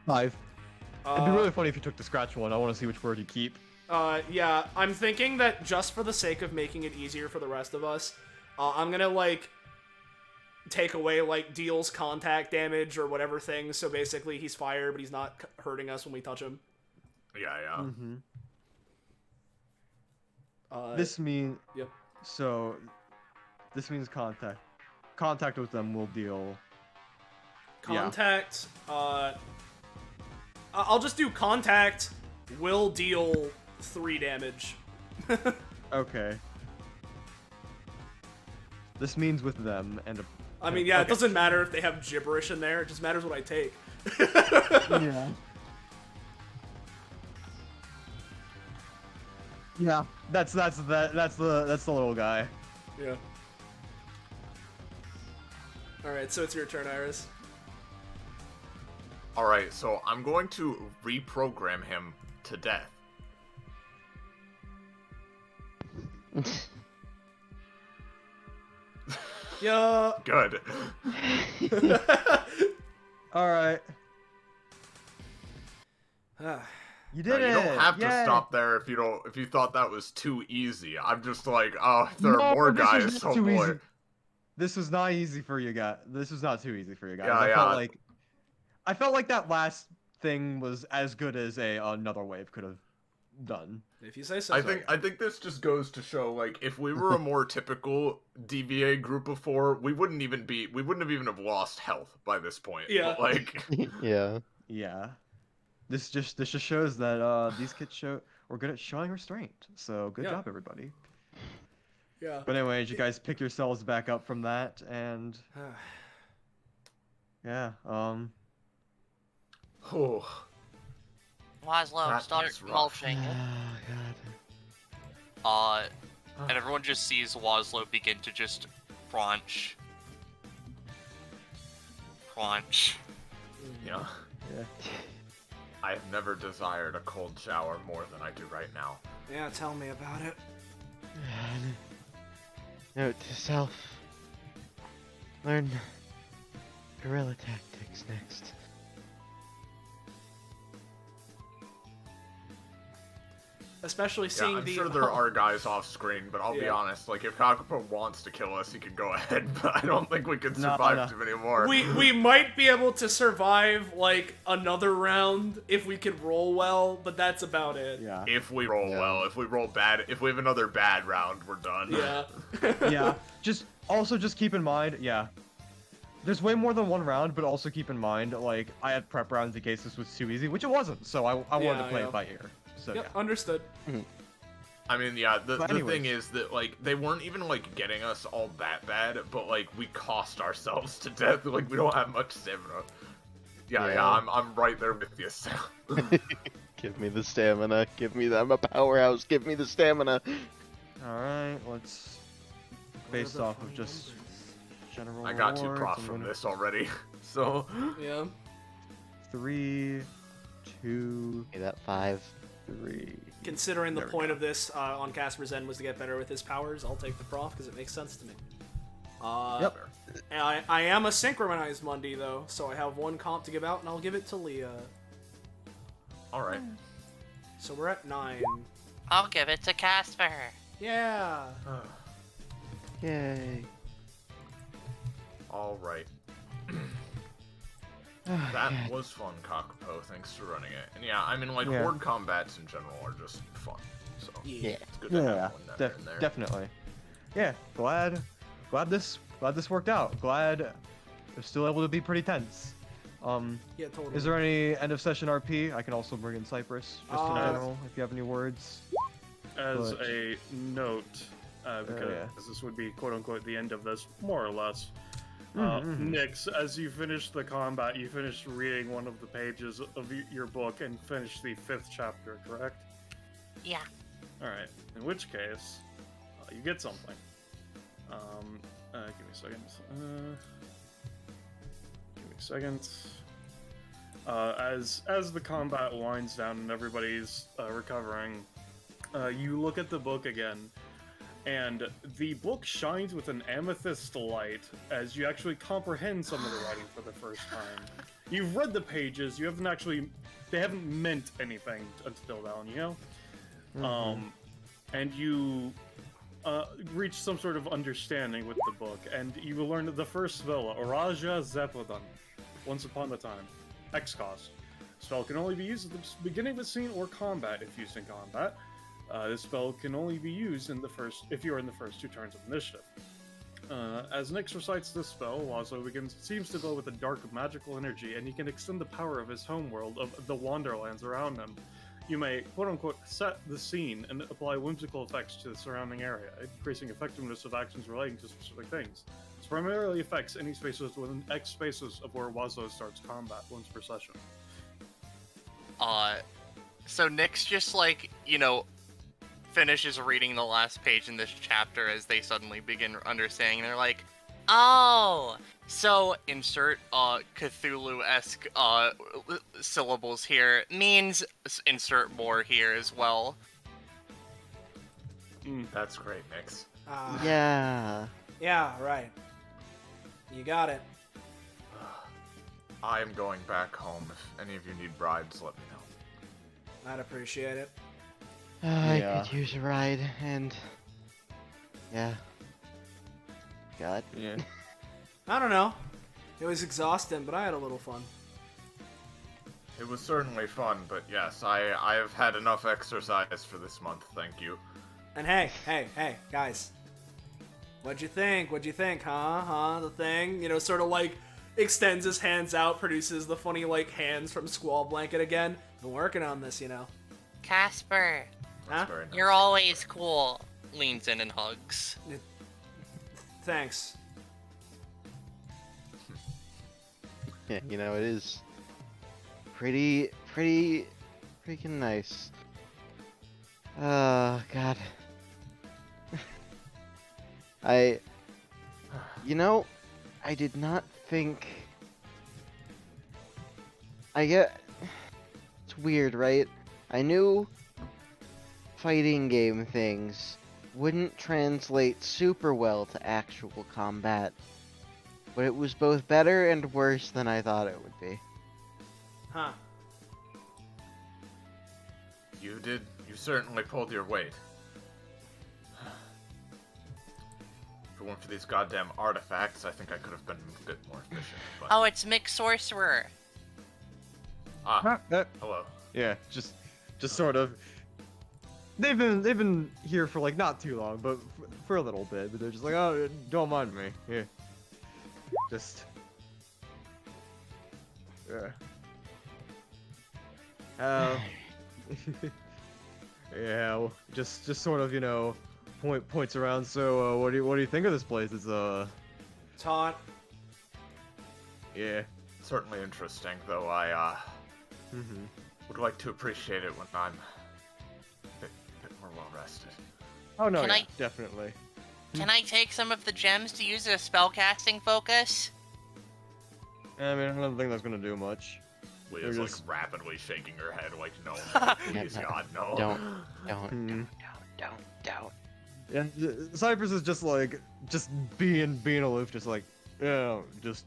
5. It'd be really funny if you took the scratch one. I want to see which word you keep. Yeah, I'm thinking that just for the sake of making it easier for the rest of us, I'm gonna, like, take away, like, deals contact damage or whatever thing, so basically he's fire, but he's not hurting us when we touch him. Yeah. Mm-hmm. This means... Yep. So, this means contact. Contact with them will deal... Contact, I'll just do contact will deal 3 damage. Okay. This means with them and... I mean, yeah, okay. It doesn't matter if they have gibberish in there, it just matters what I take. Yeah. Yeah. That's the little guy. Yeah. Alright, so it's your turn, Iris. Alright, so I'm going to reprogram him to death. Yeah. Good. Alright. You did it! You don't have to Yay! stop there if you thought that was too easy. I'm just like, oh, if there are more this was guys, not oh too boy. easy. This was not easy for you guys. This was not too easy for you guys. Yeah, I felt like that last thing was as good as another wave could have done. If you say so. I think this just goes to show, like, if we were a more typical DVA group of 4, we wouldn't even have lost health by this point. Yeah. But, like, Yeah. Yeah. This just shows that these kids were good at showing restraint. So good job, everybody. Yeah. But anyways, you guys pick yourselves back up from that, and yeah, oh, Laszlo, That start is rough. mulching. Oh, And everyone just sees Laszlo begin to just crunch. Crunch. yeah. yeah. I have never desired a cold shower more than I do right now. Yeah, tell me about it. God. Note to self. Learn guerrilla tactics next. Especially Yeah, seeing I'm the. sure there are guys off screen, but I'll be Yeah. honest. Like, if Kakapo wants to kill us, he can go ahead. But I don't think we can No, survive no. too many more. We might be able to survive like another round if we can roll well, but that's about it. Yeah. If we roll well, if we roll bad, if we have another bad round, we're done. Yeah. Yeah. Just keep in mind, yeah. There's way more than one round, but also keep in mind, like, I had prep rounds in case this was too easy, which it wasn't, so I wanted to play it by ear. So, Yep, yeah. understood. I mean, yeah, the But thing anyways. is that, like, they weren't even, like, getting us all that bad, but, like, we cost ourselves to death. Like, we don't have much stamina. Yeah, I'm right there with you, Sam. Give me the stamina. Give me I'm a powerhouse. Give me the stamina. Alright, let's... Based off of just general I got 2 rewards, prof I'm from gonna- this already, so... Yeah. 3, 2, Okay, that 5. 3... Considering the There we point go. of this on Casper's end was to get better with his powers, I'll take the prof because it makes sense to me. Yep. And I am a synchronized Monday though, so I have 1 comp to give out, and I'll give it to Leah. Alright. So we're at 9. I'll give it to Kasper. Yeah. Yay. Alright. That was fun, Kakapo. Thanks for running it. And yeah, I mean, like, Yeah. horde combats in general are just fun. So, Yeah. it's good to Yeah, have one there and there. definitely. Yeah, glad this worked out. Glad we're still able to be pretty tense. Yeah, totally. Is there any end of session RP? I can also bring in Cyprus, just in general, if you have any words. As But- a note, because yeah. this would be quote unquote the end of this, more or less. Mhm. Nix, as you finish the combat, you finished reading one of the pages of your book and finished the 5th chapter, correct? Yeah. Alright, in which case, you get something. Give me a second. Give me a second. As the combat winds down and everybody's recovering, you look at the book again, and the book shines with an amethyst light as you actually comprehend some of the writing for the first time. You've read the pages, they haven't meant anything until now, you know? And you reach some sort of understanding with the book, and you will learn the first spell, Oraja Zepodan, Once Upon a Time, X cost. Spell can only be used at the beginning of a scene or combat if used in combat. This spell can only be used if you are in the first 2 turns of initiative. As Nyx recites this spell, Wazo seems to glow with a dark magical energy, and he can extend the power of his homeworld of the Wanderlands around him. You may, quote-unquote, set the scene and apply whimsical effects to the surrounding area, increasing effectiveness of actions relating to specific things. This primarily affects any spaces within X spaces of where Wazo starts combat once per session. So Nyx just, like, you know, finishes reading the last page in this chapter as they suddenly begin understanding. They're like, oh, so insert Cthulhu-esque syllables here means insert more here as well. That's great, Nix. Yeah. Yeah, right. You got it. I am going back home. If any of you need bribes, let me know. I'd appreciate it. I Yeah. could use a ride, and yeah. God. Yeah. I don't know. It was exhausting, but I had a little fun. It was certainly fun, but yes, I have had enough exercise for this month, thank you. And hey, guys. What'd you think? Huh? The thing? You know, sort of like extends his hands out, produces the funny, like, hands from Squall Blanket again. Been working on this, you know. Casper, That's Huh? very nice. you're always cool. Leans in and hugs. Thanks. Yeah, you know, it is pretty freaking nice. Oh, God. I did not think... It's weird, right? I knew fighting game things wouldn't translate super well to actual combat, but it was both better and worse than I thought it would be. Huh. You certainly pulled your weight. If it weren't for these goddamn artifacts, I think I could have been a bit more efficient. But... Oh, it's Mick Sorcerer. Ah, hello. Yeah, just sort of. They've been here for like not too long, but for a little bit. But they're just like, oh, don't mind me. Yeah. Just. Yeah, well, just sort of, you know, points around. So, what do you think of this place? It's It's hot. yeah. Certainly interesting, though I would like to appreciate it when I'm a bit more well rested. Oh no, Can yeah, I- definitely. Can I take some of the gems to use as spellcasting focus? I mean, I don't think that's gonna do much. Leah's They're like rapidly shaking her head, like, no, please, Yeah, God, no. Don't. Yeah, Cyprus is just like, being aloof, just like, yeah, just.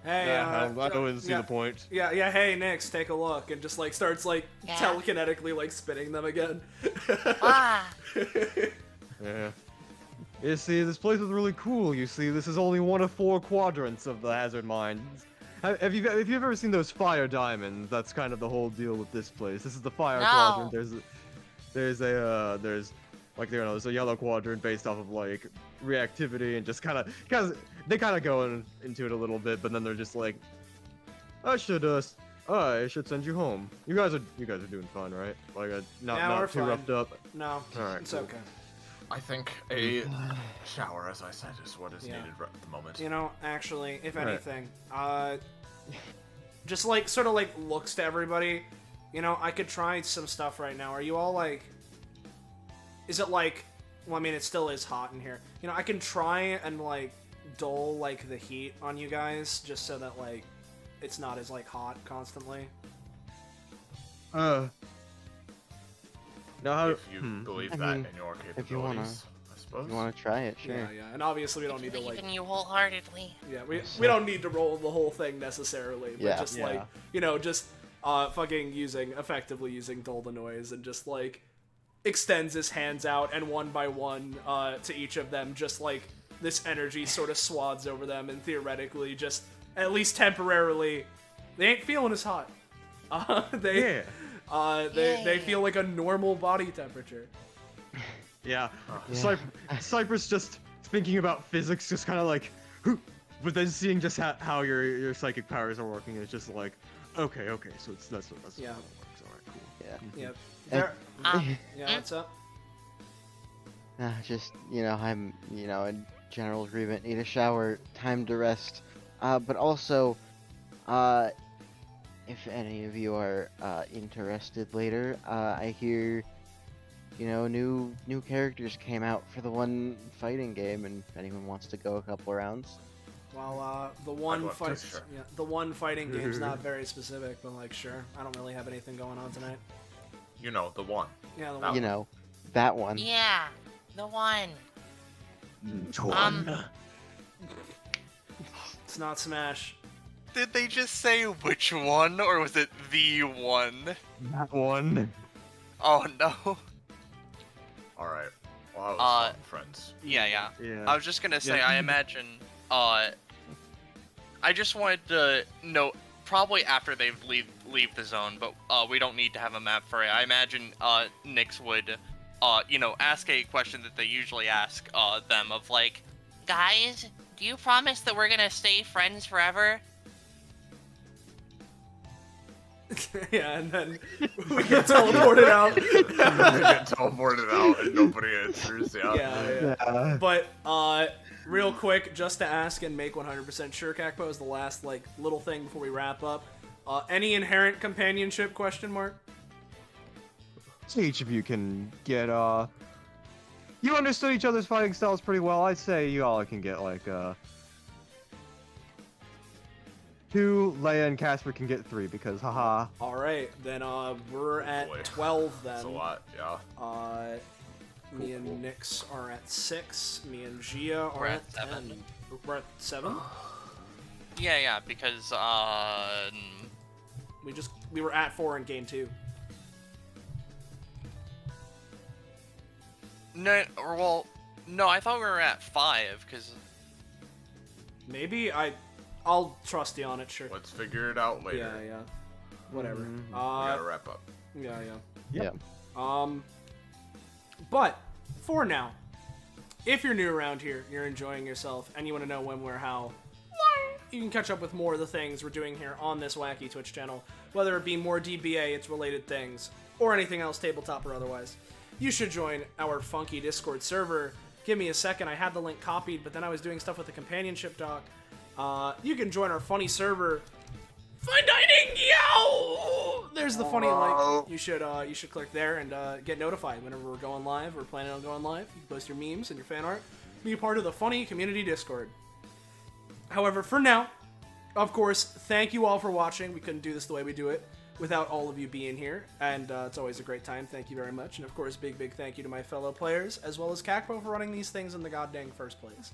Hey, I don't see yeah, the point. Yeah, hey, Nix, take a look, and just, like, starts, like, Yeah. telekinetically, like, spinning them again. Ah, Yeah. You see, this place is really cool. You see, this is only one of 4 quadrants of the hazard mines. Have you ever seen those fire diamonds? That's kind of the whole deal with this place. This is the fire No. quadrant. There's like, you know, there's a yellow quadrant based off of like reactivity and just kind of they kind of go into it a little bit, but then they're just like, I should send you home. You guys are doing fine, right? Like, Yeah, not we're too fine. roughed up. No, Alright, it's cool. okay. I think a shower, as I said, is what is Yeah. needed right at the moment. You know, actually, if Right. anything, just like sort of like looks to everybody. You know, I could try some stuff right now. Are you all like? Is it like? Well, I mean, it still is hot in here. You know, I can try and like dull like the heat on you guys, just so that like it's not as like hot constantly. Now how? If you believe I that mean, in your if you wanna- capabilities, I suppose. You want to try it? Sure. Yeah, and obviously we don't need to believe like. in you wholeheartedly. Yeah, we don't need to roll the whole thing necessarily, but Yeah. just Yeah. like, you know, just fucking effectively using dull the noise and just like extends his hands out and one by one to each of them, just like this energy sort of swaths over them and theoretically just at least temporarily they ain't feeling as hot. They Yeah. feel like a normal body temperature. Yeah. Yeah. Cyprus just thinking about physics, just kind of like, but then seeing just how your psychic powers are working, it's just like, okay, so that's Yeah. how it works. All right, cool. Yeah. Yep. And- There- Um, yeah, what's up? Just, you know, I'm, you know, in general agreement, need a shower, time to rest. But also, if any of you are interested later, I hear, you know, new characters came out for the one fighting game, and if anyone wants to go a couple rounds. Well, the one love to, fight, sure. yeah, the one fighting game's not very specific, but like, sure, I don't really have anything going on tonight. You know, the one. Yeah, the That one. You know, that one. Yeah, the one. It's not Smash. Did they just say which one, or was it the one? That one. Oh no. Alright. Well, that was fun, friends. Yeah. Yeah. I was just gonna say, Yeah. I imagine, I just wanted to note, probably after they leave the zone, but we don't need to have a map for it. I imagine Nyx would, you know, ask a question that they usually ask them of like, Guys, do you promise that we're gonna stay friends forever? Yeah, and then we get teleported out. They get teleported out and nobody answers, yeah. Yeah. But real quick, just to ask and make 100% sure, Kakapo is the last like little thing before we wrap up. Any inherent companionship question mark? So each of you can get you understood each other's fighting styles pretty well. I'd say you all can get like 2. Leia and Kasper can get 3 because haha. All right, then we're at Boy. 12 then. That's a lot, yeah. Me and Nyx are at 6. Me and Gia are We're at at 7. 10. We're at 7. yeah, because We were at 4 in game 2. No, well, no, I thought we were at 5, because... Maybe I'll trust you on it. Sure. Let's figure it out later. Yeah. Whatever. We gotta wrap up. Yeah. But for now, if you're new around here, you're enjoying yourself, and you want to know when, where, how, you can catch up with more of the things we're doing here on this wacky Twitch channel, whether it be more DBA, its related things, or anything else, tabletop or otherwise. You should join our funky Discord server. Give me a second, I had the link copied, but then I was doing stuff with the companionship doc. You can join our funny server. Fine dining, yo! There's the funny link. You should click there and get notified whenever we're going live. We're planning on going live. You can post your memes and your fan art. Be a part of the funny community Discord. However, for now, of course, thank you all for watching. We couldn't do this the way we do it without all of you being here, and it's always a great time. Thank you very much. And of course, big thank you to my fellow players, as well as Kakapo for running these things in the goddamn first place.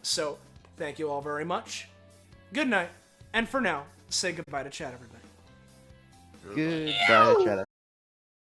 So, thank you all very much. Good night, and for now, say goodbye to chat, everybody. Goodbye, chat.